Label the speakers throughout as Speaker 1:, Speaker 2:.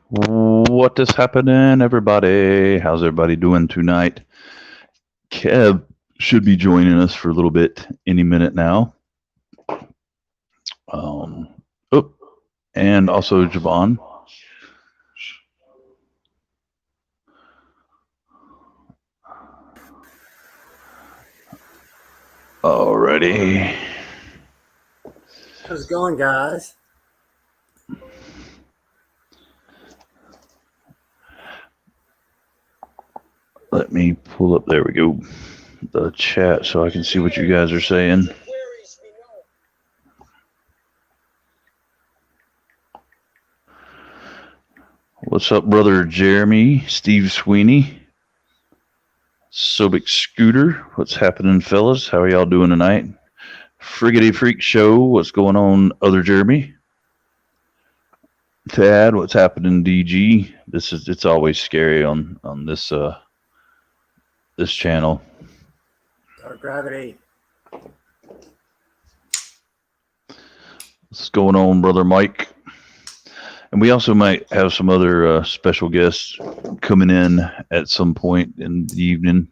Speaker 1: What is happening, everybody? How's everybody doing tonight? Kev should be joining us for a little bit any minute now. Um, oh, and also Javon. Alrighty.
Speaker 2: How's it going, guys?
Speaker 1: Let me pull up, there we go, the chat so I can see what you guys are saying. What's up, brother Jeremy, Steve Sweeney, Sobik Scooter? What's happening, fellas? How are y'all doing tonight? Friggity Freak Show, what's going on, other Jeremy? Tad, what's happening, DG? It's always scary on this channel.
Speaker 2: Dark gravity.
Speaker 1: What's going on, brother Mike? And we also might have some other special guests coming in at some point in the evening.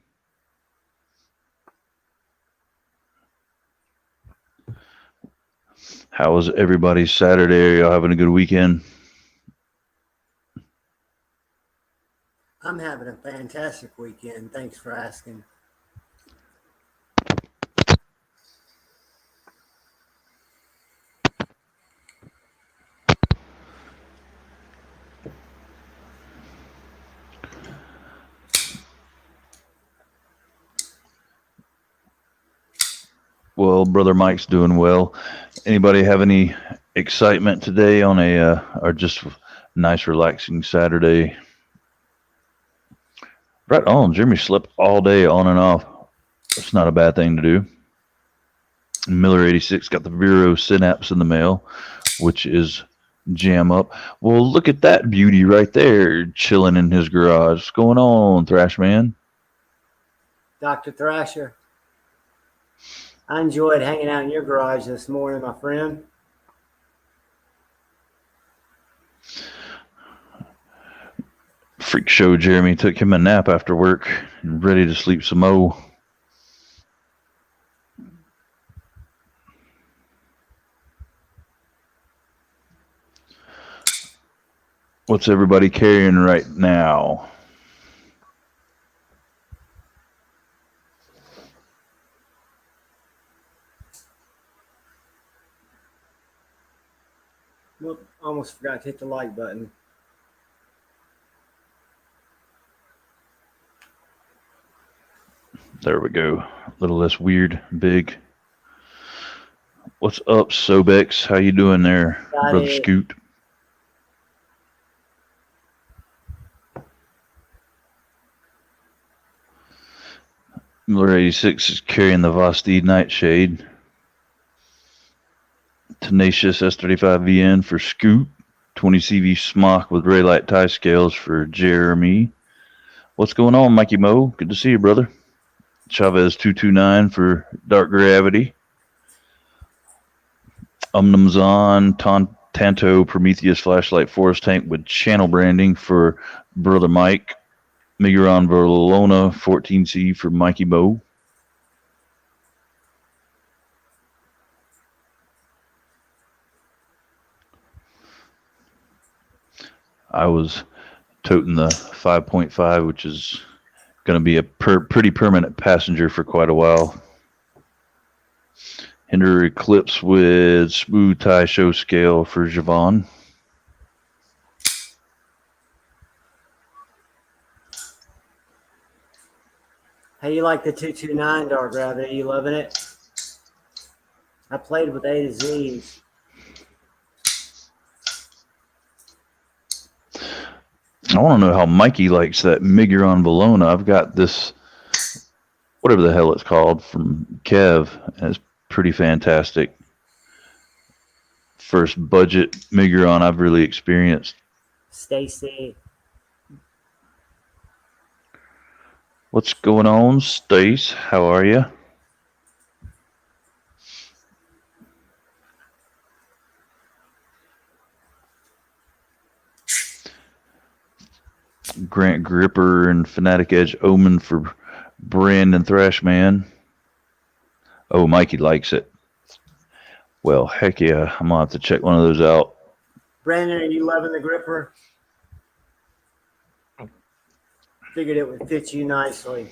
Speaker 1: How was everybody's Saturday? Are y'all having a good weekend?
Speaker 2: I'm having a fantastic weekend. Thanks for asking.
Speaker 1: Well, brother Mike's doing well. Anybody have any excitement today on a or just nice relaxing Saturday? Right on. Jeremy slept all day on and off. That's not a bad thing to do. Miller 86 got the Vero Synapse in the mail, which is jam up. Well, look at that beauty right there, chilling in his garage. What's going on, Thrash Man?
Speaker 2: Dr. Thrasher, I enjoyed hanging out in your garage this morning, my friend.
Speaker 1: Freak Show Jeremy took him a nap after work and ready to sleep some more. What's everybody carrying right now?
Speaker 2: Whoop, almost forgot to hit the like button.
Speaker 1: There we go. A little less weird, big. What's up, Sobex? How you doing there,
Speaker 2: Got
Speaker 1: brother
Speaker 2: it.
Speaker 1: Scoot? Miller 86 is carrying the Vosteed Nightshade. Tenacious S35VN for Scoot. 20 CV Smock with Raylight tie scales for Jeremy. What's going on, Mikey Mo? Good to see you, brother. Chavez 229 for Dark Gravity. Umnumzon Tanto Prometheus Flashlight Forest Tank with channel branding for brother Mike. Miguron Verlona 14C for Mikey Mo. I was toting the 5.5, which is going to be a pretty permanent passenger for quite a while. Hinder Eclipse with smooth tie show scale for Javon.
Speaker 2: How you like the 229, Dark Gravity? You loving it? I played with A to Z's.
Speaker 1: I want to know how Mikey likes that Miguron Bologna. I've got this, whatever the hell it's called, from Kev, and it's pretty fantastic. First budget Miguron I've really experienced.
Speaker 2: Stacy.
Speaker 1: What's going on, Stace? How are you? Grant Gripper and Fanatic Edge Omen for Brandon Thrashman. Oh, Mikey likes it. Well, heck yeah. I'm going to have to check one of those out.
Speaker 2: Brandon, are you loving the gripper? Figured it would fit you nicely.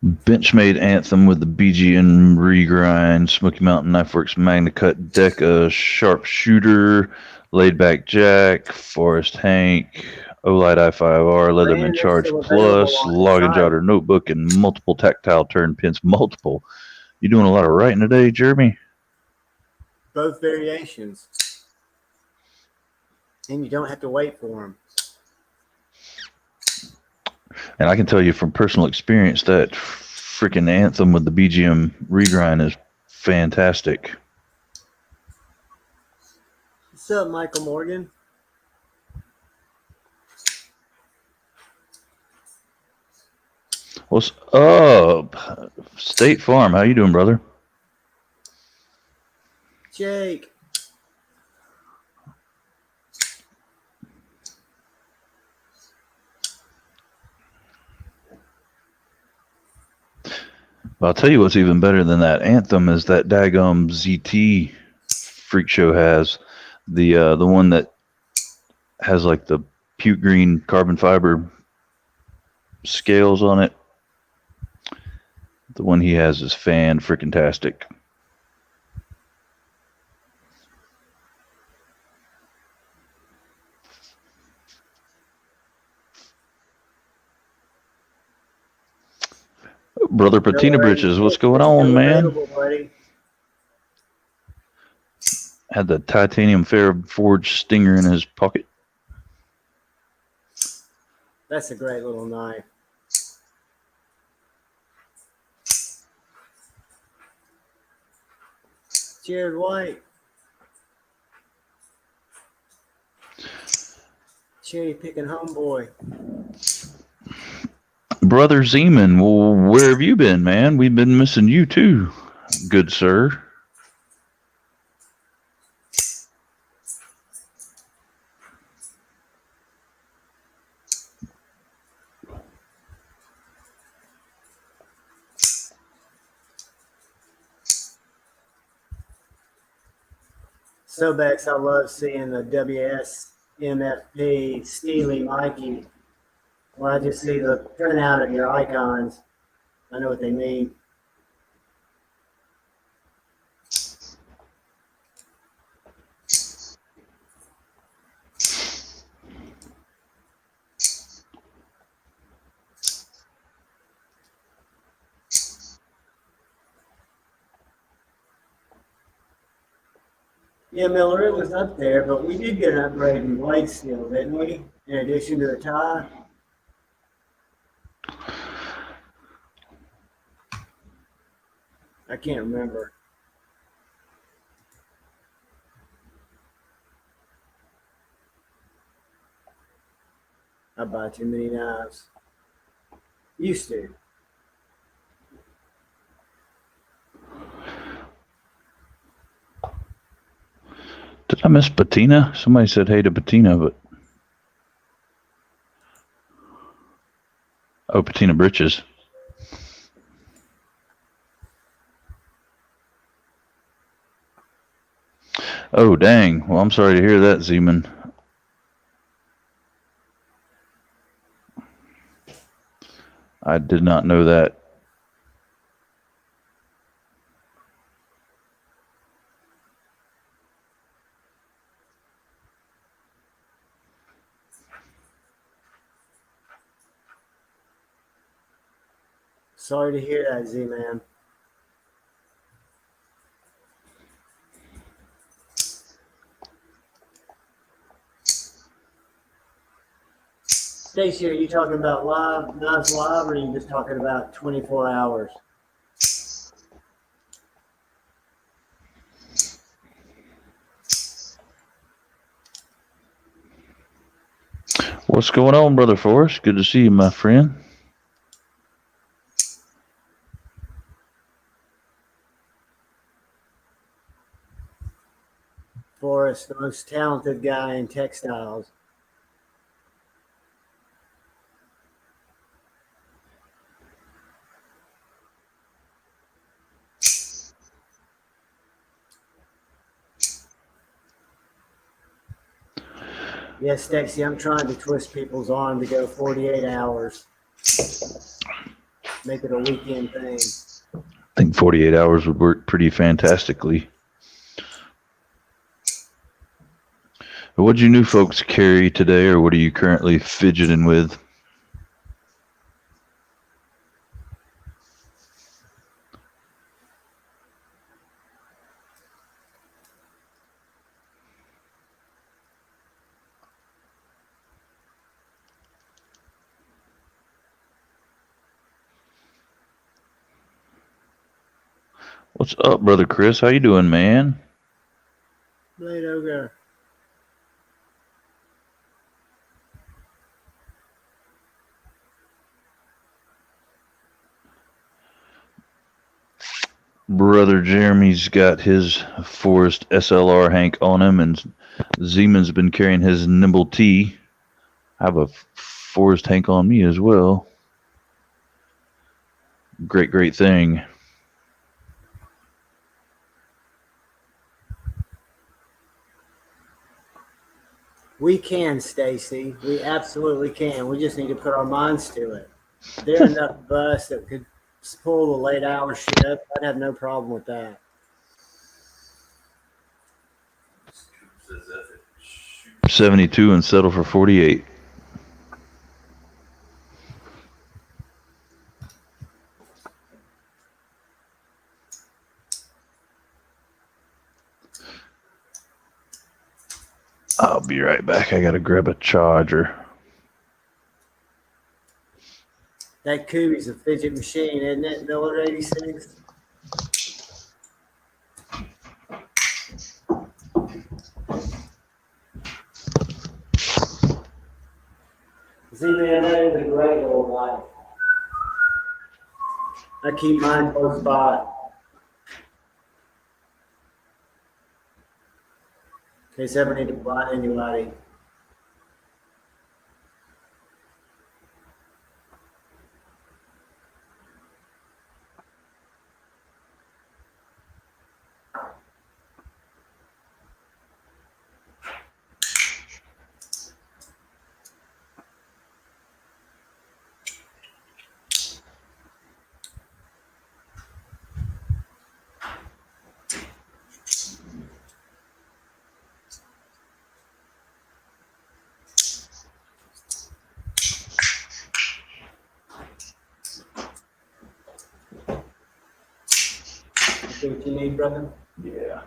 Speaker 1: Benchmade Anthem with the BGN Regrind, Smoky Mountain Knife Works Magna Cut Deca, Sharpshooter, Laid Back Jack, Forest Hank, Olight i5R, Leatherman
Speaker 2: Brandon, they're
Speaker 1: Charge
Speaker 2: still
Speaker 1: Plus,
Speaker 2: available on the
Speaker 1: Log and
Speaker 2: site.
Speaker 1: Jotter Notebook, and multiple tactile turn pins. Multiple. You doing a lot of writing today, Jeremy?
Speaker 2: Both variations. And you don't have to wait for them.
Speaker 1: And I can tell you from personal experience that freaking Anthem with the BGM Regrind is fantastic.
Speaker 2: What's up, Michael Morgan?
Speaker 1: What's up? State Farm, how you doing, brother?
Speaker 2: Jake.
Speaker 1: But I'll tell you what's even better than that Anthem is that daggum ZT Freak Show has the one that has like the puke green carbon fiber scales on it. The one he has is fan-freaking-tastic. Brother Patina Britches, what's going on, man?
Speaker 2: Buddy.
Speaker 1: Had the titanium forged stinger in his pocket.
Speaker 2: That's a great little knife. Jared White. Cherry picking homeboy.
Speaker 1: Brother Zeman, well, where have you been, man? We've been missing you too, good sir.
Speaker 2: Sobex, I love seeing the WSMFP Steely Mikey. When I just see the printout of your icons, I know what they mean. Yeah, Miller, it was up there, but we did get an upgrade in blade steel, didn't we? In addition to the tie. I can't remember. I buy too many knives. Used to.
Speaker 1: Did I miss Patina? Somebody said hey to Patina, but... Oh, Patina Britches. Oh, dang. Well, I'm sorry to hear that, Zeman. I did not know that.
Speaker 2: Sorry to hear that, Z-Man. Stacey, are you talking about knives live, or are you just talking about 24 hours?
Speaker 1: What's going on, Brother Forrest? Good to see you, my friend.
Speaker 2: Forrest, the most talented guy in textiles. Yes, Stexy, I'm trying to twist people's arm to go 48 hours. Make it a weekend thing.
Speaker 1: I think 48 hours would work pretty fantastically. What'd you new folks carry today, or what are you currently fidgeting with? What's up, Brother Chris? How you doing, man?
Speaker 2: Blade Ogre.
Speaker 1: Brother Jeremy's got his Forest SLR Hank on him, and Zeman's been carrying his Nimble T. I have a Forest Hank on me as well. Great thing.
Speaker 2: We can, Stacy. We absolutely can. We just need to put our minds to it. There are enough of us that could pull the late hour shift. I'd have no problem with that.
Speaker 1: $72 and settle for 48. I'll be right back. I gotta grab a charger.
Speaker 2: That Kubi's a fidget machine, isn't it, Miller 86? Z-Man, that is a great little life. I keep mine close by. In case I ever need to blind anybody. See what you need, brother?
Speaker 1: Yeah.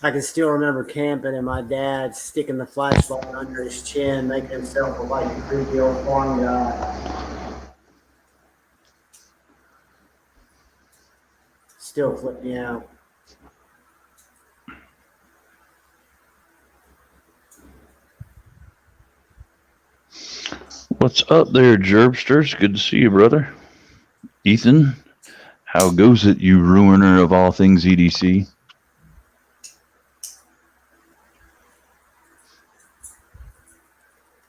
Speaker 2: I can still remember camping and my dad sticking the flashlight under his chin, making himself look like a creepy old farm guy. Still flip me out.
Speaker 1: What's up there, Jerbsters? Good to see you, brother. Ethan, how goes it, you ruiner of all things EDC?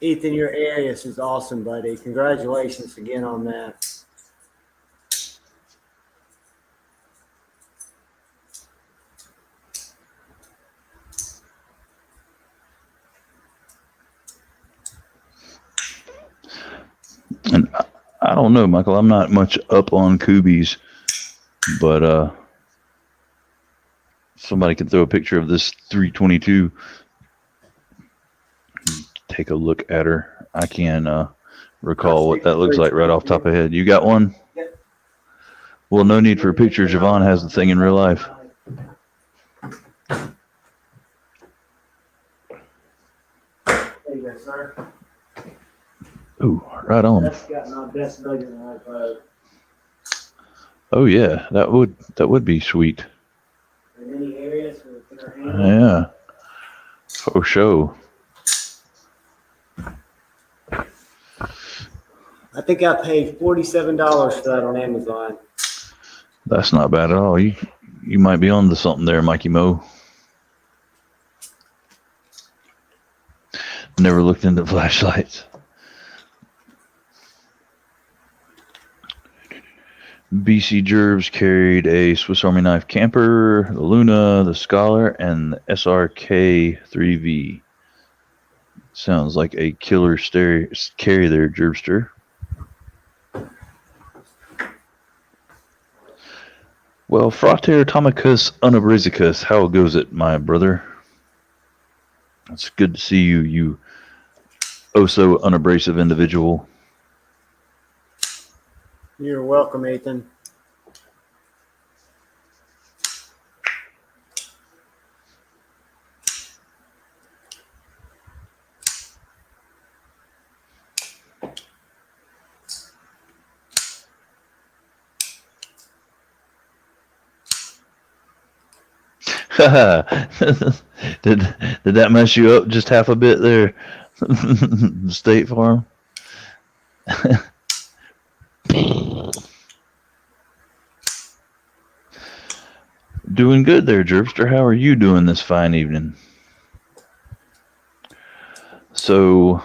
Speaker 2: Ethan, your alias is awesome, buddy. Congratulations again on that.
Speaker 1: And I don't know, Michael. I'm not much up on Kubi's, but somebody can throw a picture of this 322. Take a look at her. I can recall what that looks like right off the top of the head. You got one? Well, no need for a picture. Javon has the thing in real life. Ooh, right on.
Speaker 2: That's got my best bugger knife out.
Speaker 1: Oh yeah, that would be sweet.
Speaker 2: In any areas with a thinner handle.
Speaker 1: Yeah, for sure.
Speaker 2: I think I paid $47 for that on Amazon.
Speaker 1: That's not bad at all. You might be on to something there, Mikey Mo. Never looked into flashlights. BC Jervs carried a Swiss Army knife camper, the Luna, the Scholar, and the SRK 3V. Sounds like a killer carry there, Jervster. Well, Frater Tomicus Unabrasicus, how goes it, my brother? It's good to see you, you oh so unabrasive individual.
Speaker 2: You're welcome, Ethan.
Speaker 1: did that mess you up just half a bit there, State Farm? Doing good there, Jerpster. How are you doing this fine evening? So,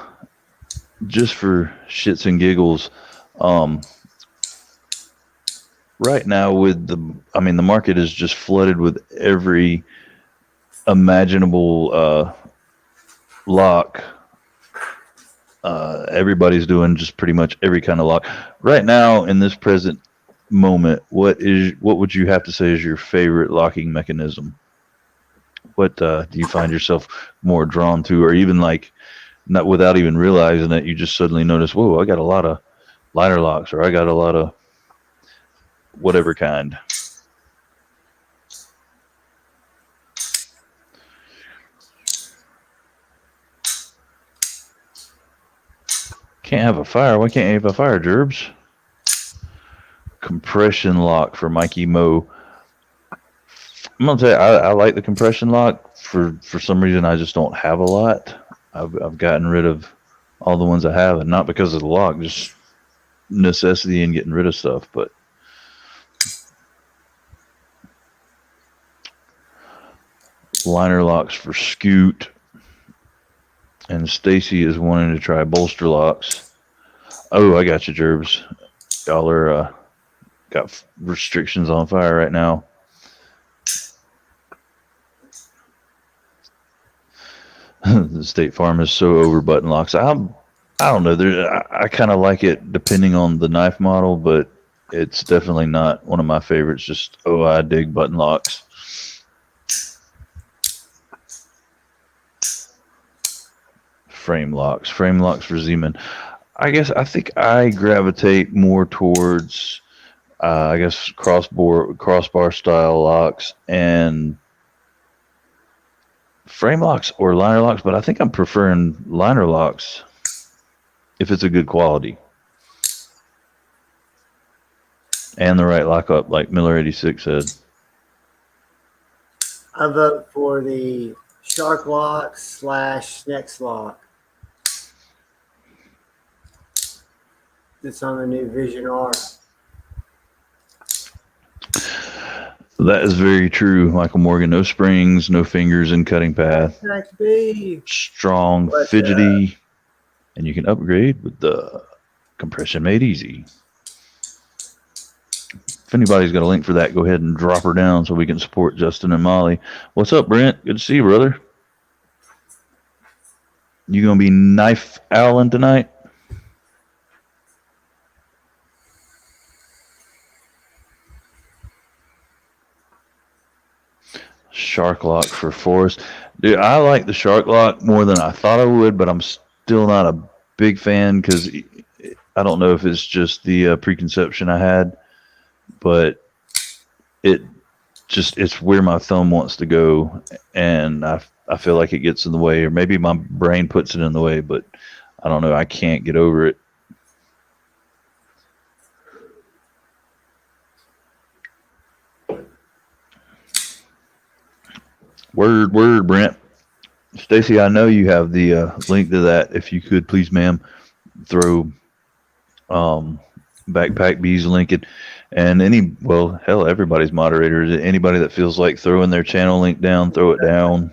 Speaker 1: just for shits and giggles, right now the market is just flooded with every imaginable lock. Everybody's doing just pretty much every kind of lock. Right now, in this present moment, what would you have to say is your favorite locking mechanism? What do you find yourself more drawn to, or even like, not without even realizing that you just suddenly notice, whoa, I got a lot of liner locks, or I got a lot of whatever kind? Can't have a fire. Why can't you have a fire, Gerbs? Compression lock for Mikey Mo. I'm gonna tell you, I like the compression lock. For some reason, I just don't have a lot. I've gotten rid of all the ones I have, and not because of the lock, just necessity in getting rid of stuff. But liner locks for Scoot, and Stacy is wanting to try bolster locks. Oh, I got you, Gerbs. Y'all are got restrictions on fire right now. The State Farm is so over button locks. I don't know. I kind of like it depending on the knife model, but it's definitely not one of my favorites. Just I dig button locks. Frame locks for Z-Man. I think I gravitate more towards crossbar style locks and frame locks or liner locks, but I think I'm preferring liner locks if it's a good quality and the right lockup, like Miller 86 said.
Speaker 2: I vote for the Shark Lock / Snex Lock. It's on the new Vision R.
Speaker 1: That is very true, Michael Morgan. No springs, no fingers in cutting path. Strong, fidgety, and you can upgrade with the compression made easy. If anybody's got a link for that, go ahead and drop her down so we can support Justin and Molly. What's up, Brent? Good to see you, brother. You gonna be knife owling tonight? Shark lock for Forrest. Dude, I like the Shark lock more than I thought I would, but I'm still not a big fan because I don't know if it's just the preconception I had, but it's where my thumb wants to go, and I feel like it gets in the way, or maybe my brain puts it in the way, but I don't know. I can't get over it. Word, Brent. Stacy, I know you have the link to that. If you could, please, ma'am, throw um, Backpack Bees link it. And well, hell, everybody's moderators. Anybody that feels like throwing their channel link down, throw it down.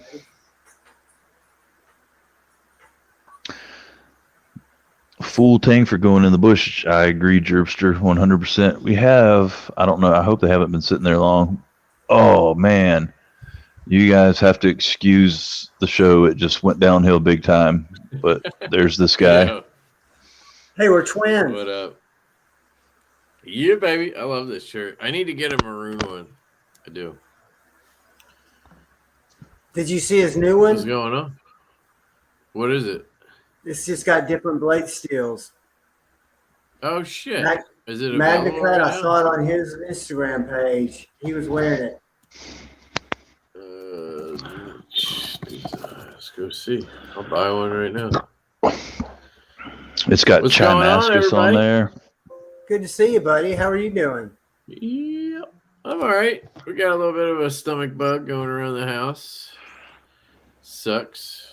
Speaker 1: Full tank for going in the bush. I agree, Jerpster, 100%. We have, I don't know, I hope they haven't been sitting there long. Oh, man. You guys have to excuse the show. It just went downhill big time. But there's this guy.
Speaker 3: Yeah.
Speaker 2: Hey, we're twins.
Speaker 3: What up? Yeah, baby. I love this shirt. I need to get a maroon one. I do.
Speaker 2: Did you see his new one?
Speaker 3: What's going on? What is it?
Speaker 2: It's just got different blade steels.
Speaker 3: Oh, shit. Is it
Speaker 2: Magna
Speaker 3: available
Speaker 2: Cut?
Speaker 3: right
Speaker 2: I
Speaker 3: now?
Speaker 2: saw it on his Instagram page. He was wearing it.
Speaker 3: Let's go see. I'll buy one right now.
Speaker 1: It's got
Speaker 3: What's going on,
Speaker 1: Chimascus on
Speaker 3: everybody?
Speaker 1: there.
Speaker 2: Good to see you, buddy. How are you doing?
Speaker 3: Yeah, I'm all right. We got a little bit of a stomach bug going around the house. Sucks.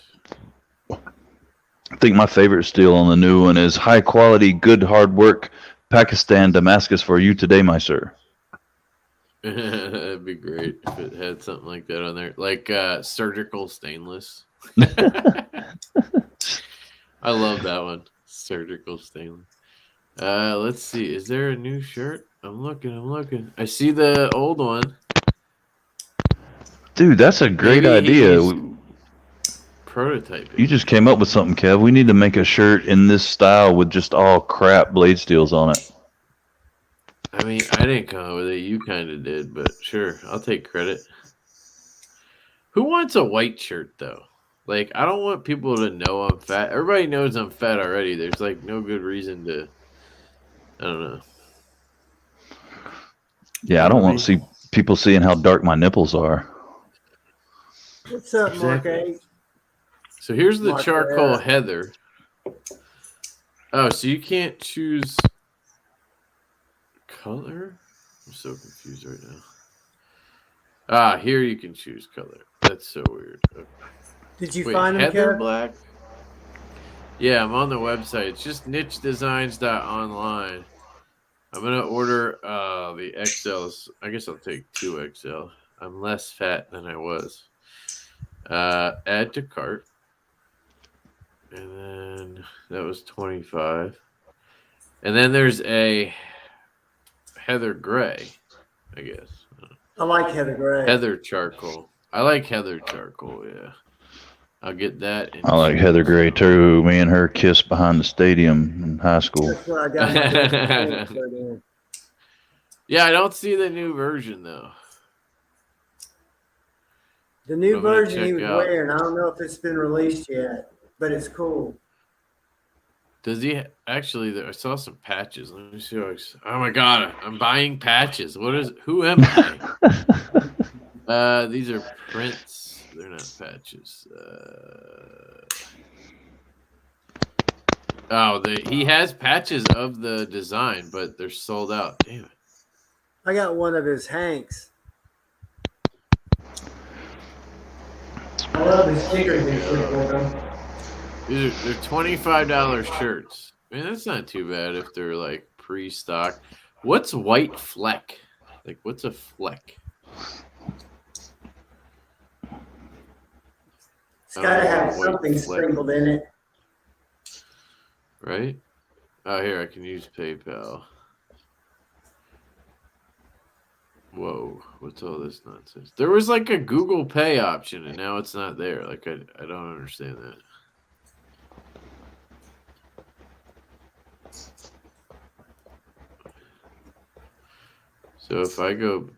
Speaker 1: I think my favorite steel on the new one is high quality, good hard work, Pakistan Damascus for you today, my sir.
Speaker 3: That'd be great if it had something like that on there, like surgical stainless. I love that one, surgical stainless. Let's see. Is there a new shirt? I'm looking. I see the old one.
Speaker 1: Dude, that's a great
Speaker 3: Maybe
Speaker 1: idea.
Speaker 3: he's prototyping.
Speaker 1: You just came up with something, Kev. We need to make a shirt in this style with just all crap blade steels on it.
Speaker 3: I mean, I didn't come up with it. You kind of did, but sure, I'll take credit. Who wants a white shirt though? Like, I don't want people to know I'm fat. Everybody knows I'm fat already. There's like no good reason to. I don't know.
Speaker 1: Yeah, I don't want to see people seeing how dark my nipples are.
Speaker 2: What's up, Mark
Speaker 3: Exactly.
Speaker 2: A?
Speaker 3: So here's the
Speaker 2: Mark,
Speaker 3: charcoal heather. Oh, so you can't choose color? I'm so confused right now. Ah, here you can choose color. That's so weird. Okay.
Speaker 2: Did you
Speaker 3: Wait,
Speaker 2: find him,
Speaker 3: heather
Speaker 2: Kev?
Speaker 3: black? Yeah, I'm on the website. It's just nichedesigns.online. I'm gonna order the XLs. I guess I'll take 2XL. I'm less fat than I was. Add to cart. And then that was 25. And then there's a heather gray, I guess.
Speaker 2: I like Heather Gray.
Speaker 3: Heather charcoal. I like heather charcoal, yeah. I'll get that.
Speaker 1: I like Heather Gray too. Me and her kissed behind the stadium in high school.
Speaker 2: That's what I got my shirt in.
Speaker 3: Yeah, I don't see the new version though.
Speaker 2: The new
Speaker 3: I'm gonna
Speaker 2: version he
Speaker 3: check
Speaker 2: was
Speaker 3: out.
Speaker 2: wearing, I don't know if it's been released yet, but it's cool.
Speaker 3: Does he actually? I saw some patches. Let me see. Oh my god, I'm buying patches. Who am I? These are prints. They're not patches. He has patches of the design, but they're sold out. Damn it.
Speaker 2: I got one of his Hanks. I love his stickers they put with them.
Speaker 3: They're $25 shirts. Man, that's not too bad if they're like pre-stock. What's white fleck? Like, what's a fleck?
Speaker 2: It's got to have
Speaker 3: White
Speaker 2: something
Speaker 3: fleck.
Speaker 2: sprinkled in it.
Speaker 3: Right? Oh, here, I can use PayPal. Whoa, what's all this nonsense? There was like a Google Pay option, and now it's not there. Like, I don't understand that. So if I go...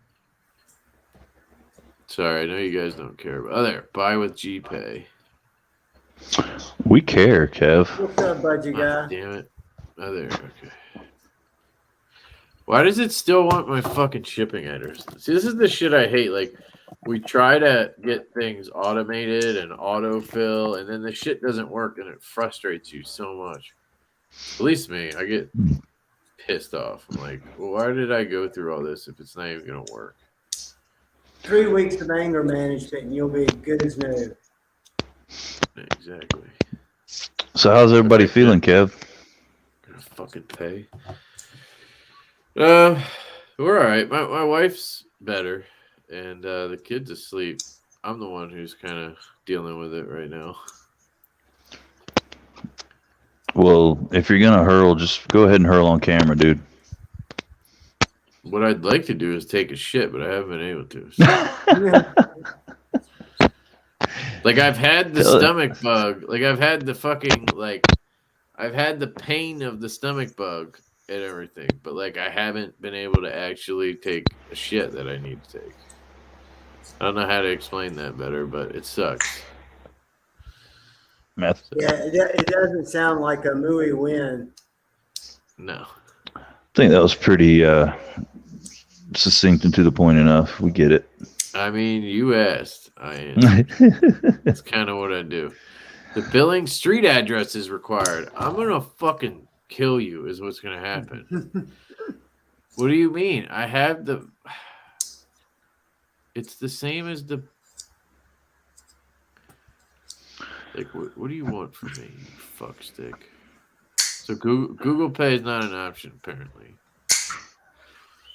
Speaker 3: Sorry, I know you guys don't care. But, there, buy with GPay.
Speaker 1: We care, Kev.
Speaker 2: What's up, budgie
Speaker 3: Ah,
Speaker 2: guy?
Speaker 3: damn it. Oh, there, okay. Why does it still want my fucking shipping address? See, this is the shit I hate. Like, we try to get things automated and autofill, and then the shit doesn't work, and it frustrates you so much. At least me. I get pissed off. I'm like, well, why did I go through all this if it's not even going to work?
Speaker 2: 3 weeks of anger management, and you'll be good as new.
Speaker 3: Exactly.
Speaker 1: So how's everybody feeling, Kev?
Speaker 3: Gonna fucking pay. We're all right. My wife's better, and the kid's asleep. I'm the one who's kind of dealing with it right now.
Speaker 1: Well, if you're gonna hurl, just go ahead and hurl on camera, dude.
Speaker 3: What I'd like to do is take a shit, but I haven't been able to. So. Like I've had the stomach bug. Like I've had the fucking I've had the pain of the stomach bug and everything, but like I haven't been able to actually take a shit that I need to take. I don't know how to explain that better, but it sucks.
Speaker 1: Meth.
Speaker 2: Yeah, it doesn't sound like a mooey win.
Speaker 3: No.
Speaker 1: I think that was pretty succinct and to the point enough. We get it.
Speaker 3: I mean, you asked. I answered. That's kind of what I do. The billing street address is required. I'm gonna fucking kill you. Is what's gonna happen. What do you mean? I have the. It's the same as the. Like, what do you want from me, you fuckstick? So Google Pay is not an option, apparently.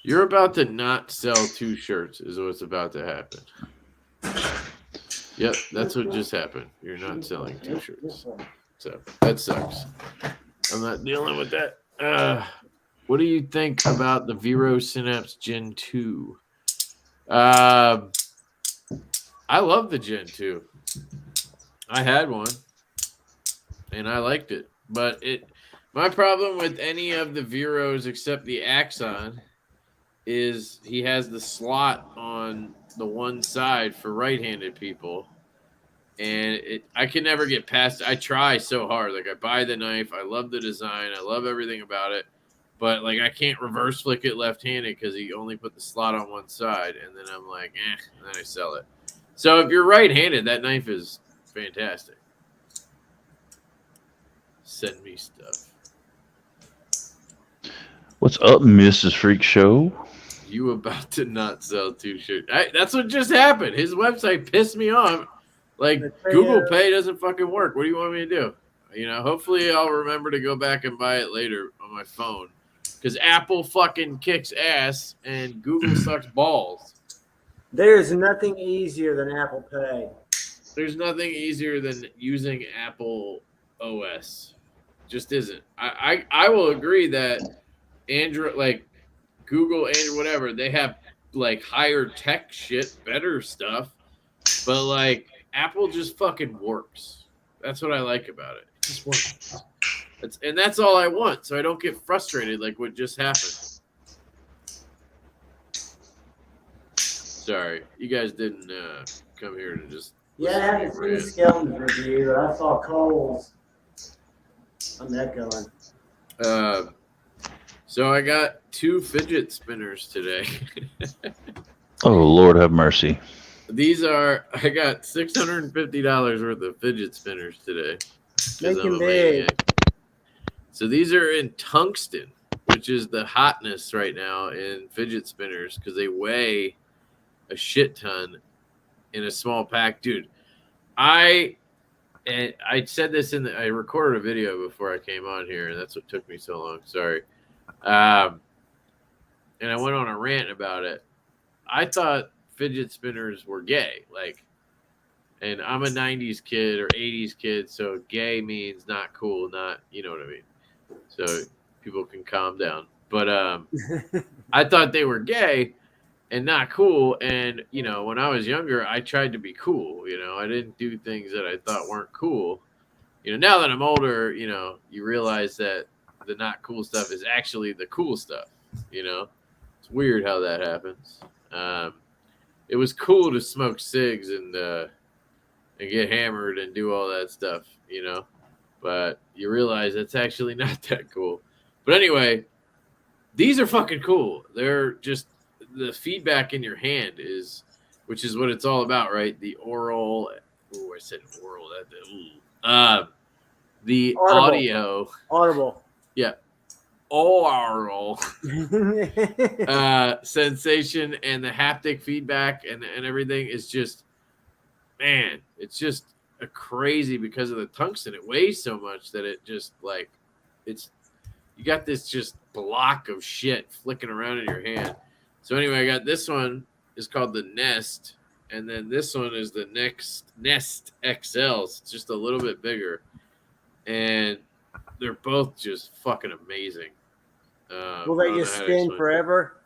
Speaker 3: You're about to not sell 2 shirts, is what's about to happen. Yep, that's what just happened. You're not selling 2 shirts. So that sucks. I'm not dealing with that. What do you think about the Vero Synapse Gen 2? I love the Gen 2. I had one, and I liked it. But my problem with any of the Veros except the Axon is he has the slot on the one side for right-handed people, and I can never get past it. I try so hard. Like, I buy the knife. I love the design. I love everything about it. But, like, I can't reverse flick it left-handed because he only put the slot on one side, and then I'm like, and then I sell it. So if you're right-handed, that knife is fantastic. Send me stuff.
Speaker 1: What's up, Mrs. Freak Show?
Speaker 3: You about to not sell 2 shirts. That's what just happened. His website pissed me off. Like, Google Pay doesn't fucking work. What do you want me to do? You know, hopefully I'll remember to go back and buy it later on my phone. Because Apple fucking kicks ass and Google sucks balls.
Speaker 2: There's nothing easier than Apple Pay.
Speaker 3: There's nothing easier than using Apple OS. Just isn't. I will agree that Android, like Google, Android, whatever, they have like higher tech shit, better stuff. But like Apple just fucking works. That's what I like about it. It just works. That's all I want, so I don't get frustrated like what just happened. Sorry, you guys didn't come here to just.
Speaker 2: Yeah, I haven't seen Skeleton's review, but I saw Cole's. I'm that going.
Speaker 3: So I got 2 fidget spinners today.
Speaker 1: Oh, Lord have mercy.
Speaker 3: I got $650 worth of fidget spinners today.
Speaker 2: Making big.
Speaker 3: So these are in tungsten, which is the hotness right now in fidget spinners because they weigh a shit ton in a small pack. Dude, I said this I recorded a video before I came on here, and that's what took me so long. Sorry. And I went on a rant about it. I thought fidget spinners were gay, and I'm a 90s kid or 80s kid, so gay means not cool, not, you know what I mean? So people can calm down. But I thought they were gay and not cool, and, you know, when I was younger, I tried to be cool, you know? I didn't do things that I thought weren't cool. You know, now that I'm older, you know, you realize that the not cool stuff is actually the cool stuff, you know? It's weird how that happens. It was cool to smoke cigs and get hammered and do all that stuff, you know? But you realize it's actually not that cool. But anyway, these are fucking cool. They're just the feedback in your hand which is what it's all about, right? The oral. Oh, I said oral. The
Speaker 2: Audible.
Speaker 3: audio.
Speaker 2: Audible.
Speaker 3: Yeah. aural sensation, and the haptic feedback and everything is just, man, it's just a crazy because of the tungsten. It weighs so much that it just like it's you got this just block of shit flicking around in your hand. So anyway, I got this one is called the Nest, and then this one is the Nest XLs. It's just a little bit bigger, and they're both just fucking amazing.
Speaker 2: Will they just spin forever?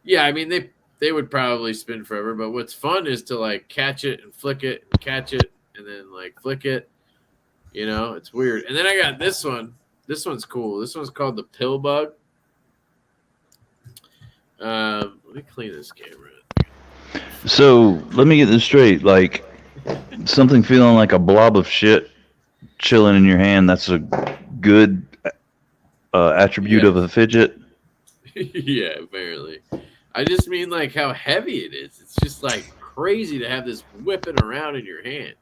Speaker 3: Yeah, I mean they would probably spin forever, but what's fun is to like catch it and flick it, and catch it, and then like flick it. You know, it's weird. And then I got this one. This one's cool. This one's called the Pill Bug. Let me clean this camera.
Speaker 1: So let me get this straight. Like something feeling like a blob of shit chilling in your hand. That's a good attribute of a fidget.
Speaker 3: Yeah, apparently. I just mean like how heavy it is. It's just like crazy to have this whipping around in your hand.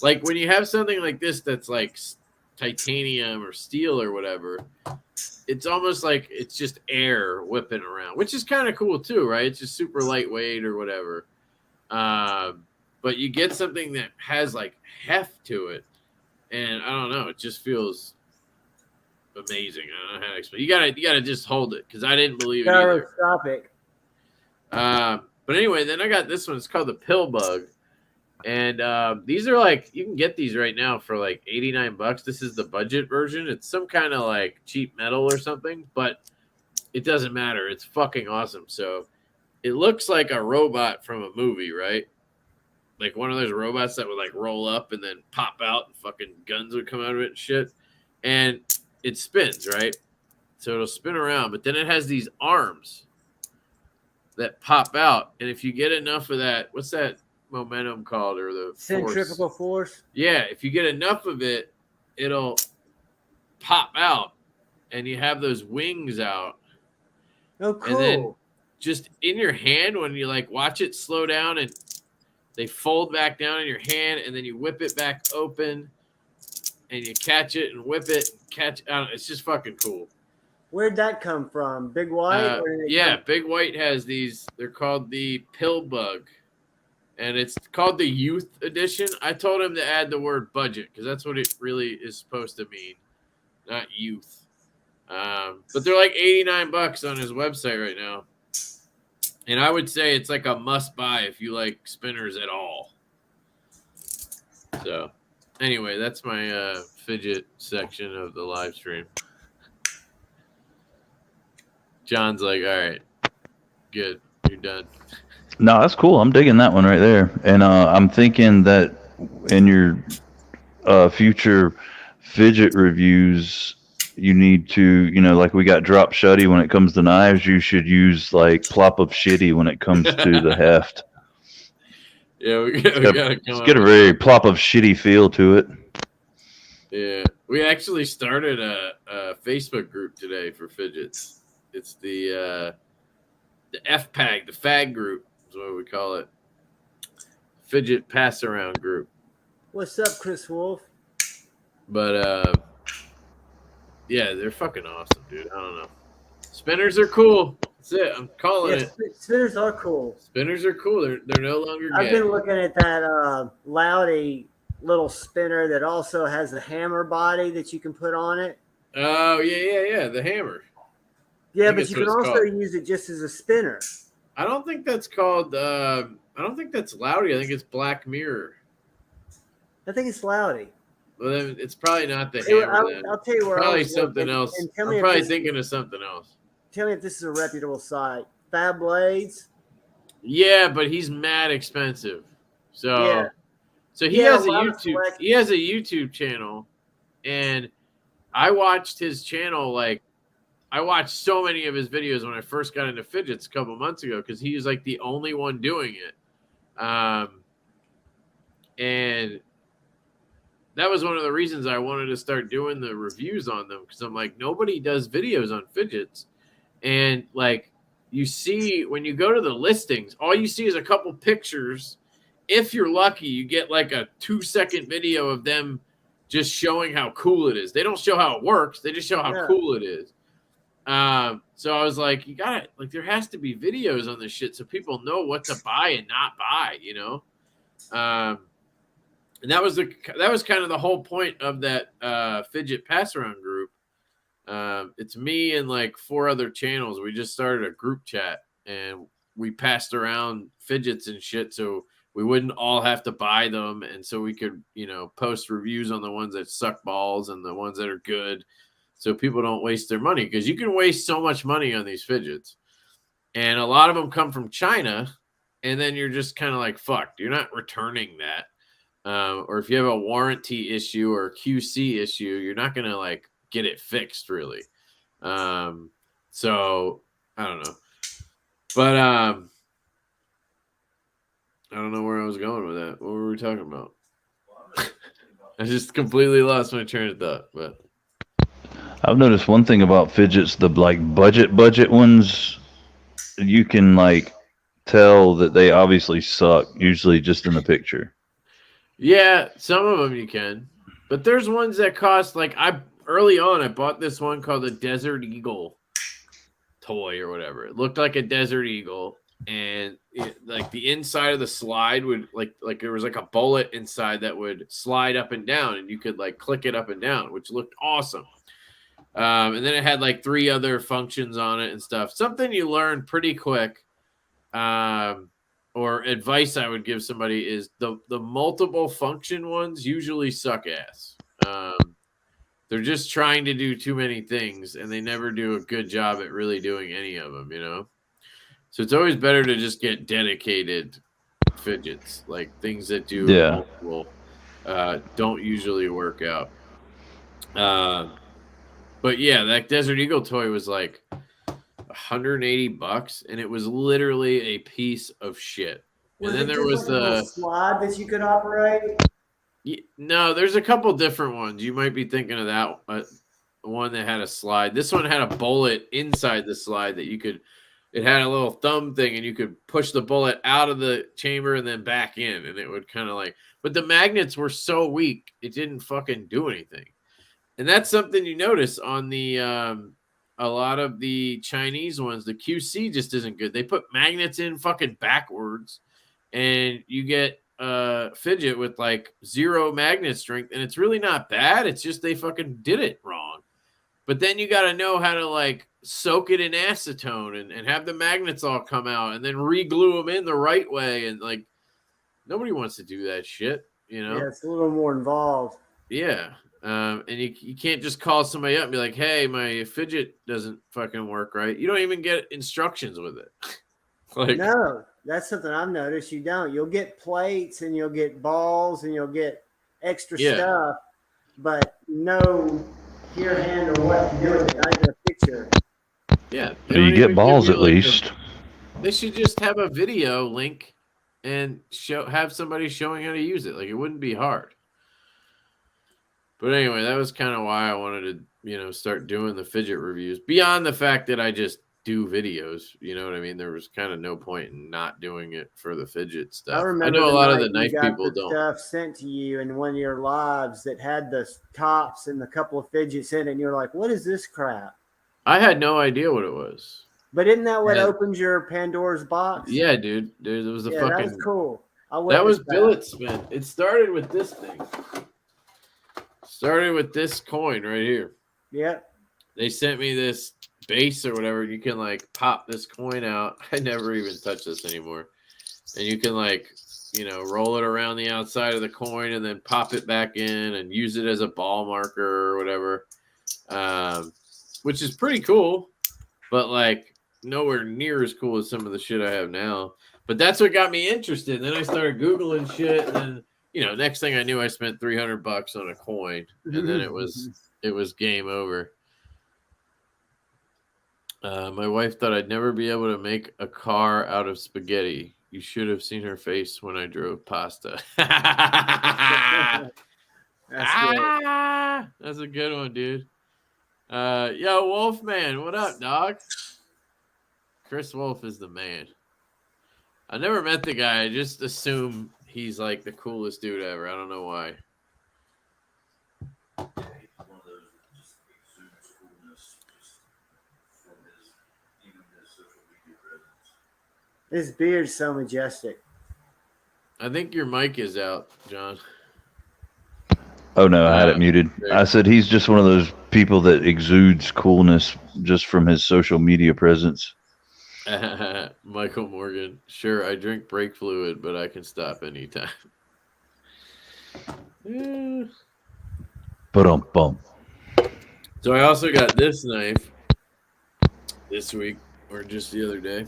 Speaker 3: Like when you have something like this that's like titanium or steel or whatever, it's almost like it's just air whipping around, which is kind of cool too, right? It's just super lightweight or whatever. But you get something that has like heft to it, and I don't know, it just feels amazing. I don't know how to explain. You gotta just hold it because I didn't believe it either.
Speaker 2: Gyroscopic.
Speaker 3: But anyway, then I got this one. It's called the Pill Bug. And these are like, you can get these right now for like $89. This is the budget version. It's some kind of like cheap metal or something, but it doesn't matter. It's fucking awesome. So it looks like a robot from a movie, right? Like one of those robots that would like roll up and then pop out and fucking guns would come out of it and shit. And it spins, right? So it'll spin around, but then it has these arms that pop out. And if you get enough of that, what's that momentum called, or the
Speaker 2: centrifugal force?
Speaker 3: Yeah, if you get enough of it, it'll pop out and you have those wings out.
Speaker 2: Oh, cool.
Speaker 3: And then just in your hand, when you like watch it slow down and they fold back down in your hand, and then you whip it back open and you catch it and whip it, it's just fucking cool.
Speaker 2: Where'd that come from? Big White?
Speaker 3: Yeah, Big White has these. They're called the Pill Bug. And it's called the Youth Edition. I told him to add the word budget because that's what it really is supposed to mean, not youth. But they're like $89 on his website right now. And I would say it's like a must buy if you like spinners at all. So anyway, that's my fidget section of the live stream. John's like, all right, good, you're done.
Speaker 1: No, that's cool. I'm digging that one right there. And I'm thinking that in your future fidget reviews, you need to, like we got drop shutty when it comes to knives, you should use like plop of shitty when it comes to the heft.
Speaker 3: Yeah, we gotta
Speaker 1: get a very plop of shitty feel to it.
Speaker 3: Yeah, we actually started a Facebook group today for fidgets. It's the FPAG, the FAG group. What we call it, fidget pass around group.
Speaker 2: What's up, Chris Wolf?
Speaker 3: But yeah, they're fucking awesome, dude. I don't know. Spinners are cool. That's it. I'm calling it.
Speaker 2: Spinners are cool.
Speaker 3: Spinners are cool. They're no longer gay.
Speaker 2: I've been looking at that Loudy little spinner that also has the hammer body that you can put on it.
Speaker 3: Oh yeah. The hammer.
Speaker 2: Yeah, but you can also use it just as a spinner.
Speaker 3: I don't think that's called. I don't think that's Loudy. I think it's Black Mirror.
Speaker 2: I think it's Loudy.
Speaker 3: Well, then it's probably not the hammer.
Speaker 2: I'll tell you where.
Speaker 3: Probably something else. I'm probably thinking of something else.
Speaker 2: Tell me if this is a reputable site. Fab Blades.
Speaker 3: Yeah, but he's mad expensive. So,
Speaker 2: yeah.
Speaker 3: So he has a YouTube. He has a YouTube channel, and I watched his channel like. I watched so many of his videos when I first got into fidgets a couple months ago because he was like the only one doing it. And that was one of the reasons I wanted to start doing the reviews on them because I'm like, nobody does videos on fidgets. And like you see, when you go to the listings, all you see is a couple pictures. If you're lucky, you get like a 2-second video of them just showing how cool it is. They don't show how it works. They just show how cool it is. So I was like, you gotta like, there has to be videos on this shit so people know what to buy and not buy, you know. And that was kind of the whole point of that fidget pass around group. It's me and like 4 other channels. We just started a group chat and we passed around fidgets and shit so we wouldn't all have to buy them, and so we could, you know, post reviews on the ones that suck balls and the ones that are good, so people don't waste their money, because you can waste so much money on these fidgets, and a lot of them come from China, and then you're just kind of like, fuck, you're not returning that. Or if you have a warranty issue or a QC issue, you're not gonna like get it fixed really. So I don't know, but I don't know where I was going with that. What were we talking about? I just completely lost my train of thought. But
Speaker 1: I've noticed one thing about fidgets, the like budget ones, you can like tell that they obviously suck, usually just in the picture.
Speaker 3: yeah, some of them you can, but there's ones that cost like early on I bought this one called the Desert Eagle toy or whatever. It looked like a Desert Eagle, and like the inside of the slide would like there was like a bullet inside that would slide up and down, and you could like click it up and down, which looked awesome. And then it had like 3 other functions on it and stuff. Something you learn pretty quick, or advice I would give somebody is the multiple function ones usually suck ass. They're just trying to do too many things, and they never do a good job at really doing any of them, you know? So it's always better to just get dedicated fidgets, like things that do
Speaker 1: Yeah.
Speaker 3: multiple, don't usually work out. But yeah, that Desert Eagle toy was like $180, and it was literally a piece of shit.
Speaker 2: Was
Speaker 3: And then
Speaker 2: it
Speaker 3: there
Speaker 2: just
Speaker 3: was
Speaker 2: like a little slide that you could operate?
Speaker 3: no, there's a couple different ones. You might be thinking of that one that had a slide. This one had a bullet inside the slide that you could. It had a little thumb thing, and you could push the bullet out of the chamber and then back in, and it would kind of like. But the magnets were so weak, it didn't fucking do anything. And that's something you notice on the a lot of the Chinese ones. The QC just isn't good. They put magnets in fucking backwards, and you get fidget with like 0 magnet strength, and it's really not bad. It's just they fucking did it wrong. But then you got to know how to like soak it in acetone and have the magnets all come out, and then re-glue them in the right way. And like nobody wants to do that shit, you know?
Speaker 2: Yeah, it's a little more involved.
Speaker 3: Yeah. And you can't just call somebody up and be like, hey, my fidget doesn't fucking work right. You don't even get instructions with it. Like,
Speaker 2: No, that's something I've noticed. You don't. You'll get plates and you'll get balls and you'll get extra
Speaker 3: yeah.
Speaker 2: stuff, but no here hand or what to do with it. Not even a picture.
Speaker 3: Yeah.
Speaker 1: So you get balls at least.
Speaker 3: They should just have a video link and have somebody showing how to use it. Like, it wouldn't be hard. But anyway, that was kind of why I wanted to, you know, start doing the fidget reviews. Beyond the fact that I just do videos, you know what I mean? There was kind of no point in not doing it for the fidget stuff. I know a lot of the knife people don't.
Speaker 2: Stuff sent to you in one of your lives that had the tops and a couple of fidgets in it, and you're like, "What is this crap?"
Speaker 3: I had no idea what it was.
Speaker 2: But isn't that what opens your Pandora's box?
Speaker 3: Yeah, dude. There was a fucking.
Speaker 2: That was cool.
Speaker 3: That was billet spin. It started with this thing. Started with this coin right here.
Speaker 2: Yep.
Speaker 3: They sent me this base or whatever. You can like pop this coin out. I never even touch this anymore. And you can like, you know, roll it around the outside of the coin and then pop it back in and use it as a ball marker or whatever. Which is pretty cool, but like nowhere near as cool as some of the shit I have now. But that's what got me interested. And then I started Googling shit, and then, you know, next thing I knew, I spent $300 on a coin, and then it was game over. My wife thought I'd never be able to make a car out of spaghetti. You should have seen her face when I drove pasta. That's a good one, dude. Yo, Wolfman, what up, dog? Chris Wolf is the man. I never met the guy. I just assume he's like the coolest dude ever. I don't know why.
Speaker 2: His beard's so majestic.
Speaker 3: I think your mic is out, John.
Speaker 1: Oh no, I had it muted.
Speaker 3: There.
Speaker 1: I said he's just one of those people that exudes coolness just from his social media presence.
Speaker 3: Michael Morgan. Sure, I drink brake fluid, but I can stop anytime. Yeah.
Speaker 1: Bum.
Speaker 3: So I also got this knife this week, or just the other day.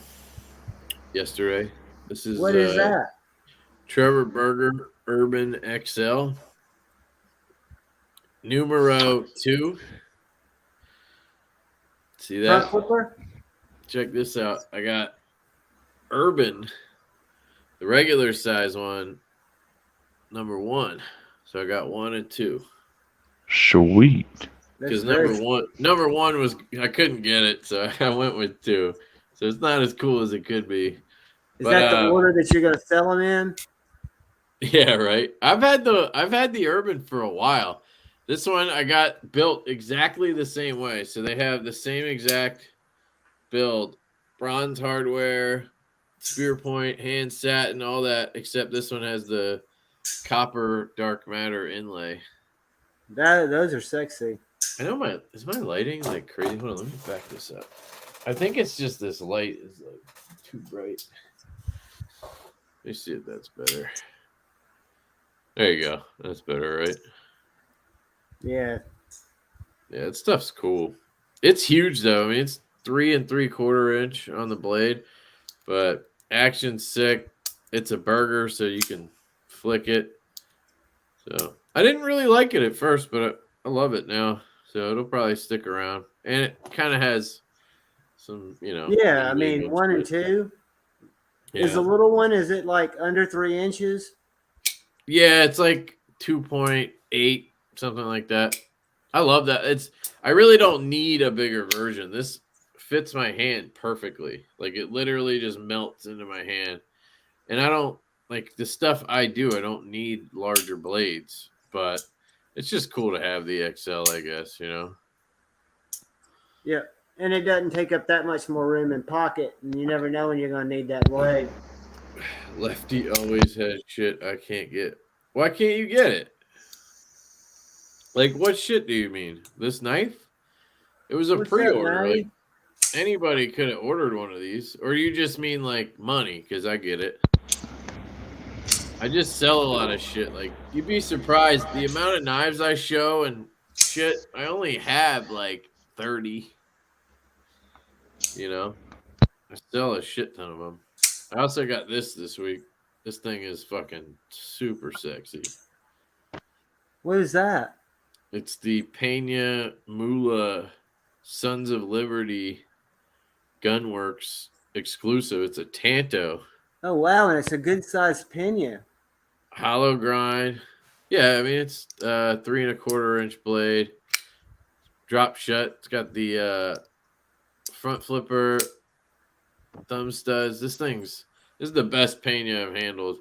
Speaker 3: Yesterday. This is
Speaker 2: What is that?
Speaker 3: Trevor Berger Urban XL. Numero 2. See that?
Speaker 2: Front flipper?
Speaker 3: Check this out. I got Urban, the regular size one, number 1. So I got 1 and 2.
Speaker 1: Sweet.
Speaker 3: Because number one was I couldn't get it, so I went with 2. So it's not as cool as it could be.
Speaker 2: Is that the order that you're gonna sell them in?
Speaker 3: Yeah, right. I've had the Urban for a while. This one I got built exactly the same way. So they have the same exact build, bronze hardware, spear point, hand satin, all that, except this one has the copper dark matter inlay.
Speaker 2: Those are sexy.
Speaker 3: I know is my lighting like crazy? Hold on, let me back this up. I think it's just this light is like too bright. Let me see if that's better. There you go. That's better, right?
Speaker 2: Yeah.
Speaker 3: Yeah, that stuff's cool. It's huge though. I mean, it's 3 3/4 inch on the blade, but action's sick. It's a burger, so you can flick it. So I didn't really like it at first, but I love it now. So it'll probably stick around, and it kind of has some,
Speaker 2: Yeah, I mean 1 and 2.
Speaker 3: Yeah.
Speaker 2: Is the little one? Is it like under 3 inches?
Speaker 3: Yeah, it's like 2.8, something like that. I love that. I really don't need a bigger version. This fits my hand perfectly. Like it literally just melts into my hand. And I don't like the stuff I do. I don't need larger blades, but it's just cool to have the XL, I guess,
Speaker 2: Yeah. And it doesn't take up that much more room in pocket, and you never know when you're going to need that blade.
Speaker 3: Lefty always has shit I can't get. Why can't you get it? Like, what shit do you mean? This knife? It was a pre-order. Like, anybody could have ordered one of these. Or you just mean, like, money, because I get it. I just sell a lot of shit. Like, you'd be surprised. The amount of knives I show and shit, I only have, like, 30. I sell a shit ton of them. I also got this week. This thing is fucking super sexy.
Speaker 2: What is that?
Speaker 3: It's the Peña Mula Sons of Liberty Gunworks exclusive. It's a Tanto.
Speaker 2: Oh, wow. And it's a good sized pinion.
Speaker 3: Hollow grind. Yeah, I mean, it's 3 1/4 inch blade. Drop shut. It's got the front flipper, thumb studs. This is the best Peña I've handled.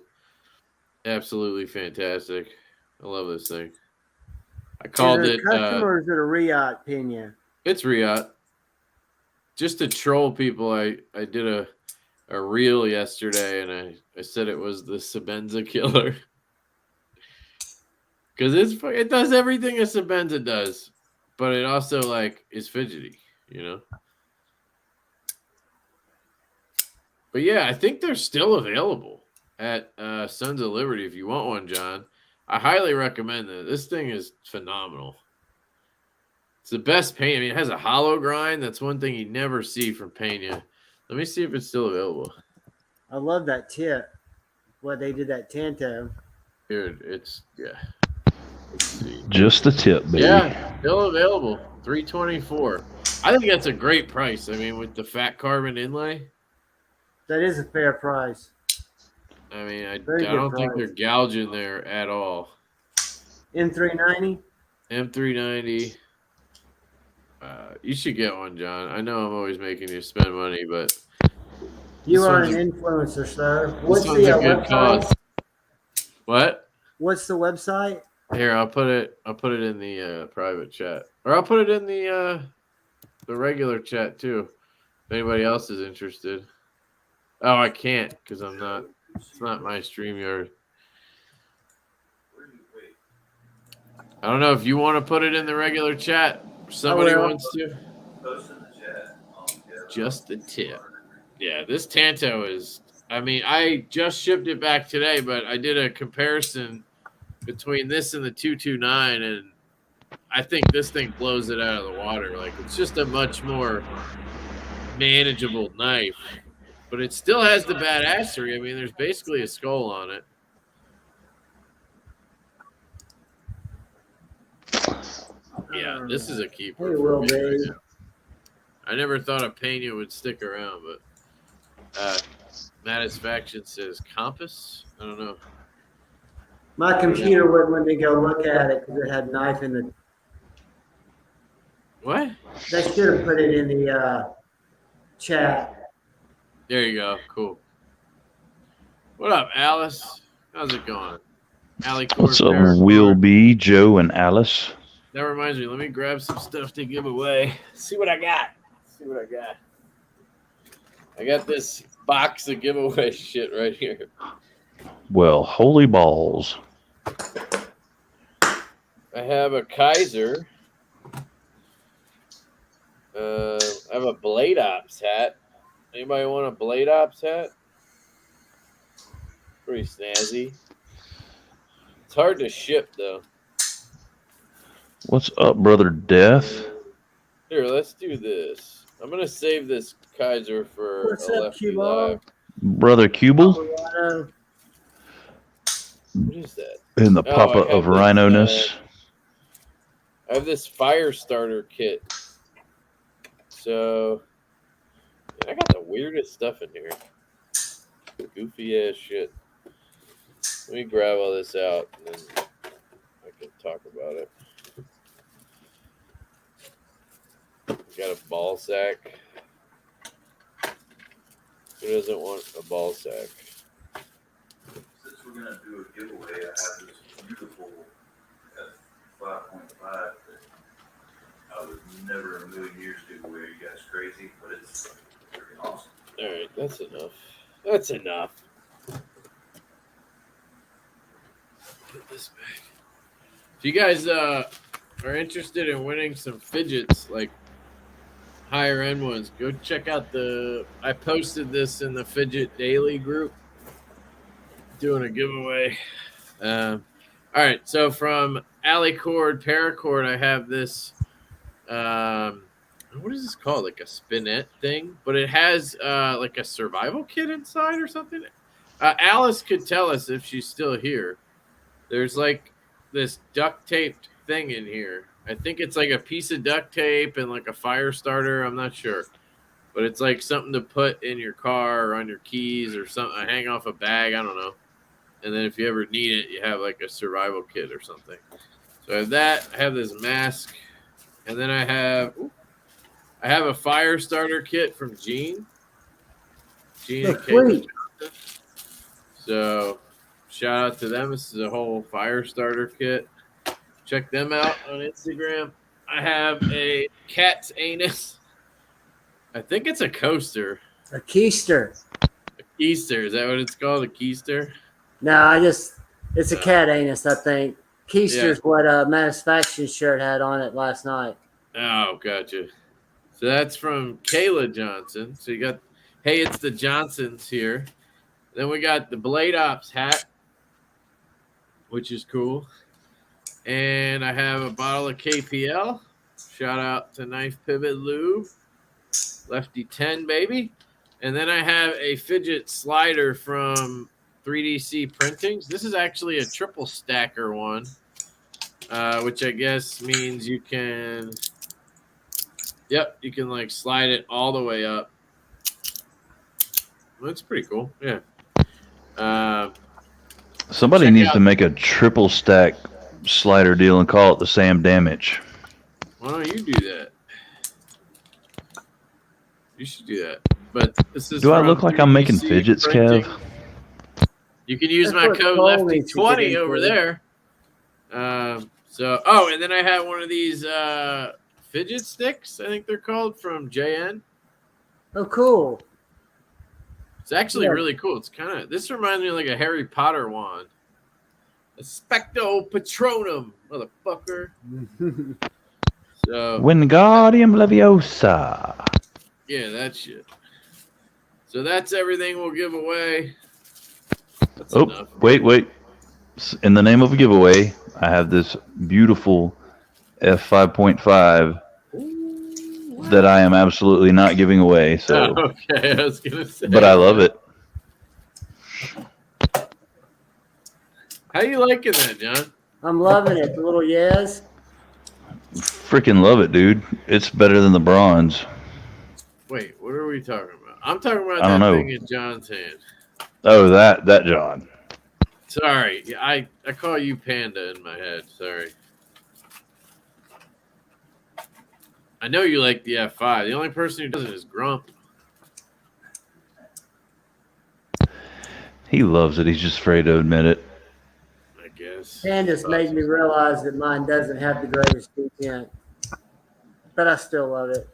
Speaker 3: Absolutely fantastic. I love this thing. I called it.
Speaker 2: Custom or is it a Riot pinion?
Speaker 3: It's Riot. Just to troll people, I did a reel yesterday, and I said it was the Sebenza killer because it does everything a Sebenza does, but it also like is fidgety, But yeah, I think they're still available at Sons of Liberty. If you want one, John, I highly recommend it. This thing is phenomenal. It's the best Peña. I mean, it has a hollow grind. That's one thing you never see from Peña. Let me see if it's still available.
Speaker 2: I love that tip. What they did that Tanto.
Speaker 3: Dude, it's Let's see.
Speaker 1: Just the tip, baby.
Speaker 3: Yeah, still available. $324. I think that's a great price. I mean, with the fat carbon inlay.
Speaker 2: That is a fair price.
Speaker 3: I mean, I don't think they're gouging there at all.
Speaker 2: M390?
Speaker 3: M390. You should get one, John. I know I'm always making you spend money, but
Speaker 2: you are an influencer, sir. What's the
Speaker 3: website? Cause. What?
Speaker 2: What's the website?
Speaker 3: Here, I'll put it in the private chat, or I'll put it in the regular chat too. If anybody else is interested, Oh, I can't because I'm not. It's not my StreamYard. I don't know if you want to put it in the regular chat. Somebody
Speaker 2: will.
Speaker 3: wants to. Just the tip. Yeah, this Tanto is. I mean, I just shipped it back today, but I did a comparison between this and the 229, and I think this thing blows it out of the water. Like, it's just a much more manageable knife, but it still has the badassery. I mean, there's basically a skull on it. Yeah, this is a keeper.
Speaker 2: It will be.
Speaker 3: Right now. I never thought a Pena would stick around, but Satisfaction says compass. I don't know.
Speaker 2: My computer wouldn't let me go look at it because it had knife in the.
Speaker 3: What?
Speaker 2: They should have put it in the chat.
Speaker 3: There you go. Cool. What up, Alice? How's it going? Allie
Speaker 1: What's up,
Speaker 3: Court,
Speaker 1: Will B, Joe, and Alice?
Speaker 3: That reminds me. Let me grab some stuff to give away. See what I got. I got this box of giveaway shit right here.
Speaker 1: Well, holy balls.
Speaker 3: I have a Kaiser. I have a Blade Ops hat. Anybody want a Blade Ops hat? Pretty snazzy. It's hard to ship though.
Speaker 1: What's up, Brother Death?
Speaker 3: Here, let's do this. I'm gonna save this Kaiser for
Speaker 2: What's
Speaker 3: a
Speaker 2: up,
Speaker 3: Lefty
Speaker 2: Cubo?
Speaker 3: Live.
Speaker 1: Brother Cubel?
Speaker 3: What is that?
Speaker 1: In the
Speaker 3: Oh,
Speaker 1: Papa
Speaker 3: I have
Speaker 1: of
Speaker 3: this,
Speaker 1: Rhino-ness.
Speaker 3: I have this fire starter kit. So I got the weirdest stuff in here. Goofy ass shit. Let me grab all this out and then I can talk about it. Got a ball sack. Who doesn't want a ball sack?
Speaker 4: Since we're gonna do a giveaway, I have this beautiful F5.5 that I would never in a million years give away. Are you guys crazy? But it's freaking awesome.
Speaker 3: All right, that's enough. That's enough. Put this back. If you guys are interested in winning some fidgets, like higher end ones, go check out I posted this in the Fidget Daily group, doing a giveaway. All right, so from Alicord Paracord, I have this. What is this called? Like a spinette thing, but it has like a survival kit inside or something. Alice could tell us if she's still here. There's like this duct taped thing in here. I think it's like a piece of duct tape and like a fire starter. I'm not sure, but it's like something to put in your car or on your keys or something. Hang off a bag. I don't know. And then if you ever need it, you have like a survival kit or something. So I have that. I have this mask, and then I have a fire starter kit from Gene. Gene and Kate. So shout out to them. This is a whole fire starter kit. Check them out on Instagram. I have a cat's anus. I think it's a coaster.
Speaker 2: A keister.
Speaker 3: A keister. Is that what it's called? A keister?
Speaker 2: No, it's a cat anus, I think. Keister's what Satisfaction shirt had on it last night.
Speaker 3: Oh, gotcha. So that's from Kayla Johnson. So you got, hey, it's the Johnsons here. Then we got the Blade Ops hat, which is cool. And I have a bottle of KPL. Shout out to Knife Pivot Lube. Lefty 10, baby. And then I have a fidget slider from 3DC Printings. This is actually a triple stacker one, which I guess means you can, you can like slide it all the way up. That's pretty cool. Yeah.
Speaker 1: Somebody needs to make a triple stack slider deal and call it the Sam Damage.
Speaker 3: Why don't you do that? You should do that. But this is.
Speaker 1: Do I look like I'm making fidgets,
Speaker 3: Printing.
Speaker 1: Kev?
Speaker 3: You can use my code Lefty20 over there. And then I have one of these fidget sticks, I think they're called, from JN.
Speaker 2: Oh, cool.
Speaker 3: It's actually
Speaker 2: Yeah.
Speaker 3: really cool. It's kind of this reminds me of like a Harry Potter wand. Expecto Patronum, motherfucker. So
Speaker 1: Wingardium Leviosa.
Speaker 3: yeah, that shit. So that's everything we'll give away. That's
Speaker 1: Oh,
Speaker 3: enough.
Speaker 1: wait. In the name of a giveaway, I have this beautiful F5.5 that I am absolutely not giving away. So,
Speaker 3: Oh, okay, I was gonna say.
Speaker 1: but I love it.
Speaker 3: How you liking that, John?
Speaker 2: I'm loving it. The little yes.
Speaker 1: Freaking love it, dude. It's better than the bronze.
Speaker 3: Wait, what are we talking about? I'm talking about
Speaker 1: I don't
Speaker 3: that
Speaker 1: know.
Speaker 3: thing in John's hand.
Speaker 1: Oh, that John.
Speaker 3: Sorry, I call you Panda in my head. Sorry. I know you like the F5. The only person who doesn't is Grump.
Speaker 1: He loves it. He's just afraid to admit it.
Speaker 3: I guess.
Speaker 2: Pandas made me realize that mine doesn't have the greatest content, but I still love it.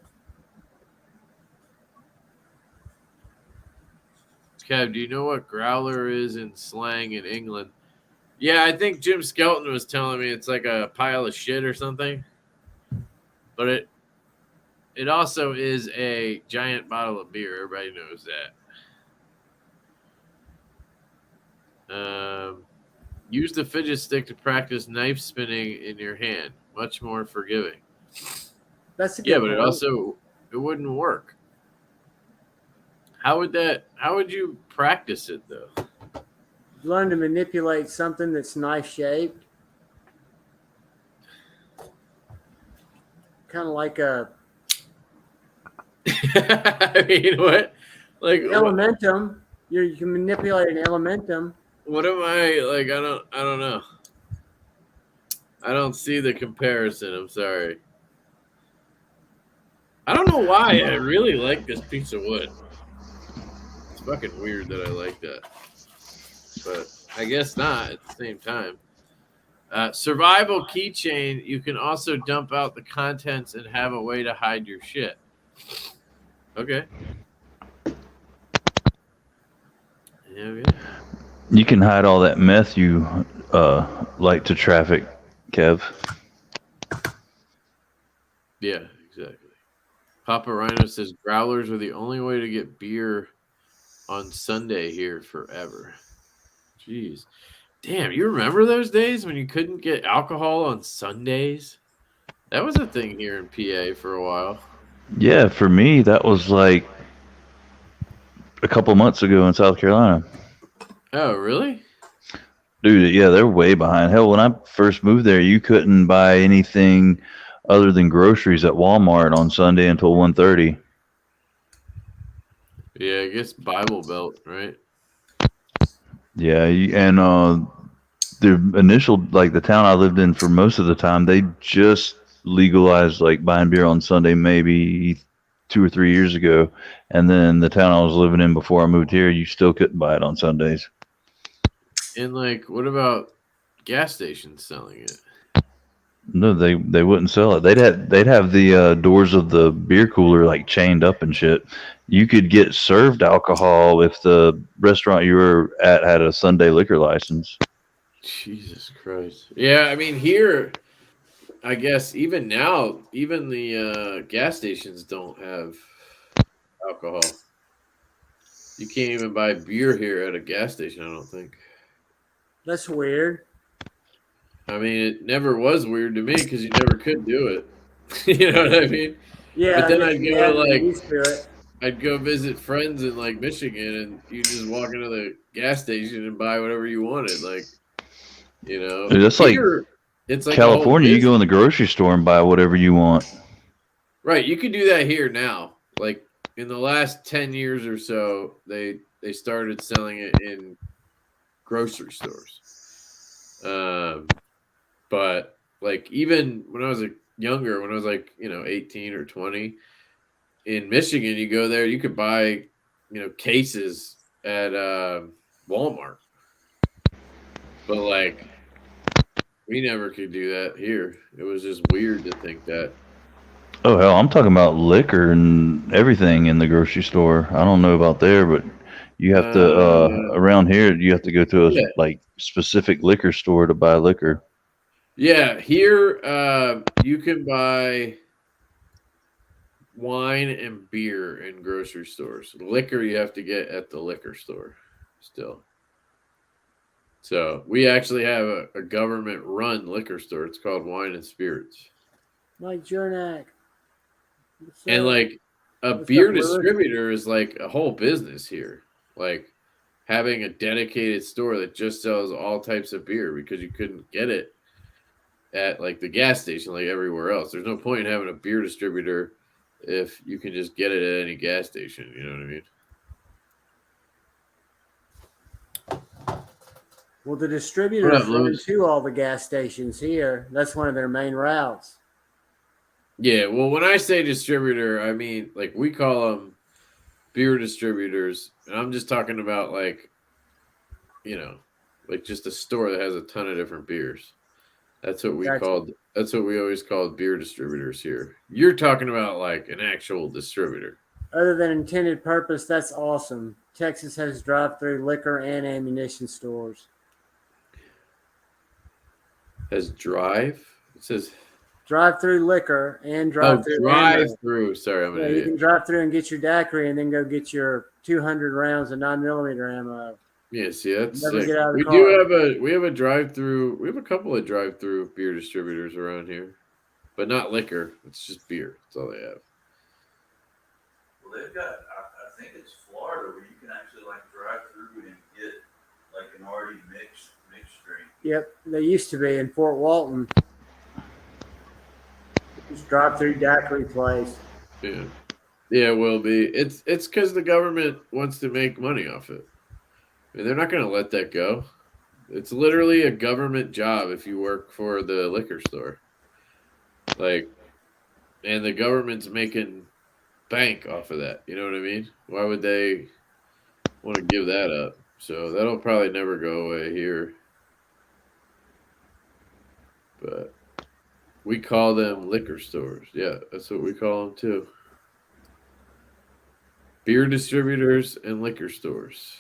Speaker 3: Kev, do you know what growler is in slang in England? Yeah, I think Jim Skelton was telling me it's like a pile of shit or something. But it also is a giant bottle of beer. Everybody knows that. Use the fidget stick to practice knife spinning in your hand. Much more forgiving.
Speaker 2: That's a good
Speaker 3: Yeah, but
Speaker 2: point.
Speaker 3: it wouldn't work. How would you practice it though?
Speaker 2: Learn to manipulate something that's knife shaped. Kind of like a
Speaker 3: I mean, what? Like
Speaker 2: elementum. You can manipulate an elementum.
Speaker 3: what am I like? I don't know. I don't see the comparison. I'm sorry. I don't know why. I really like this piece of wood. It's fucking weird that I like that, but I guess not at the same time. Survival keychain. You can also dump out the contents and have a way to hide your shit. Okay. Yeah.
Speaker 1: You can hide all that meth you like to traffic, Kev.
Speaker 3: Yeah, exactly. Papa Rhino says growlers are the only way to get beer on Sunday here forever. Jeez. Damn, you remember those days when you couldn't get alcohol on Sundays? That was a thing here in PA for a while.
Speaker 1: Yeah, for me, that was like a couple months ago in South Carolina.
Speaker 3: Oh, really?
Speaker 1: Dude, yeah, they're way behind. Hell, when I first moved there, you couldn't buy anything other than groceries at Walmart on Sunday until 1:30.
Speaker 3: Yeah, I guess Bible Belt, right?
Speaker 1: Yeah, and the initial, like the town I lived in for most of the time, they just legalized like buying beer on Sunday maybe 2 or 3 years ago. And then the town I was living in before I moved here, you still couldn't buy it on Sundays.
Speaker 3: And like, what about gas stations selling it?
Speaker 1: No, they wouldn't sell it. They'd have the doors of the beer cooler like chained up and shit. You could get served alcohol if the restaurant you were at had a Sunday liquor license.
Speaker 3: Jesus Christ. Yeah, I mean here, I guess even now, even the gas stations don't have alcohol. You can't even buy beer here at a gas station, I don't think.
Speaker 2: That's weird.
Speaker 3: I mean, it never was weird to me because you never could do it. You know what I mean?
Speaker 2: Yeah,
Speaker 3: But then
Speaker 2: I
Speaker 3: I'd
Speaker 2: guess you
Speaker 3: go
Speaker 2: had
Speaker 3: to
Speaker 2: to get
Speaker 3: like
Speaker 2: used to it.
Speaker 3: I'd go visit friends in like Michigan, and you just walk into the gas station and buy whatever you wanted. Like, you know,
Speaker 1: Dude, that's like
Speaker 3: here, it's like a whole
Speaker 1: California. You go in the
Speaker 3: business.
Speaker 1: grocery store and buy whatever you want.
Speaker 3: Right, you could do that here now. Like in the last 10 years or so, they started selling it in grocery stores. But like even when I was younger, when I was like 18 or 20, in Michigan, you go there, you could buy cases at Walmart. But like we never could do that here. It was just weird to think that.
Speaker 1: Oh hell, I'm talking about liquor and everything in the grocery store. I don't know about there, but You have to around here. You have to go to a
Speaker 3: Yeah.
Speaker 1: like specific liquor store to buy liquor.
Speaker 3: Yeah, here you can buy wine and beer in grocery stores. Liquor you have to get at the liquor store still. So we actually have a government run liquor store. It's called Wine and Spirits.
Speaker 2: Mike Jernak.
Speaker 3: And like a
Speaker 2: What's
Speaker 3: beer
Speaker 2: up, Lewis?
Speaker 3: distributor is like a whole business here. Like having a dedicated store that just sells all types of beer because you couldn't get it at like the gas station like everywhere else. There's no point in having a beer distributor if you can just get it at any gas station. You know what I mean?
Speaker 2: Well, the
Speaker 3: What
Speaker 2: distributors
Speaker 3: up,
Speaker 2: run
Speaker 3: Lewis?
Speaker 2: to all the gas stations here. That's one of their main routes.
Speaker 3: Yeah, well, when I say distributor, I mean like we call them beer distributors, and I'm just talking about like, you know, like just a store that has a ton of different beers. That's what we
Speaker 2: Gotcha.
Speaker 3: called. That's what we always called beer distributors here. You're talking about like an actual distributor.
Speaker 2: Other than intended purpose, that's awesome. Texas has drive-through liquor and ammunition stores.
Speaker 3: Has drive? It says
Speaker 2: Drive-through liquor and
Speaker 3: oh
Speaker 2: drive-through ammo.
Speaker 3: drive-through. Sorry, I'm an
Speaker 2: Yeah, you
Speaker 3: idiot.
Speaker 2: can drive through and get your daiquiri and then go get your 200 rounds of 9mm ammo.
Speaker 3: Yeah, see that's
Speaker 2: Never
Speaker 3: sick.
Speaker 2: get out of the
Speaker 3: We
Speaker 2: car.
Speaker 3: do have a drive-through. We have a couple of drive-through beer distributors around here, but not liquor. It's just beer. That's all they have.
Speaker 4: Well, they've got, I think it's Florida where you can actually like drive through and get like an already mixed drink.
Speaker 2: Yep, they used to be in Fort Walton. Just drive-through daiquiri place.
Speaker 3: Yeah, yeah, it will be. It's because the government wants to make money off it. I mean, they're not going to let that go. It's literally a government job if you work for the liquor store. Like, and the government's making bank off of that. You know what I mean? Why would they want to give that up? So that'll probably never go away here. But we call them liquor stores. Yeah, that's what we call them too. Beer distributors and liquor stores.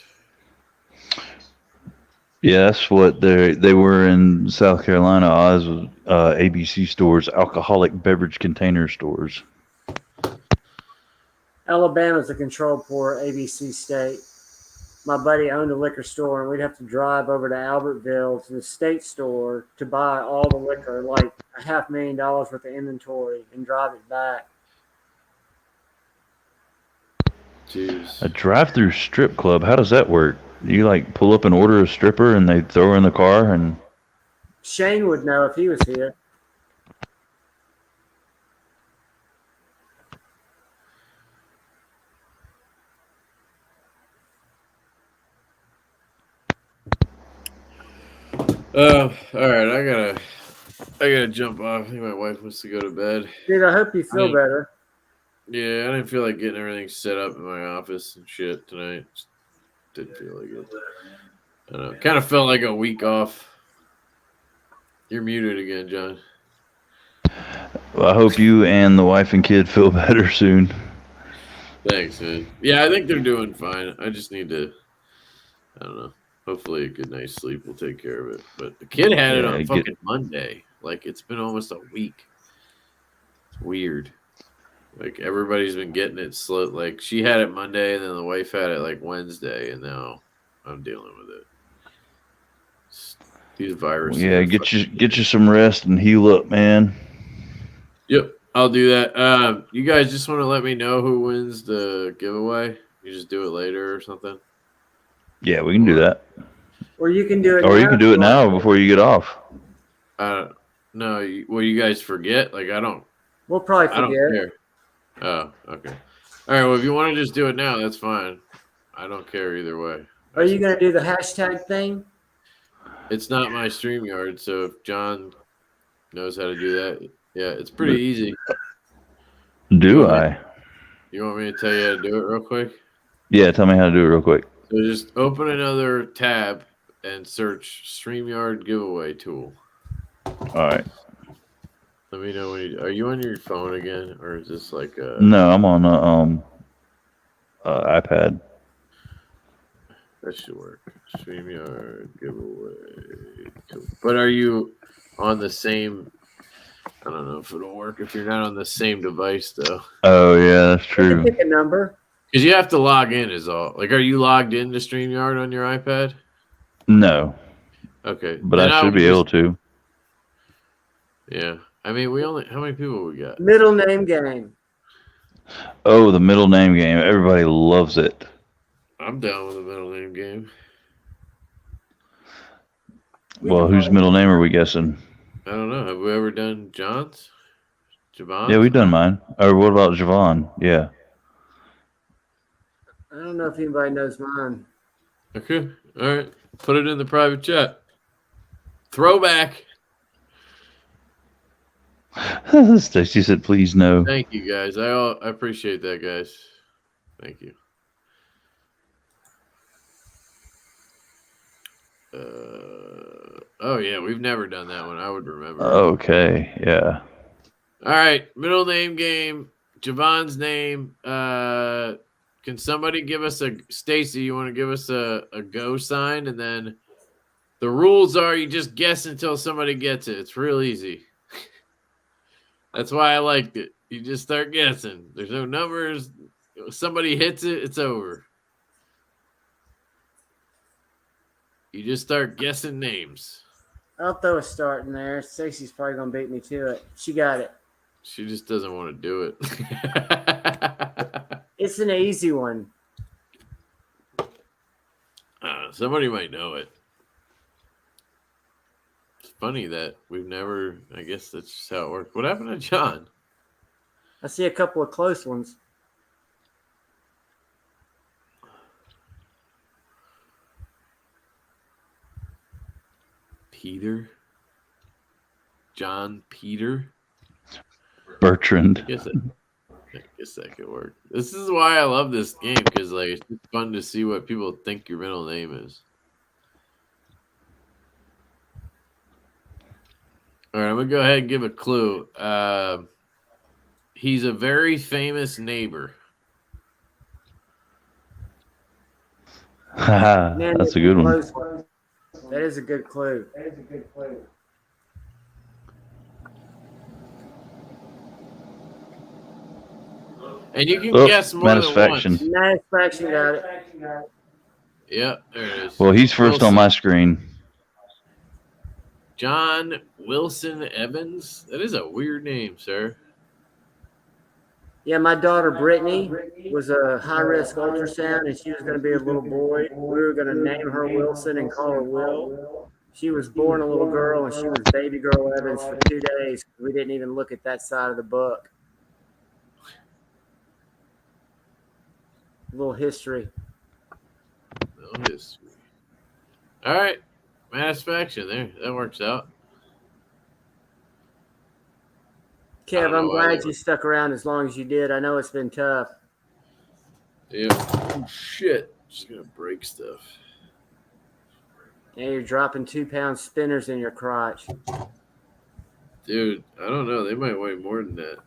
Speaker 1: Yeah, that's what they were in South Carolina. Oz was ABC stores, alcoholic beverage container stores.
Speaker 2: Alabama's a control poor ABC state. My buddy owned a liquor store, and we'd have to drive over to Albertville to the state store to buy all the liquor, like $500,000 worth of inventory, and drive it back.
Speaker 3: Jeez.
Speaker 1: A drive-through strip club. How does that work? You like pull up and order a stripper, and they throw her in the car, and
Speaker 2: Shane would know if he was here.
Speaker 3: All right, I gotta jump off. I think my wife wants to go to bed.
Speaker 2: Dude, I hope you feel
Speaker 3: Yeah.
Speaker 2: better.
Speaker 3: Yeah, I didn't feel like getting everything set up in my office and shit tonight. Just didn't feel like it. I don't know. Kind of felt like a week off. You're muted again, John.
Speaker 1: well, I hope you and the wife and kid feel better soon.
Speaker 3: Thanks, man. Yeah, I think they're doing fine. I just need to, I don't know. Hopefully a good night's sleep will take care of it. But the kid had it
Speaker 1: Yeah,
Speaker 3: on fucking Monday. Like, it's been almost a week. It's weird. Like, everybody's been getting it slow. Like, she had it Monday, and then the wife had it, like, Wednesday, and now I'm dealing with it. These viruses.
Speaker 1: Yeah,
Speaker 3: are
Speaker 1: get
Speaker 3: fucking-
Speaker 1: you some rest and heal up, man.
Speaker 3: Yep, I'll do that. You guys just want to let me know who wins the giveaway? You just do it later or something?
Speaker 1: Yeah, we can do that.
Speaker 2: Or you can do it
Speaker 1: Or
Speaker 2: now
Speaker 1: you can do
Speaker 2: if
Speaker 1: it now
Speaker 2: want.
Speaker 1: before you get off.
Speaker 3: No, you guys forget? Like, I don't
Speaker 2: We'll probably
Speaker 3: I don't
Speaker 2: forget.
Speaker 3: care. Oh, okay. All right, well, if you want to just do it now, that's fine. I don't care either way.
Speaker 2: Are you going to do the hashtag thing?
Speaker 3: It's not my StreamYard, so if John knows how to do that, yeah, it's pretty easy.
Speaker 1: Do
Speaker 3: Okay.
Speaker 1: I?
Speaker 3: You want me to tell you how to do it real quick?
Speaker 1: Yeah, tell me how to do it real quick.
Speaker 3: So just open another tab and search StreamYard giveaway tool.
Speaker 1: All right.
Speaker 3: Let me know when you. Are you on your phone again, or is this like a?
Speaker 1: No, I'm on a iPad.
Speaker 3: That should work. StreamYard giveaway. Cool. But are you on the same? I don't know if it'll work if you're not on the same device though.
Speaker 1: Oh yeah, that's
Speaker 2: You can
Speaker 1: true.
Speaker 2: pick a number.
Speaker 3: Because you have to log in, is all. Like, are you logged into StreamYard on your iPad?
Speaker 1: No,
Speaker 3: Okay,
Speaker 1: but
Speaker 3: then
Speaker 1: I should
Speaker 3: would
Speaker 1: be able to.
Speaker 3: Yeah, I mean, we only how many people we got?
Speaker 2: Middle name game.
Speaker 1: Oh, the middle name game. Everybody loves it.
Speaker 3: I'm down with the middle name game.
Speaker 1: Well, whose middle name are we guessing?
Speaker 3: I don't know. Have we ever done John's? Javon's?
Speaker 1: Yeah, we've done mine. Or what about Javon? Yeah.
Speaker 2: I don't know if anybody knows mine.
Speaker 3: Okay, all right. Put it in the private chat. Throwback.
Speaker 1: Stacy said, please no.
Speaker 3: Thank you, guys. I appreciate that, guys. Thank you. Oh, yeah. We've never done that one. I would remember.
Speaker 1: Okay, yeah.
Speaker 3: All right. Middle name game. Javon's name. Can somebody give us Stacy, you want to give us a go sign? And then the rules are you just guess until somebody gets it. It's real easy. That's why I liked it. You just start guessing. There's no numbers. If somebody hits it, it's over. You just start guessing names.
Speaker 2: I'll throw a start in there. Stacey's probably going to beat me to it. She got it.
Speaker 3: She just doesn't want to do it.
Speaker 2: It's an easy one.
Speaker 3: Somebody might know it. It's funny that we've never, I guess that's just how it works. What happened to John?
Speaker 2: I see a couple of close ones.
Speaker 3: Peter? John Peter?
Speaker 1: Bertrand.
Speaker 3: I guess that could work. This is why I love this game, because like it's just fun to see what people think your middle name is. All right, I'm gonna go ahead and give a clue. He's a very famous neighbor.
Speaker 2: Man,
Speaker 1: That's a good one.
Speaker 2: close one. That is a good clue.
Speaker 3: And you can
Speaker 1: Oh,
Speaker 3: guess more than
Speaker 1: Satisfaction.
Speaker 3: once.
Speaker 2: Satisfaction got it.
Speaker 3: Yeah, there it is.
Speaker 1: Well, he's first on my screen.
Speaker 3: John Wilson Evans. That is a weird name, sir.
Speaker 2: Yeah, my daughter Brittany was a high-risk ultrasound, and she was going to be a little boy. We were going to name her Wilson and call her Will. She was born a little girl, and she was baby girl Evans for 2 days. We didn't even look at that side of the book. A little history.
Speaker 3: No history. All right. Satisfaction there. That works out.
Speaker 2: Kev, I'm glad you stuck around as long as you did. I know it's been tough.
Speaker 3: Yeah. Oh, shit. Just going to break stuff.
Speaker 2: And you're dropping 2-pound spinners in your crotch.
Speaker 3: Dude, I don't know. They might weigh more than that.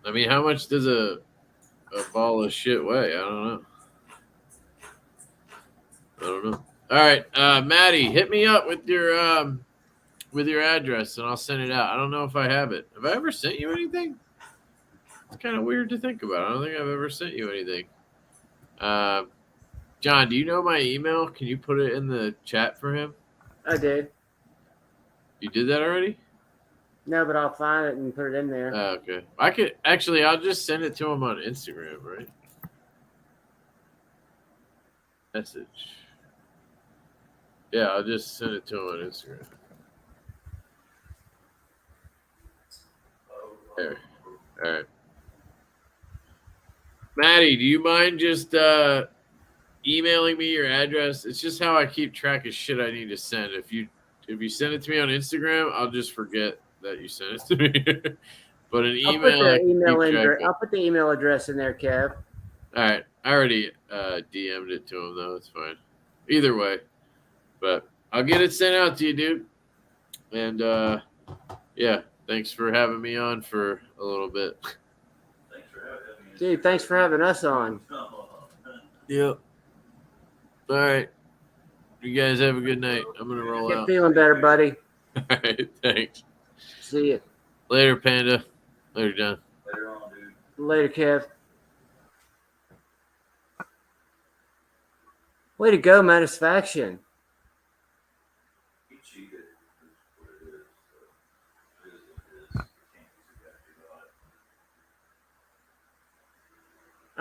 Speaker 3: I mean, how much does a ball of shit weigh? I don't know. All right, Maddie, hit me up with your address, and I'll send it out. I don't know if I have it. Have I ever sent you anything? It's kind of weird to think about. I don't think I've ever sent you anything. John, do you know my email? Can you put it in the chat for him?
Speaker 2: I did.
Speaker 3: You did that already?
Speaker 2: No, but I'll find it and put it in there.
Speaker 3: Okay. I could actually. I'll just send it to him on Instagram, right? Message. Yeah, I'll just send it to him on Instagram. There. All right. Maddie, do you mind just emailing me your address? It's just how I keep track of shit I need to send. If you send it to me on Instagram, I'll just forget that you sent it to me. But an email,
Speaker 2: I'll put the email address in there, Kev.
Speaker 3: All right. I already DM'd it to him, though. It's fine. Either way. But I'll get it sent out to you, dude. And, yeah, thanks for having me on for a little bit.
Speaker 4: Thanks for having me.
Speaker 2: Dude, thanks for having us on.
Speaker 3: Yep. All right. You guys have a good night. I'm gonna roll
Speaker 2: Get
Speaker 3: out.
Speaker 2: feeling better, buddy.
Speaker 3: All right. Thanks.
Speaker 2: See you
Speaker 3: Later, Panda. Later, John.
Speaker 4: Later on, dude.
Speaker 2: later, Kev. Way to go, Satisfaction.
Speaker 4: He cheated. Is what it is. So it is what it is. You can't do that about it.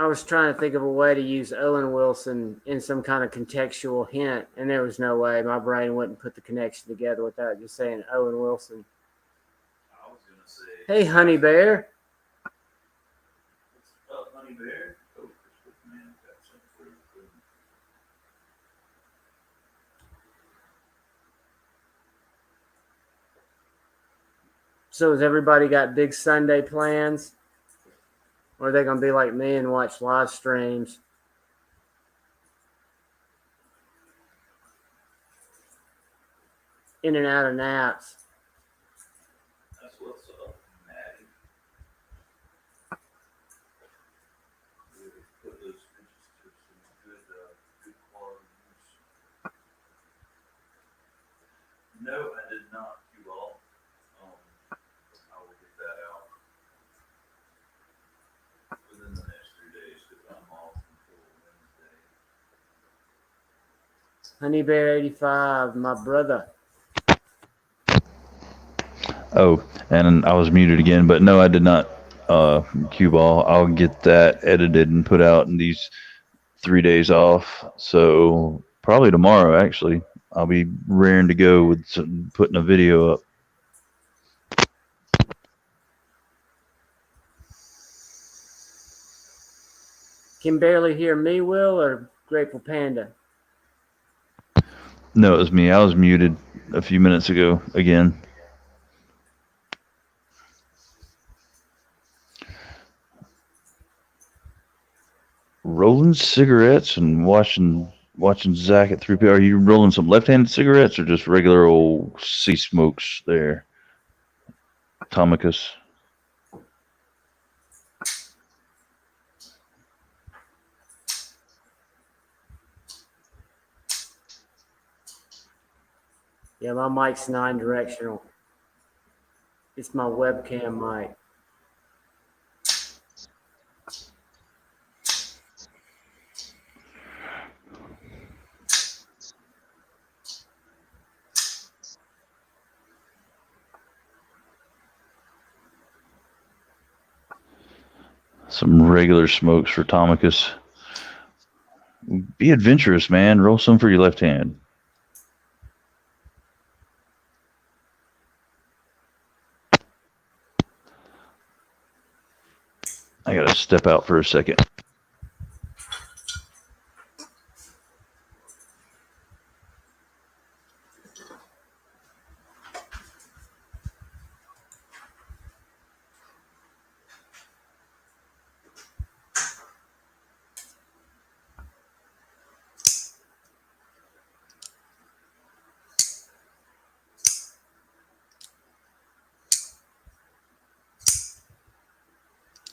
Speaker 2: I was trying to think of a way to use Owen Wilson in some kind of contextual hint, and there was no way. My brain wouldn't put the connection together without just saying Owen Wilson.
Speaker 4: I was gonna say.
Speaker 2: Hey, Honey Bear.
Speaker 4: What's up, Honey Bear? Oh, Chris Man got some for you.
Speaker 2: So has everybody got big Sunday plans? Or are they going to be like me and watch live streams? In and out of naps.
Speaker 4: That's what's up, Maddie. Really put those pictures to some good quality use. No, I did not, you all. I will get that out within the next 3 days because I'm off until Wednesday.
Speaker 2: Honey Bear 85, my brother.
Speaker 1: Oh, and I was muted again, but no, I did not cue ball. I'll get that edited and put out in these 3 days off. So probably tomorrow, actually, I'll be raring to go with putting a video up.
Speaker 2: Can barely hear me, Will, or Grateful Panda?
Speaker 1: No, it was me. I was muted a few minutes ago again. Rolling cigarettes and watching Zach at 3 p.m. Are you rolling some left-handed cigarettes or just regular old sea smokes there? Tomicus.
Speaker 2: Yeah, my mic's non-directional. It's my webcam mic.
Speaker 1: Some regular smokes for Tomicus. Be adventurous, man. Roll some for your left hand. I gotta step out for a second.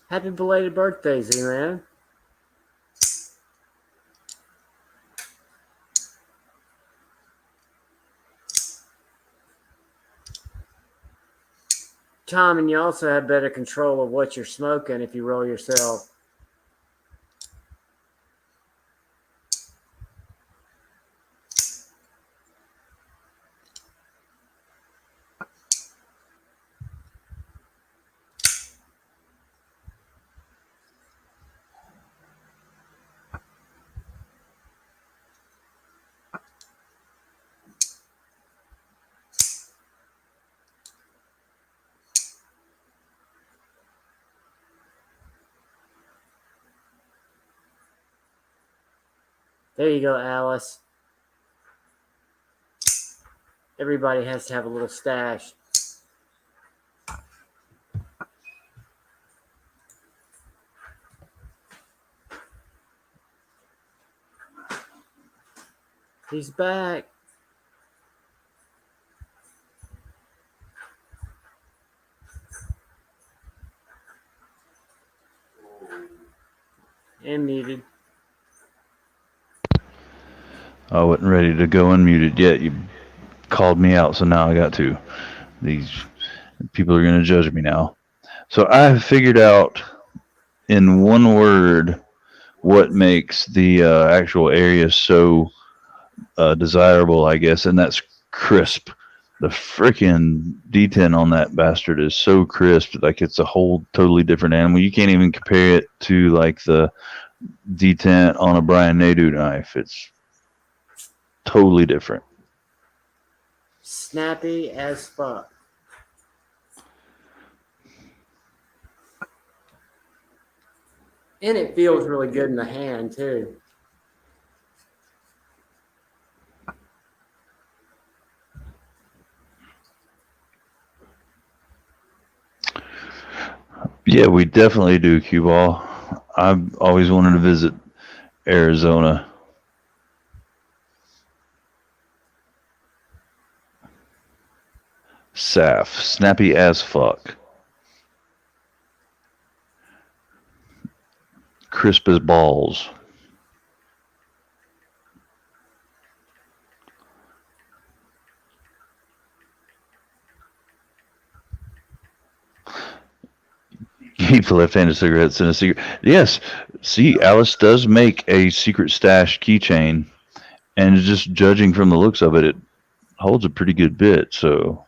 Speaker 2: Happy belated birthday, Z-Man. Tom, and you also have better control of what you're smoking if you roll yourself. There you go, Alice. Everybody has to have a little stash. He's back. And muted.
Speaker 1: I wasn't ready to go unmuted yet. You called me out, so now I got to. These people are going to judge me now. So I have figured out in one word what makes the actual area so desirable, I guess, and that's crisp. The freaking D10 on that bastard is so crisp, like it's a whole totally different animal. You can't even compare it to like the D10 on a Brian Nadu knife. It's totally different.
Speaker 2: Snappy as fuck. And it feels really good in the hand, too.
Speaker 1: Yeah, we definitely do, cue ball. I've always wanted to visit Arizona. Saf, snappy as fuck. Crisp as balls. Keep the left-handed cigarettes in a secret. Yes, see, Alice does make a secret stash keychain, and just judging from the looks of it, it holds a pretty good bit. So,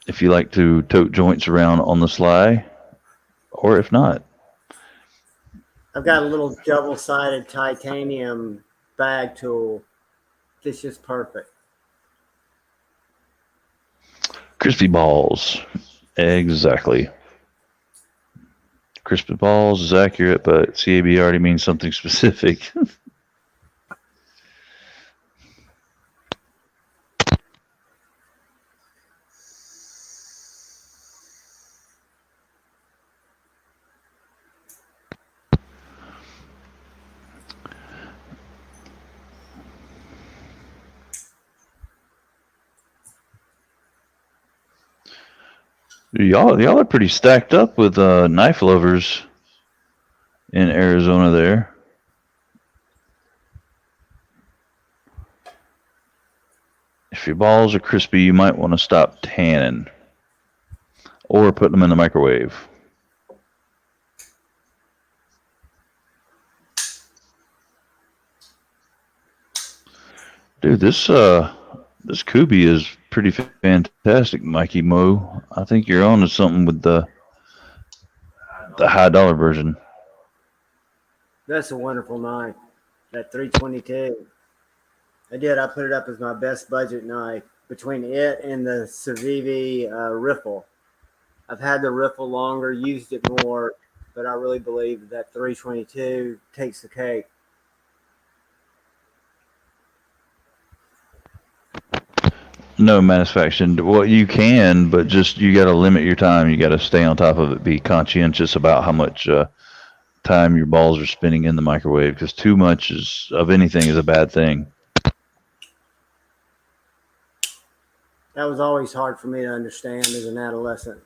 Speaker 1: if you like to tote joints around on the sly, or if not,
Speaker 2: I've got a little double-sided titanium bag tool. It's just perfect.
Speaker 1: crispy balls. Exactly. Crispy balls is accurate, but CAB already means something specific. Y'all are pretty stacked up with knife lovers in Arizona there. If your balls are crispy, you might want to stop tanning or put them in the microwave. Dude, this Kubi is pretty fantastic, Mikey Mo. I think you're on to something with the high dollar version.
Speaker 2: That's a wonderful knife. That 322. I put it up as my best budget knife between it and the Civivi Riffle. I've had the Riffle longer, used it more, but I really believe that 322 takes the cake.
Speaker 1: No satisfaction. Well, you can, but just you got to limit your time. You got to stay on top of it. Be conscientious about how much time your balls are spinning in the microwave, because too much of anything is a bad thing.
Speaker 2: That was always hard for me to understand as an adolescent.